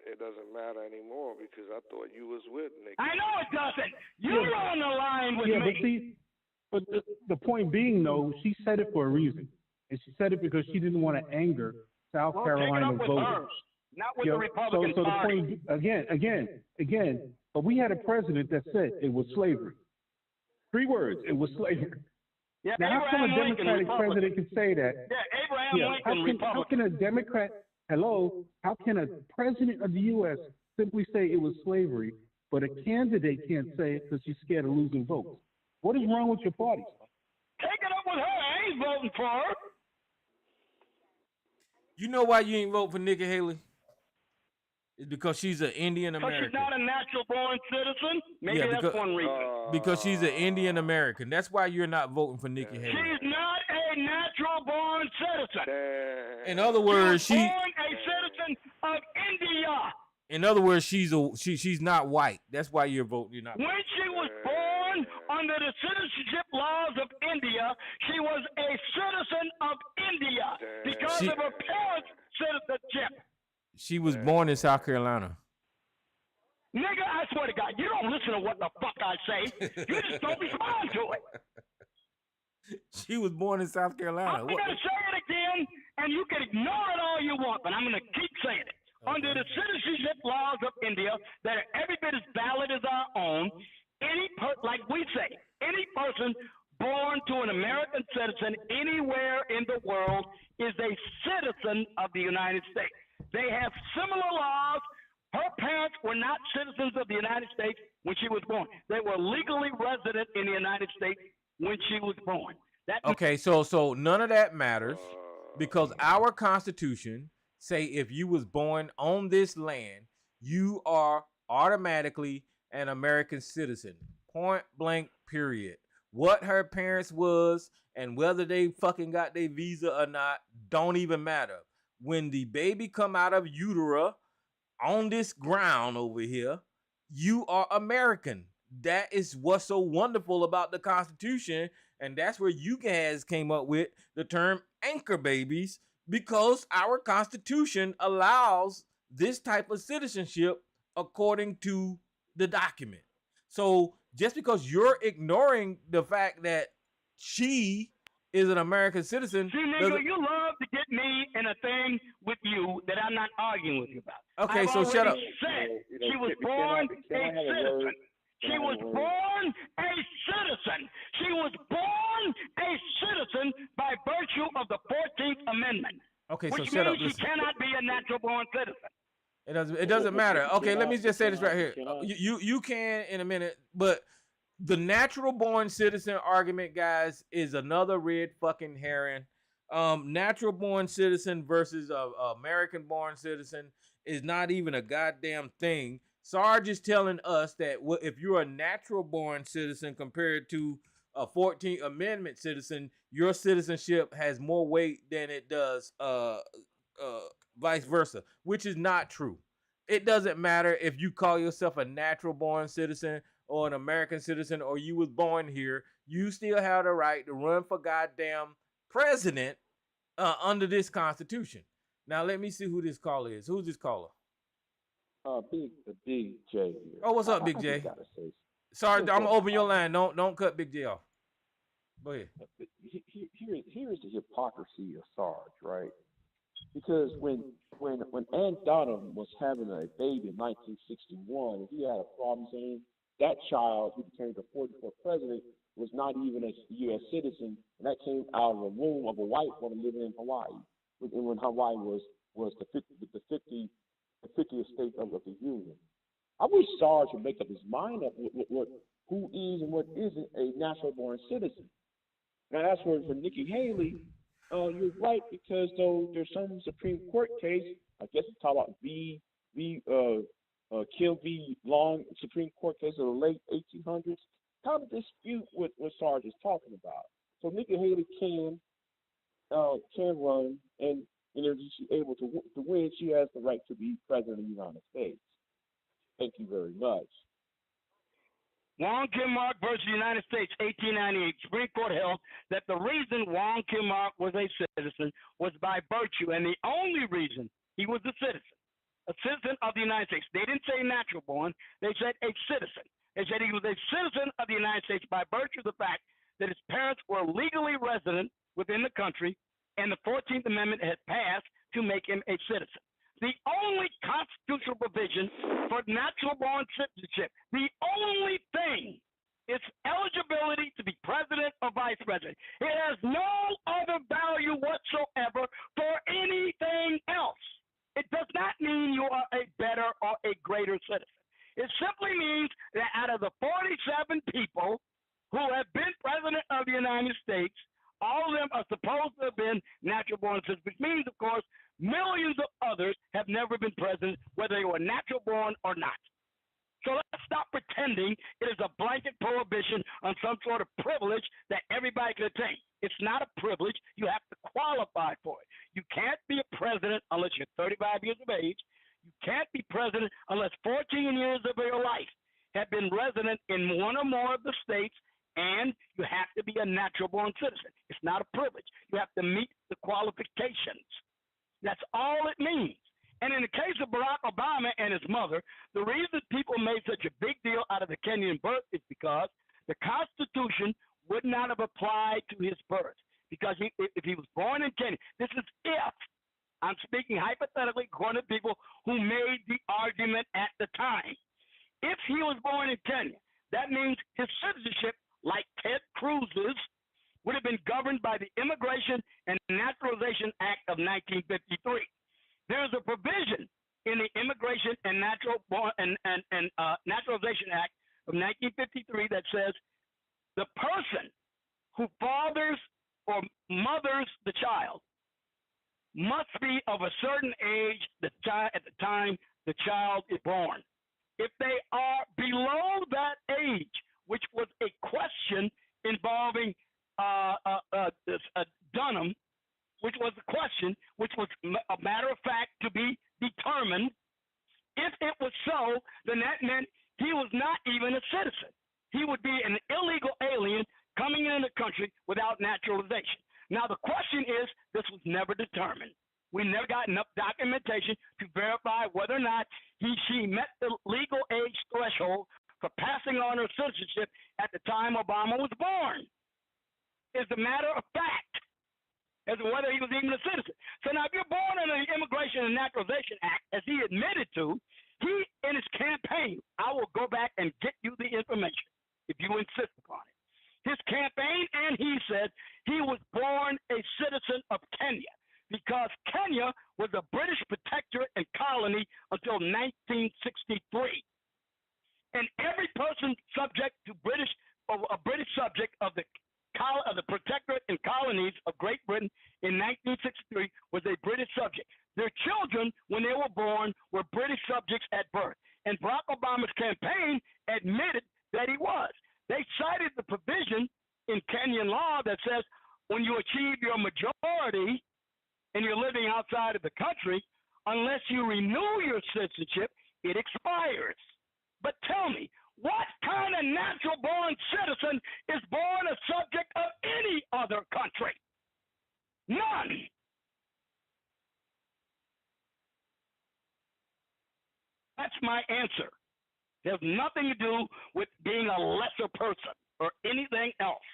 It doesn't matter anymore because I thought you was with Nikki. I know it doesn't. You're on the line with me. But the point being, though, she said it for a reason. And she said it because she didn't want to anger South Carolina take it up with voters. her, not with the Republican so Party. the point, again, but we had a president that said it was slavery. 3 words, it was slavery. Yeah, Now, how come a Democratic president can say that? Yeah, Abraham Lincoln, Republican. How can a Democrat, how can a president of the U.S. simply say it was slavery, but a candidate can't say it because she's scared of losing votes? What is wrong with your party? Take it up with her. I ain't voting for her. You know why you ain't vote for Nikki Haley? It's because she's an Indian American. Because she's not a natural born citizen? Maybe that's one reason. Because she's an Indian American. That's why you're not voting for Nikki Haley. She's not a natural born citizen. In other words, she's born a citizen of India. In other words, she's not white. That's why you're voting. You're not. When she was born under the citizenship laws of India, she was a citizen of India because of her parents' citizenship. She was born in South Carolina. Nigga, I swear to God, you don't listen to what the fuck I say. You just don't respond to it. She was born in South Carolina. I'm going to say it again, and you can ignore it all you want, but I'm going to keep saying it. Okay. Under the citizenship laws of India that are every bit as valid as our own, like we say, any person born to an American citizen anywhere in the world is a citizen of the United States. They have similar laws. Her parents were not citizens of the United States when she was born. They were legally resident in the United States when she was born. Okay, so none of that matters because our Constitution say if you was born on this land, you are automatically an American citizen. Point blank, period. What her parents was and whether they fucking got their visa or not don't even matter. When the baby come out of utero on this ground over here, you are American. That is what's so wonderful about the Constitution, and that's where you guys came up with the term anchor babies, because our Constitution allows this type of citizenship according to the document. So just because you're ignoring the fact that she is an American citizen. See, nigga, you love to get me in a thing with you that I'm not arguing with you about. Okay, so shut up. Said she was born a citizen. She was born a citizen. She was born a citizen by virtue of the 14th Amendment. Okay, so which shut up. means she cannot be a natural born citizen. It doesn't matter. Okay, let me just say this right here. You can in a minute, but the natural born citizen argument, guys, is another red fucking herring. Natural born citizen versus American born citizen is not even a goddamn thing. Sarge is telling us that if you're a natural born citizen compared to a 14th Amendment citizen, your citizenship has more weight than it does vice versa, which is not true. It doesn't matter if you call yourself a natural born citizen or an American citizen or you was born here. You still have the right to run for goddamn president under this Constitution. Now let me see who this caller is. Who's this caller? Big J here. Oh, what's up, Big I J? just gotta say, Sorry, here's I'm gonna what open your line. Don't cut Big J off. Go ahead. Here's the hypocrisy of Sarge, right? Because when Aunt Donna was having a baby in 1961, he had a problem saying that child who became the 44th president was not even a U.S. citizen, and that came out of the womb of a white woman living in Hawaii, when Hawaii was the 50th state of the union. I wish Sarge would make up his mind up what who is and what isn't a natural born citizen. Now, as for Nikki Haley, you're right, because though there's some Supreme Court case, I guess it's talking about Kill v. Long Supreme Court case of the late 1800s, kind of dispute what Sarge is talking about. So Nikki Haley can run, and if she's able to win, she has the right to be president of the United States. Thank you very much. Wong Kim Ark versus the United States, 1898. Supreme Court held that the reason Wong Kim Ark was a citizen was by virtue, and the only reason he was a citizen of the United States. They didn't say natural born, they said a citizen. They said he was a citizen of the United States by virtue of the fact that his parents were legally resident within the country, and the 14th Amendment had passed to make him a citizen. The only constitutional provision for natural born citizenship, the only thing, is eligibility to be president or vice president. It has no other value whatsoever for anything else. It does not mean you are a better or a greater citizen. It simply means that out of the 47 people who have been president of the United States, all of them are supposed to have been natural born citizens, which means, of course, millions of others have never been president, whether they were natural born or not. So let's stop pretending it is a blanket prohibition on some sort of privilege that everybody can attain. It's not a privilege. You have to qualify for it. You can't be a president unless you're 35 years of age. You can't be president unless 14 years of your life have been resident in one or more of the states, and you have to be a natural born citizen. It's not a privilege. You have to meet the qualifications. That's all it means. And in the case of Barack Obama and his mother, the reason people made such a big deal out of the Kenyan birth is because the Constitution would not have applied to his birth. Because if he was born in Kenya, this is if, I'm speaking hypothetically according to people who made the argument at the time. If he was born in Kenya, that means his citizenship, like Ted Cruz's, would have been governed by the Immigration and Naturalization Act of 1953. There's a provision in the Immigration and Naturalization Act of 1953 that says the person who fathers or mothers the child must be of a certain age at the time the child is born. If they are below that age, which was a question involving Dunham, which was a question, which was a matter of fact to be determined. If it was so, then that meant he was not even a citizen. He would be an illegal alien coming into the country without naturalization. Now, the question is, this was never determined. We never got enough documentation to verify whether or not she met the legal age threshold for passing on her citizenship at the time Obama was born. It's a matter of fact as to whether he was even a citizen. So now, if you're born under the Immigration and Naturalization Act, as he admitted to, he, in his campaign, I will go back and get you the information if you insist upon it. His campaign, and he said he was born a citizen of Kenya because Kenya was a British protectorate and colony until 1963. And every person subject to a British subject of the protectorate and colonies of Great Britain in 1963 was a British subject. Their children, when they were born, were British subjects at birth. And Barack Obama's campaign admitted that he was. They cited the provision in Kenyan law that says when you achieve your majority and you're living outside of the country, unless you renew your citizenship, it expires. But tell me, what kind of natural-born citizen is born a subject of any other country? None. That's my answer. It has nothing to do with being a lesser person or anything else.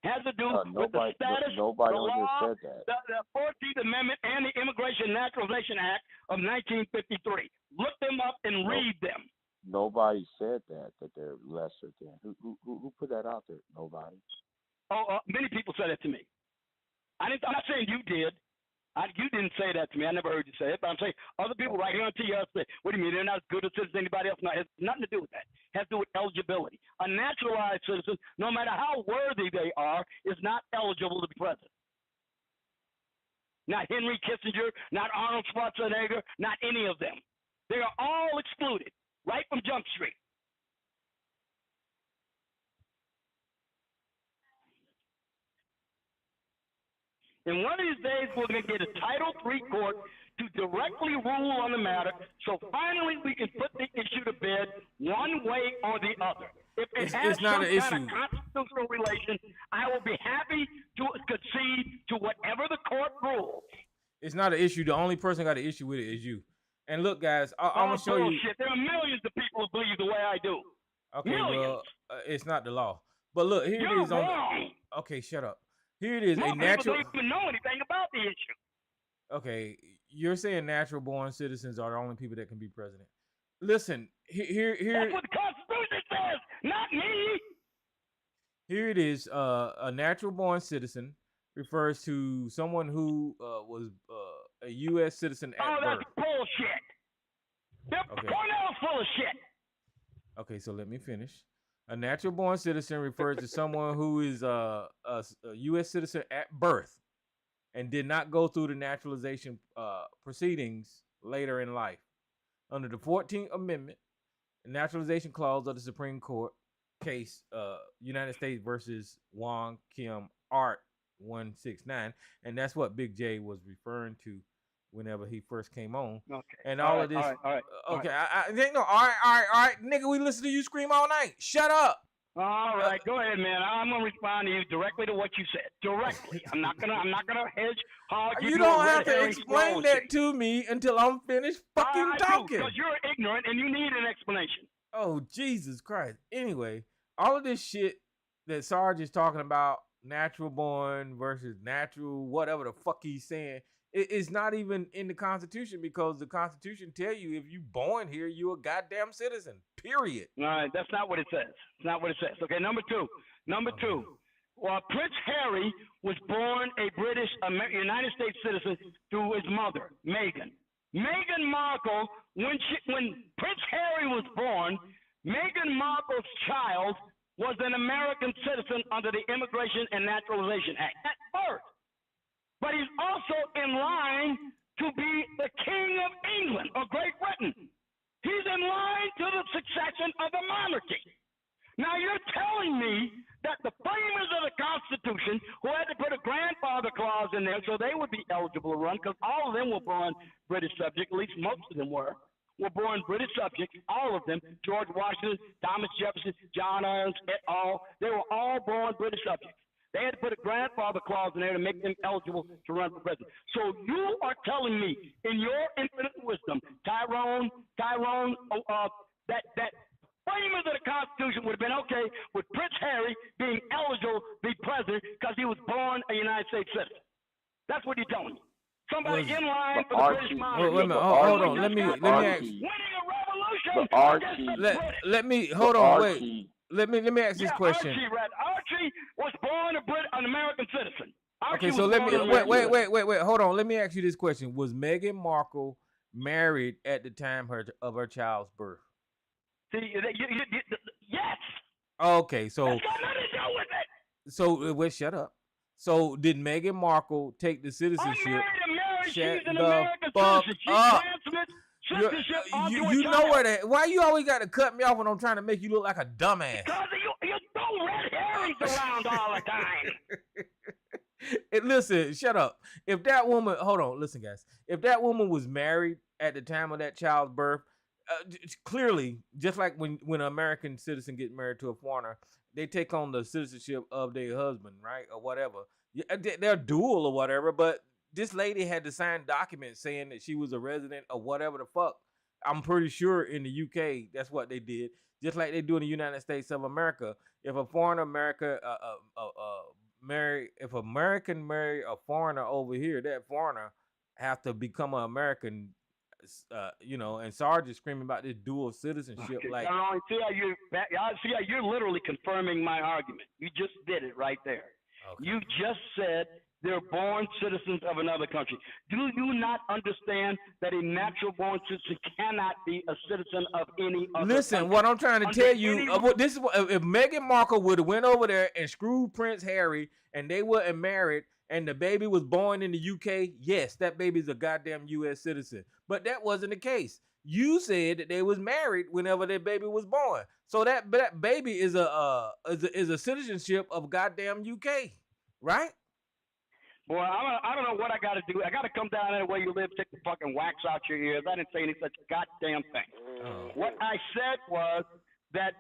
It has to do with the status, nobody the law, said that. the 14th Amendment, and the Immigration Naturalization Act of 1953. Look them up and read them. Nobody said that they're lesser than. Who put that out there? Nobody. Many people said that to me. I'm not saying you did. You didn't say that to me. I never heard you say it, but I'm saying other people right here on TRS say, what do you mean they're not as good a citizen as anybody else? No, it has nothing to do with that. It has to do with eligibility. A naturalized citizen, no matter how worthy they are, is not eligible to be president. Not Henry Kissinger, not Arnold Schwarzenegger, not any of them. They are all excluded right from Jump Street. And one of these days, we're going to get a Title III court to directly rule on the matter, so finally we can put the issue to bed one way or the other. If it has some kind of constitutional relation, I will be happy to concede to whatever the court rules. It's not an issue. The only person got an issue with it is you. And look, guys, I'm going to show you. There are millions of people who believe the way I do. Okay, millions. Well, it's not the law. But look, here You're it is. Wrong. Okay, shut up. Here it is. Most a natural. people don't even know anything about the issue. Okay, you're saying natural-born citizens are the only people that can be president. Listen, here. That's what the Constitution says, not me. Here it is. A natural-born citizen refers to someone who was a U.S. citizen at birth. That's bullshit. Cornell's full of shit. Okay, so let me finish. A natural-born citizen refers to someone who is a U.S. citizen at birth and did not go through the naturalization proceedings later in life. Under the 14th Amendment, the naturalization clause of the Supreme Court case, United States versus Wong Kim Art 169, and that's what Big J was referring to whenever he first came on. Okay. And all of this. All right. Okay. All right. Nigga, we listen to you scream all night. Shut up. All right, go ahead, man. I'm gonna respond to you directly to what you said. Directly. I'm not gonna hedge. You don't have to explain that to me until I'm finished fucking talking. Because you're ignorant and you need an explanation. Oh, Jesus Christ. Anyway, all of this shit that Sarge is talking about, natural born versus natural, whatever the fuck he's saying, it's not even in the Constitution, because the Constitution tell you if you born here, you're a goddamn citizen. Period. All right, that's not what it says. It's not what it says. Okay, number two. Well, Prince Harry was born a United States citizen through his mother, Meghan. Meghan Markle, when Prince Harry was born, Meghan Markle's child was an American citizen under the Immigration and Naturalization Act at birth. But he's also in line to be the King of England or Great Britain. He's in line to the succession of the monarchy. Now you're telling me that the framers of the Constitution, who had to put a grandfather clause in there so they would be eligible to run, because all of them were born British subjects, at least most of them were born British subjects, all of them, George Washington, Thomas Jefferson, John Adams, et al., they were all born British subjects. They had to put a grandfather clause in there to make them eligible to run for president. So you are telling me, in your infinite wisdom, Tyrone, that framers of the Constitution would have been okay with Prince Harry being eligible to be president because he was born a United States citizen. That's what you're telling me. Somebody in line for the British monarchy. Wait a minute. Hold on. Let me ask. Winning a revolution. Let me hold on. Wait. Let me ask this question. Archie was born an American citizen. Okay, so let me wait. Hold on. Let me ask you this question: was Meghan Markle married at the time of her child's birth? See, yes. Okay, so that's got nothing to do with it. So wait, shut up. So did Meghan Markle take the citizenship? She's an American citizen. She transmits citizenship onto you know where that? Why you always got to cut me off when I'm trying to make you look like a dumbass? Because you throw red herrings around all the time. Listen, shut up. If that woman, hold on, listen, guys. If that woman was married at the time of that child's birth, clearly, just like when an American citizen gets married to a foreigner, they take on the citizenship of their husband, right, or whatever. Yeah, they're dual or whatever. But this lady had to sign documents saying that she was a resident of whatever the fuck. I'm pretty sure in the UK that's what they did, just like they do in the United States of America. If a foreign America if American marry a foreigner over here, that foreigner have to become an American. And Sarge is screaming about this dual citizenship. Okay. Like, See how you're literally confirming my argument. You just did it right there. okay. You just said they're born citizens of another country. Do you not understand that a natural born citizen cannot be a citizen of any other Listen, country? what I'm trying to Under tell you, any- this is what if Meghan Markle would have went over there and screwed Prince Harry and they weren't married and the baby was born in the UK, yes, that baby's a goddamn US citizen. But that wasn't the case. You said that they was married whenever their baby was born. So that baby is a citizenship of goddamn UK, right? Boy, I don't know what I got to do. I got to come down there where you live, take the fucking wax out your ears. I didn't say any such goddamn thing. What I said was that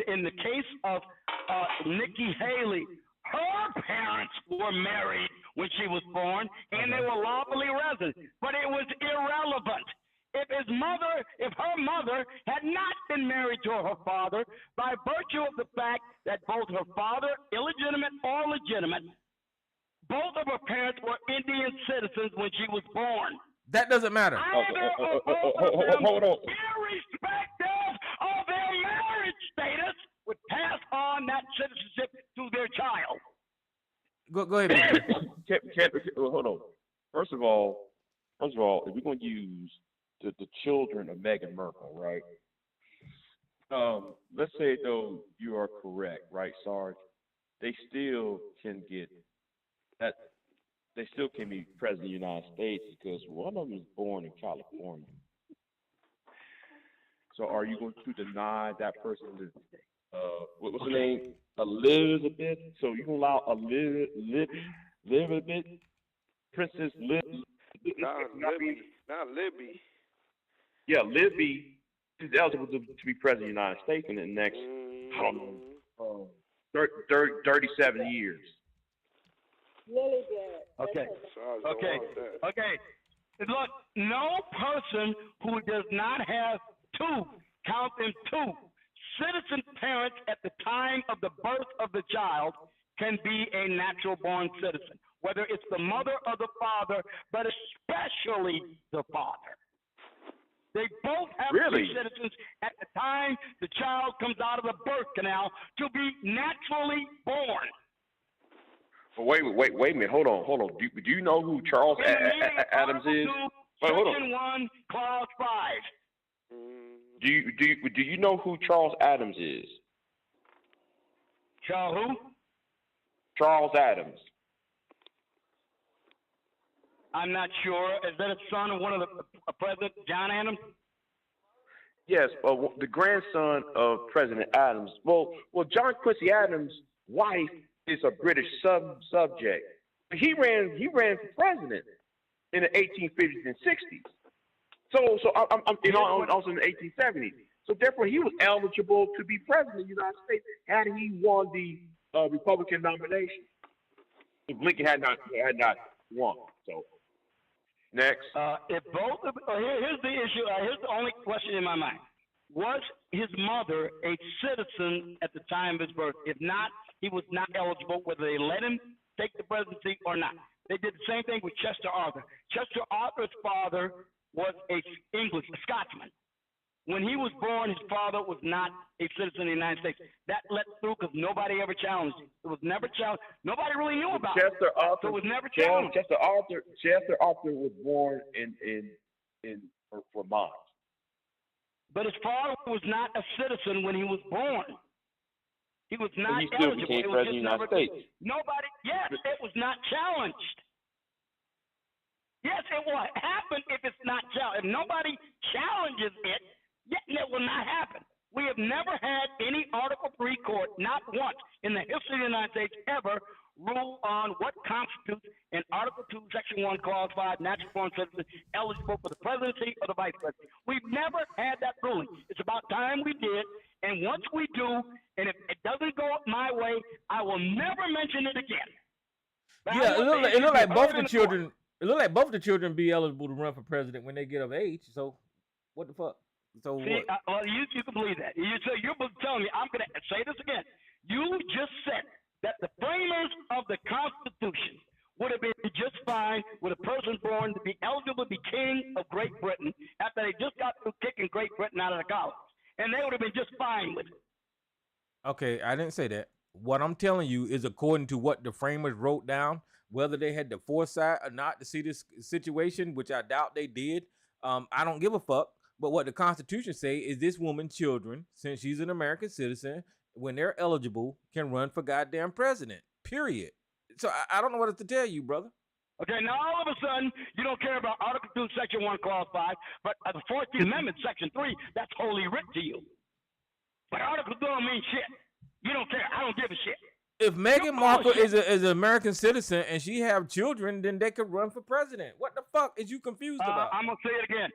in the case of Nikki Haley, her parents were married when she was born, and they were lawfully resident. But it was irrelevant. If her mother had not been married to her father, by virtue of the fact that both her father, illegitimate or legitimate, both of her parents were Indian citizens when she was born. That doesn't matter. Hold on. Irrespective of their marriage status, would pass on that citizenship to their child. Go ahead. Hold on. First of all, if we're going to use the children of Meghan Markle, right? Let's say though you are correct, right, Sarge? They still can get that. They still can be president of the United States because one of them was born in California. So are you going to deny that person what's her name? Elizabeth? So you going to allow Elizabeth, Princess Libby? Not Libby. Yeah, Libby is eligible to be president of the United States in the next, I don't know, 37 years. Okay. Look, no person who does not have count them two, citizen parents at the time of the birth of the child can be a natural born citizen, whether it's the mother or the father, but especially the father. They both have to be citizens at the time the child comes out of the birth canal to be naturally born. Wait a minute. Hold on. Do you know who Charles Adams is? Section 1, Clause 5. Do you know who Charles Adams is? Charles who? Charles Adams. I'm not sure. Is that a son of one of the President John Adams? Yes, the grandson of President Adams. Well, John Quincy Adams' wife is a British subject. He ran for president in the 1850s and 60s. So I'm also in the 1870s. So therefore, he was eligible to be president of the United States had he won the Republican nomination. If Lincoln had not won. So next. If both of here's the issue. Here's the only question in my mind: was his mother a citizen at the time of his birth? If not, he was not eligible, whether they let him take the presidency or not. They did the same thing with Chester Arthur. Chester Arthur's father was a Scotsman. When he was born, his father was not a citizen of the United States. That let through because nobody ever challenged it. It was never challenged. Nobody really knew about it. So it was never challenged. Chester Arthur was born in Vermont. But his father was not a citizen when he was born. He was not he still eligible. became president of the United States. Nobody. Yes, it was not challenged. Yes, it will happen if it's not challenged. If nobody challenges it, it will not happen. We have never had any Article III court, not once in the history of the United States ever, rule on what constitutes in Article 2, Section 1, Clause 5, natural born citizen eligible for the presidency or the vice presidency. We've never had that ruling. It's about time we did. And once we do, and if it doesn't go my way, I will never mention it again. But Yeah, it look like both the children. It look like both the children be eligible to run for president when they get of age. So, what the fuck? So See, what? well, you can believe that. You're telling me, I'm going to say this again. You just said that the framers of the Constitution would have been just fine with a person born to be eligible to be king of Great Britain after they just got through kicking Great Britain out of the college. And they would have been just fine with it. Okay, I didn't say that. What I'm telling you is according to what the framers wrote down, whether they had the foresight or not to see this situation, which I doubt they did. I don't give a fuck. But what the Constitution say is this woman's children, since she's an American citizen, when they're eligible, can run for goddamn president. Period. So I don't know what else to tell you, brother. Okay, now all of a sudden, you don't care about Article 2, Section 1, Clause 5, but the 14th Amendment, Section 3, that's holy writ to you. But Article 2 don't mean shit. You don't care. I don't give a shit. If Meghan Markle is an American citizen and she have children, then they could run for president. What the fuck is you confused about? I'm going to say it again.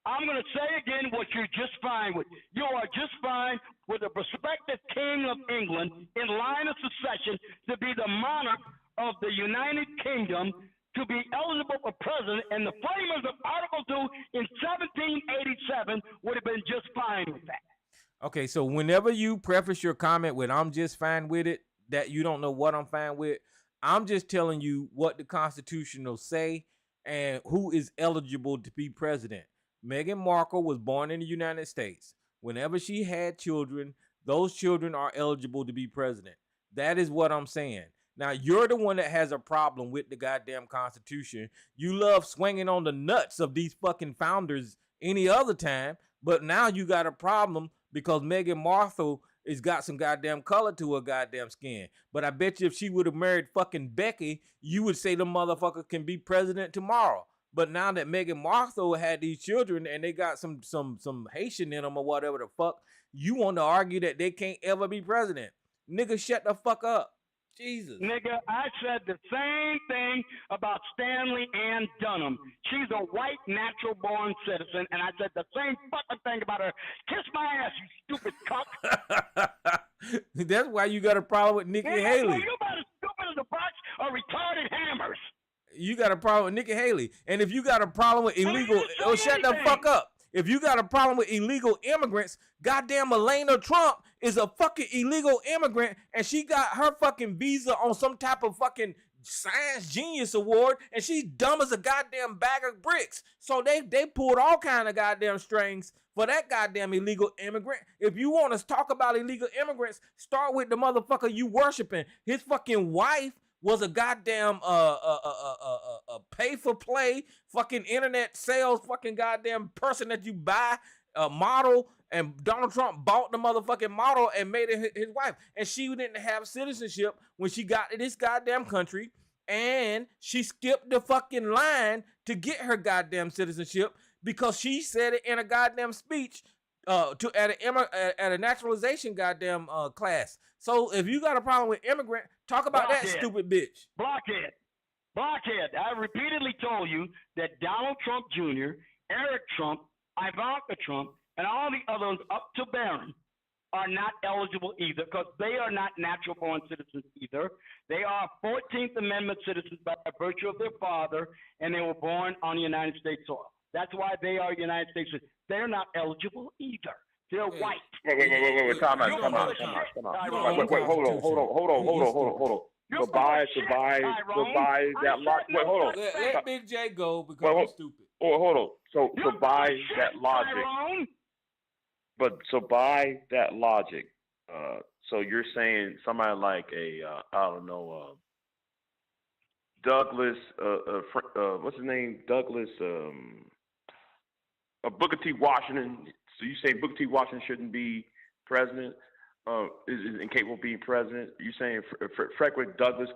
I'm going to say again what you're just fine with. You are just fine with a prospective king of England in line of succession to be the monarch of the United Kingdom, to be eligible for president, and the framers of Article 2 in 1787 would have been just fine with that. Okay, so whenever you preface your comment with "I'm just fine with it," that you don't know what I'm fine with, I'm just telling you what the Constitution will say and who is eligible to be president. Meghan Markle was born in the United States. Whenever she had children, those children are eligible to be president. That is what I'm saying. Now, you're the one that has a problem with the goddamn Constitution. You love swinging on the nuts of these fucking founders any other time, but now you got a problem because Meghan Markle has got some goddamn color to her goddamn skin. But I bet you if she would have married fucking Becky, you would say the motherfucker can be president tomorrow. But now that Meghan Markle had these children and they got some Haitian in them or whatever the fuck, you want to argue that they can't ever be president. Nigga, shut the fuck up. Jesus. Nigga, I said the same thing about Stanley Ann Dunham. She's a white, natural-born citizen, and I said the same fucking thing about her. Kiss my ass, you stupid cuck. That's why you got a problem with Nikki Haley. You about as stupid as a bunch of retarded hammers. You got a problem with Nikki Haley. And if you got a problem with illegal, shut the fuck up. If you got a problem with illegal immigrants, goddamn Melania Trump is a fucking illegal immigrant and she got her fucking visa on some type of fucking science genius award and she's dumb as a goddamn bag of bricks. So they pulled all kind of goddamn strings for that goddamn illegal immigrant. If you want to talk about illegal immigrants, start with the motherfucker you worshiping. His fucking wife was a goddamn pay for play fucking internet sales fucking goddamn person that you buy a model, and Donald Trump bought the motherfucking model and made it his wife, and she didn't have citizenship when she got to this goddamn country, and she skipped the fucking line to get her goddamn citizenship because she said it in a goddamn speech at a naturalization goddamn class. So if you got a problem with immigrant, talk about that stupid bitch. Blockhead. I repeatedly told you that Donald Trump Jr., Eric Trump, Ivanka Trump, and all the others up to Barron are not eligible either because they are not natural-born citizens either. They are 14th Amendment citizens by virtue of their father, and they were born on the United States soil. That's why they are United States citizens. They're not eligible either. They're white. Wait, time out. Hold on. So buy that logic. Wait, hold on. Let Big J go because he's stupid. Hold on. So buy that logic. But so by that logic, so you're saying somebody like Douglas, what's his name? Douglas, Booker T. Washington. So you say Booker T. Washington shouldn't be president? Is incapable of being president? You're saying Frederick Douglass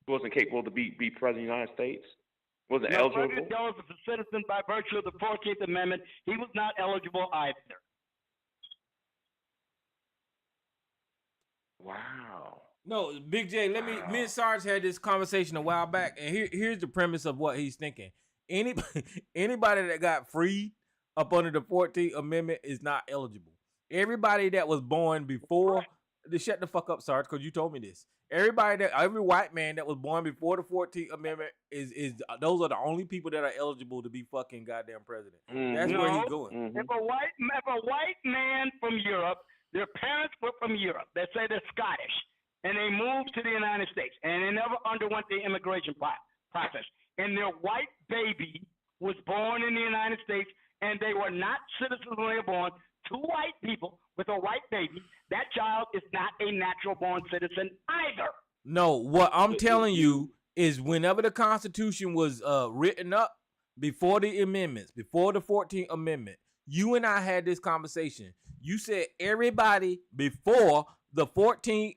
wasn't capable to be president of the United States? Wasn't eligible? Frederick Douglass was a citizen by virtue of the 14th Amendment. He was not eligible either. Wow. No, Big J, me and Sarge had this conversation a while back, and here's the premise of what he's thinking. Anybody that got freed up under the 14th Amendment is not eligible. Everybody that was born before, shut the fuck up, Sarge, because you told me this. Every white man that was born before the 14th Amendment is those are the only people that are eligible to be fucking goddamn president. That's where he's going. If a white man from Europe, their parents were from Europe, they say they're Scottish, and they moved to the United States, and they never underwent the immigration process, and their white baby was born in the United States, and they were not citizens when they were born, two white people with a white baby, that child is not a natural born citizen either. No, what I'm telling you is whenever the Constitution was written up, before the amendments, before the 14th Amendment, you and I had this conversation. You said everybody before the 14th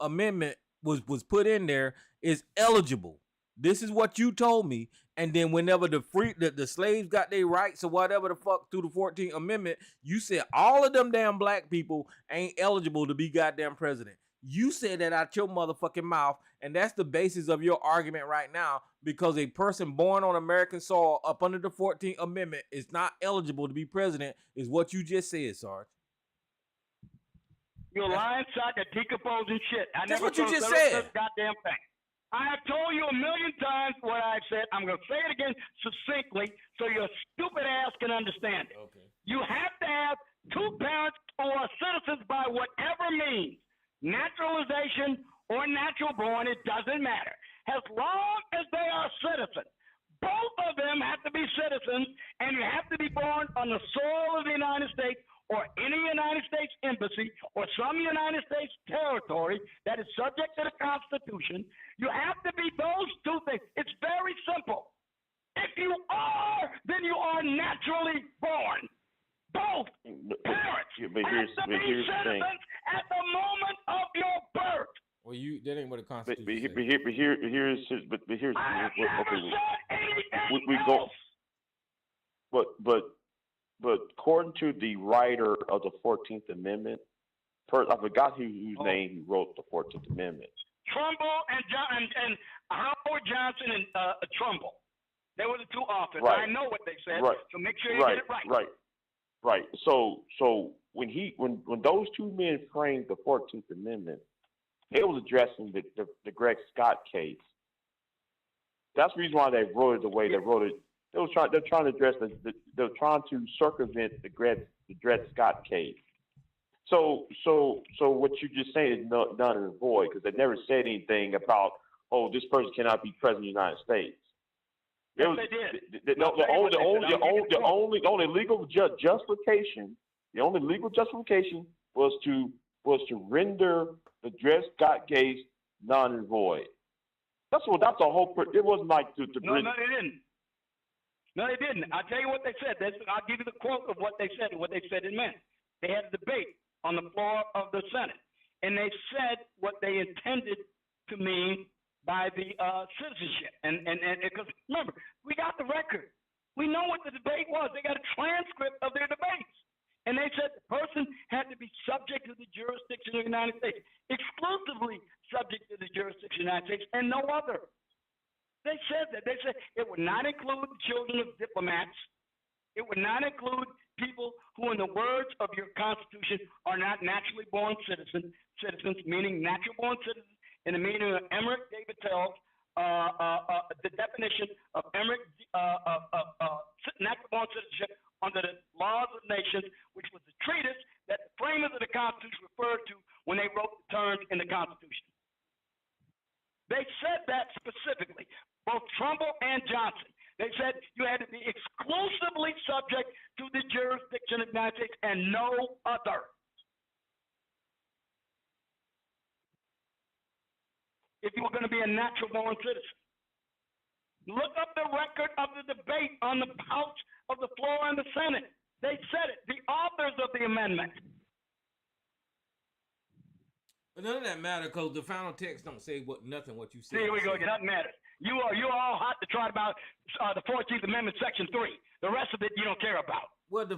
Amendment was put in there is eligible. This is what you told me. And then whenever the slaves got their rights or whatever the fuck through the 14th Amendment, you said all of them damn black people ain't eligible to be goddamn president. You said that out your motherfucking mouth, and that's the basis of your argument right now, because a person born on American soil up under the 14th Amendment is not eligible to be president, is what you just said, Sarge. You're lying, sack of decomposing shit. That's what you just said. This goddamn thing. I have told you a million times what I said. I'm going to say it again succinctly so your stupid ass can understand it. Okay. You have to have two parents who are citizens by whatever means, naturalization or natural born, it doesn't matter. As long as they are citizens, both of them have to be citizens, and you have to be born on the soil of the United States or any United States embassy or some United States territory that is subject to the Constitution. You have to be those two things. It's very simple. If you are, then you are naturally born. Both parents have to be citizens at the moment of your birth. Well, that ain't what the Constitution says. But here's I have never said anything we go. But according to the writer of the 14th Amendment, I forgot whose name he wrote the 14th Amendment. Trumbull and Howard Johnson and Trumbull. They were the two authors. Right. I know what they said, Right. so make sure you get it right. Right. So when those two men framed the 14th Amendment, they was addressing the Dred Scott case. That's the reason why they wrote it the way they wrote it. They're trying to address they're trying to circumvent the Dred Scott case. So what you just saying is none and void, because they never said anything about, oh, this person cannot be president of the United States. Yes, they did. The only legal justification, was to render the Dred Scott case non and void. That's the whole. It wasn't like to No, they didn't. No, they didn't. I'll tell you what they said. I'll give you the quote of what they said and what they said it meant. They had a debate on the floor of the Senate, and they said what they intended to mean by the citizenship. And because remember, we got the record. We know what the debate was. They got a transcript of their debates. And they said the person had to be subject to the jurisdiction of the United States, exclusively subject to the jurisdiction of the United States, and no other. They said that. They said it would not include the children of diplomats. It would not include people who, in the words of your Constitution, are not naturally born citizens, meaning natural born citizens, in the meaning of Emmerich David Tell's, the definition of Emmerich natural born citizenship under the laws of nations, which was the treatise that the framers of the Constitution referred to when they wrote the terms in the Constitution. They said that specifically, both Trumbull and Johnson. They said you had to be exclusively subject to the jurisdiction of the United States and no other. If you were going to be a natural born citizen. Look up the record of the debate on the couch of the floor in the Senate. They said it, the authors of the amendment. But none of that matters, because the final text don't say nothing what you said. Here we go. Nothing matters. You're all hot to try about the 14th Amendment, Section 3. The rest of it you don't care about. Well, the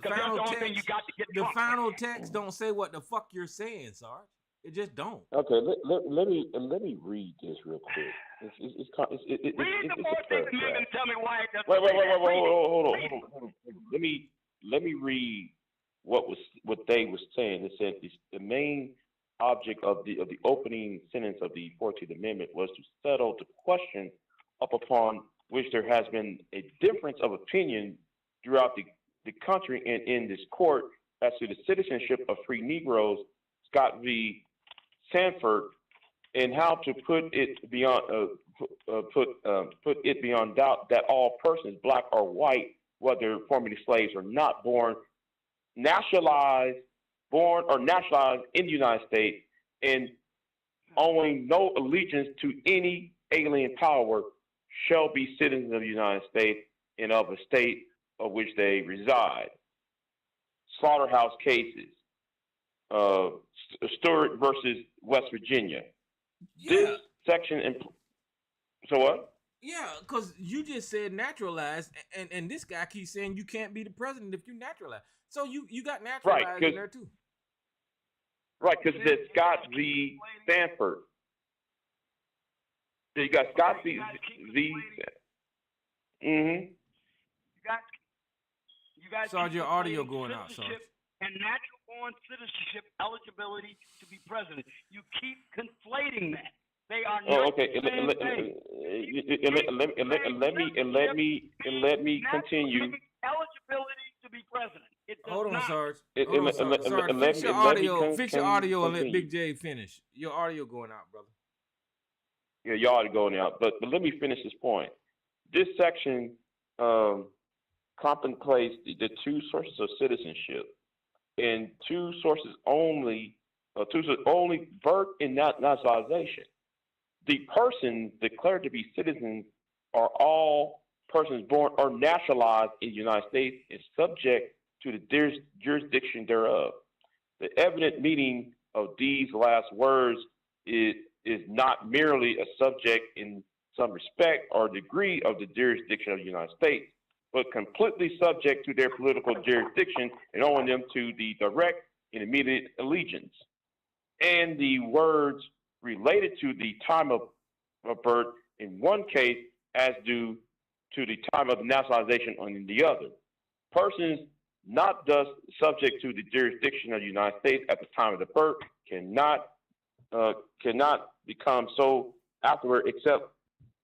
final text don't say what the fuck you're saying, Sarge. It just don't. Okay, let me read this real quick. Read the 14th Amendment and tell me why it doesn't. Wait, hold on. Let me read what they was saying. It said the main object of the opening sentence of the 14th Amendment was to settle the question up upon which there has been a difference of opinion throughout the country and in this court as to the citizenship of free Negroes, Scott v. Sanford, and how to put it beyond doubt that all persons, black or white, whether formerly slaves or not, born or naturalized in the United States, and owing no allegiance to any alien power, shall be citizens of the United States and of a state of which they reside. Slaughterhouse cases. Stewart versus West Virginia. Yeah. This section. So what? Yeah, because you just said naturalized, and this guy keeps saying you can't be the president if you naturalized. So you got naturalized in there too. Right, because it's Scott v. Stanford. You got Scott v. Mm-hmm. You guys Sarge, your audio going out, Sarge. And natural-born citizenship eligibility to be president. You keep conflating that. They are not okay. the same thing. Let me continue. Eligibility to be president. Hold on, Sarge. Sarge, fix your audio and let Big J finish. Your audio going out, brother. Yeah, your audio going out. But let me finish this point. This section contemplates the two sources of citizenship, and two sources only birth and naturalization. The persons declared to be citizens are all persons born or naturalized in the United States and subject to the jurisdiction thereof. The evident meaning of these last words is not merely a subject in some respect or degree of the jurisdiction of the United States, but completely subject to their political jurisdiction and owing them to the direct and immediate allegiance. And the words related to the time of birth in one case as due to the time of naturalization in the other. Persons not thus subject to the jurisdiction of the United States at the time of the birth cannot become so afterward except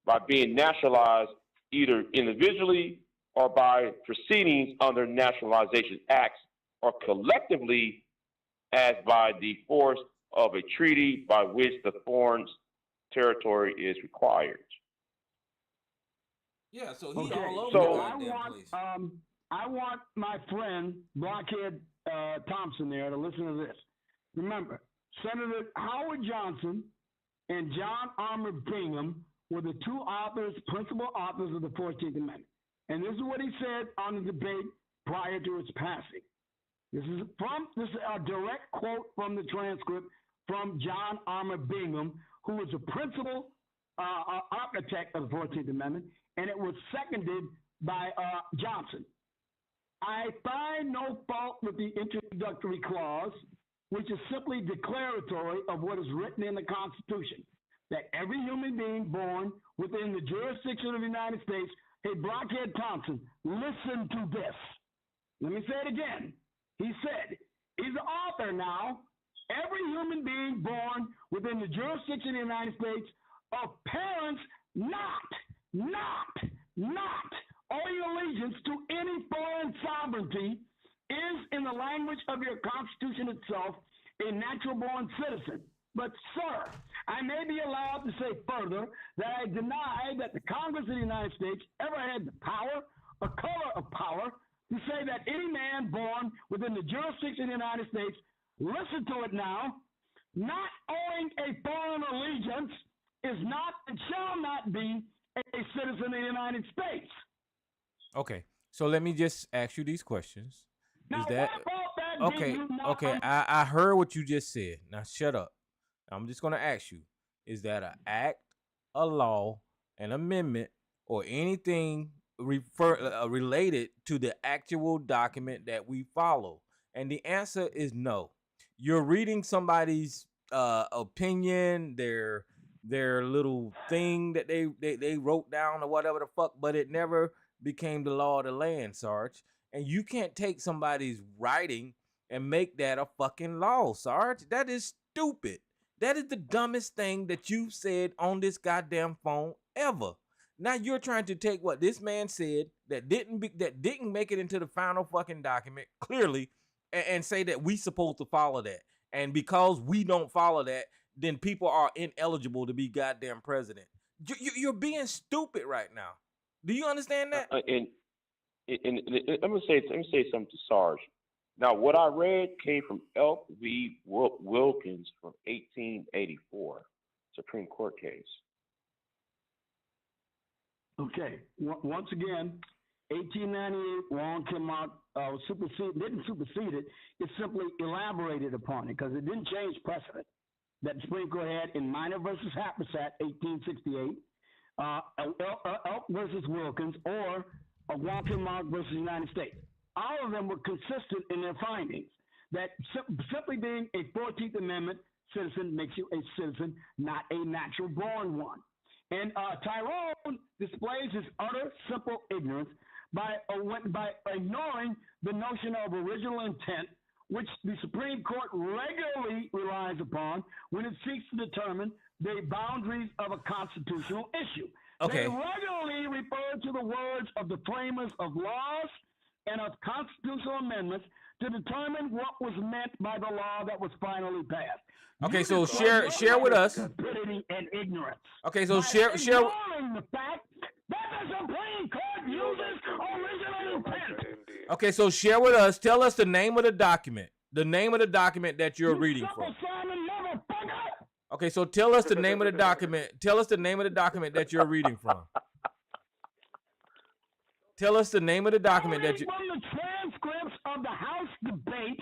by being naturalized either individually or by proceedings under naturalization acts or collectively as by the force of a treaty by which the foreign territory is required. Yeah, so he okay. all over So the goddamn place. I want my friend Blockhead Thompson there to listen to this. Remember, Senator Howard Johnson and John Armour Bingham were the two principal authors of the 14th Amendment. And this is what he said on the debate prior to its passing. This is a direct quote from the transcript from John Armour Bingham, who was the principal architect of the 14th Amendment, and it was seconded by Johnson. I find no fault with the introductory clause, which is simply declaratory of what is written in the Constitution, that every human being born within the jurisdiction of the United States. Hey, Blockhead Thompson, listen to this. Let me say it again. He said, he's the author now. Every human being born within the jurisdiction of the United States of parents not owing allegiance to any foreign sovereignty is, in the language of your Constitution itself, a natural-born citizen. But, sir, I may be allowed to say further that I deny that the Congress of the United States ever had the power or color of power to say that any man born within the jurisdiction of the United States, listen to it now, not owing a foreign allegiance is not and shall not be a citizen of the United States. Okay, so let me just ask you these questions. Now, is that okay? Okay, I heard what you just said. Now shut up. I'm just gonna ask you: is that an act, a law, an amendment, or anything related to the actual document that we follow? And the answer is no. You're reading somebody's opinion, their little thing that they wrote down or whatever the fuck, but it never became the law of the land, Sarge. And you can't take somebody's writing and make that a fucking law, Sarge. That is stupid. That is the dumbest thing that you've said on this goddamn phone ever. Now you're trying to take what this man said that didn't make it into the final fucking document clearly, and say that we supposed to follow that. And because we don't follow that, then people are ineligible to be goddamn president. You're being stupid right now. Do you understand that? And let me say something to Sarge. Now, what I read came from Elk v. Wilkins from 1884, Supreme Court case. Okay. Once again, 1898, Wong came out, didn't supersede it. It simply elaborated upon it because it didn't change precedent that the Supreme Court had in Minor versus Happersett, 1868, Elk versus Wilkins, or Wong came out versus United States. All of them were consistent in their findings that simply being a 14th Amendment citizen makes you a citizen, not a natural born one. And Tyrone displays his utter simple ignorance by ignoring the notion of original intent, which the Supreme Court regularly relies upon when it seeks to determine the boundaries of a constitutional issue. Okay. They regularly refer to the words of the framers of laws and of constitutional amendments to determine what was meant by the law that was finally passed. Okay, so share with us. Stupidity and ignorance. Okay, so share. Ignoring the fact that the Supreme Court uses original intent. Okay, so share with us. Tell us the name of the document. The name of the document that you're reading from. Okay, so tell us the name of the document. Tell us the name of the document that you're reading from. Tell us the name of the document that you. From the transcripts of the House debate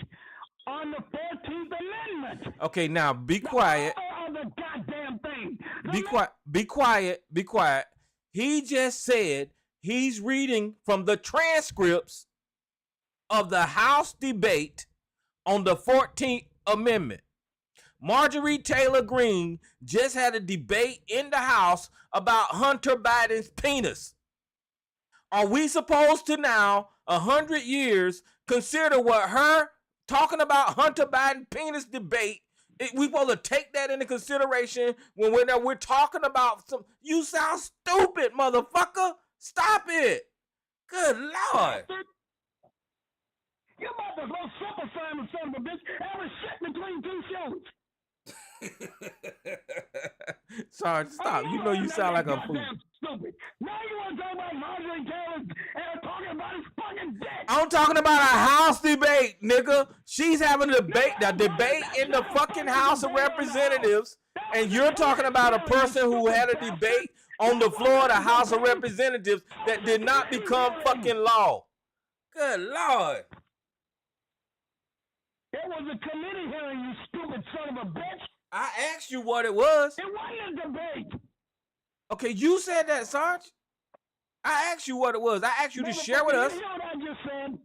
on the 14th Amendment. Okay, now be quiet. The goddamn thing. Be quiet. Be quiet. Be quiet. He just said he's reading from the transcripts of the House debate on the 14th Amendment. Marjorie Taylor Greene just had a debate in the House about Hunter Biden's penis. Are we supposed to now, 100 years, consider what her talking about Hunter Biden penis debate? We supposed to take that into consideration when we're talking about some. You sound stupid, motherfucker. Stop it. Good Lord. You about to go super Simon, son of a bitch, ever shit between two shows. Sarge, stop. You know you sound like a fool. Stupid. Now you want to talk about Marjorie Taylor and talking about his fucking dick. I'm talking about a House debate, nigga. She's having a debate, the debate in the fucking House of Representatives, and you're talking about a person who had a debate on the floor of the House of Representatives that did not become fucking law. Good Lord. It was a committee hearing, you stupid son of a bitch. I asked you what it was. It wasn't a debate. Okay, you said that, Sarge. I asked you what it was. I asked you to share with us. You know what I just said?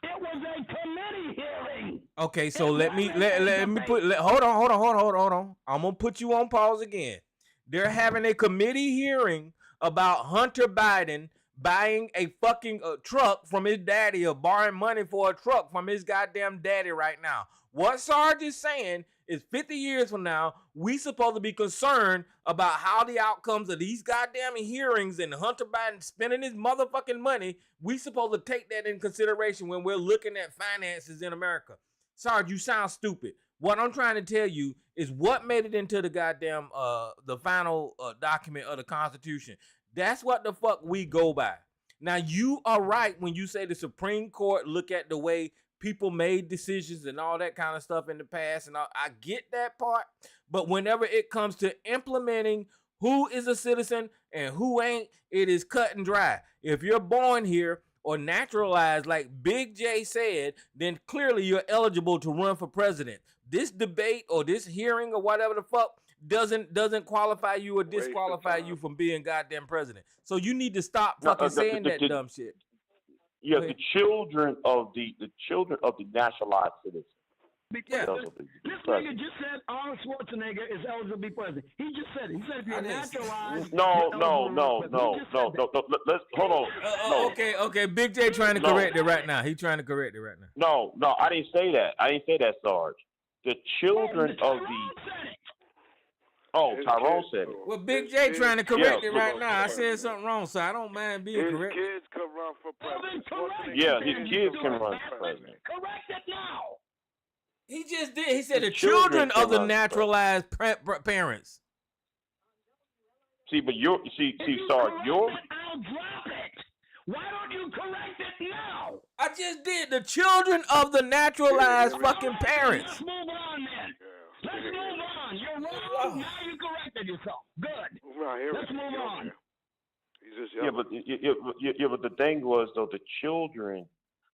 It was a committee hearing. Okay, so let me hold on. I'm gonna put you on pause again. They're having a committee hearing about Hunter Biden buying a fucking truck from his daddy, or borrowing money for a truck from his goddamn daddy right now. What Sarge is saying is 50 years from now, we supposed to be concerned about how the outcomes of these goddamn hearings and Hunter Biden spending his motherfucking money, we supposed to take that in consideration when we're looking at finances in America. Sarge, you sound stupid. What I'm trying to tell you is what made it into the goddamn, the final document of the Constitution. That's what the fuck we go by. Now, you are right when you say the Supreme Court look at the way people made decisions and all that kind of stuff in the past, and I get that part. But whenever it comes to implementing who is a citizen and who ain't, it is cut and dry. If you're born here or naturalized, like Big J said, then clearly you're eligible to run for president. This debate or this hearing or whatever the fuck doesn't qualify you or disqualify you from being goddamn president. So you need to stop fucking saying that dumb shit. Yeah, the children of the naturalized citizens. Be Yeah. president. This nigga just said Arnold Schwarzenegger is eligible to be president. He just said it. He said if you're naturalized, No, you're no, eligible to no, be president. no, no, no. Let's hold on. No. Okay. Big J trying to No. correct it right now. He trying to correct it right now. No, I didn't say that. I didn't say that, Sarge. The children of the. Oh, Tyrone said it. Well, Big J trying to correct it right now. I said president. something wrong, so I don't mind being His corrected. kids could run for president. Yeah, his kids can run for president. Correct it now. He just did. He said The the children children of the can run for naturalized parents. See, but Sarge, your. I'll drop it. Why don't you correct it now? I just did. The children of the naturalized fucking parents. Let's move on then. Let's move on. You're wrong. Now you corrected yourself. Good. Let's move on. But the thing was though, the children.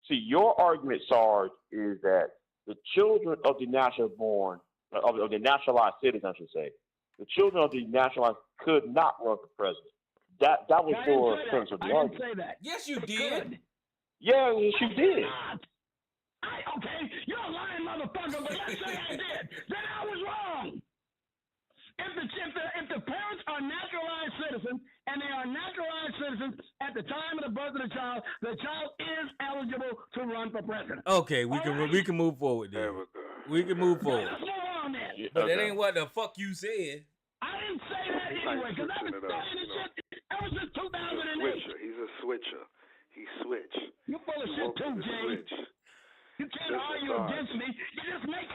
See, your argument, Sarge, is that the children of the of the naturalized citizens, I should say, the children of the naturalized could not run for president. That was your sense of the argument. I didn't say that. Yes, you did. Yeah, yes, you did. Okay, you're a lying motherfucker, but let's say I did. Then I was wrong. If the parents are naturalized citizens and they are naturalized citizens at the time of the birth of the child is eligible to run for president. Okay, we can move forward then. We can move forward. Let's move on then. But that ain't what the fuck you said. I didn't say that anyway, because I've been saying this shit ever since 2008. He's a switcher. He switched. You full of shit too, Jay. You can't argue against me. You just make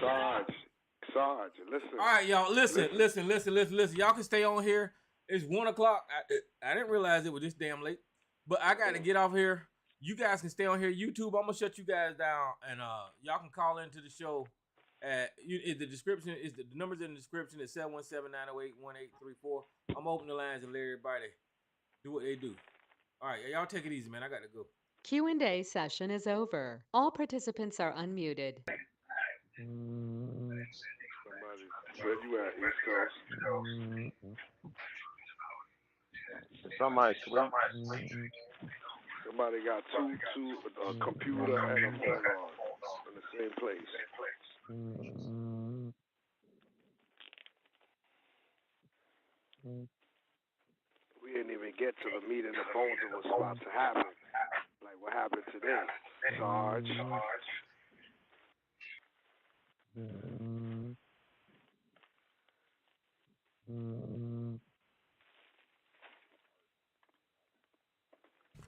Sarge, listen. All right, y'all. Listen. Y'all can stay on here. It's 1 o'clock. I didn't realize it was this damn late, but I got to get off here. You guys can stay on here. YouTube, I'm gonna shut you guys down, and y'all can call into the show. The description is the numbers in the description is 717-908-1834. I'm opening the lines and let everybody do what they do. All right, y'all take it easy, man. I got to go. Q&A session is over. All participants are unmuted. Where you at, East Coast? Somebody got a computer and a phone in the same place. We didn't even get to the meeting the phones that was about to happen. Like what happened today. Sarge.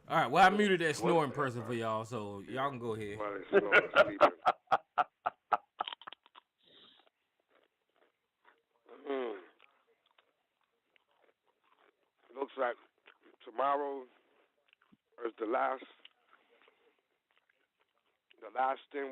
All right, well, I muted that snoring person for y'all, so y'all can go ahead. Looks like tomorrow is the last thing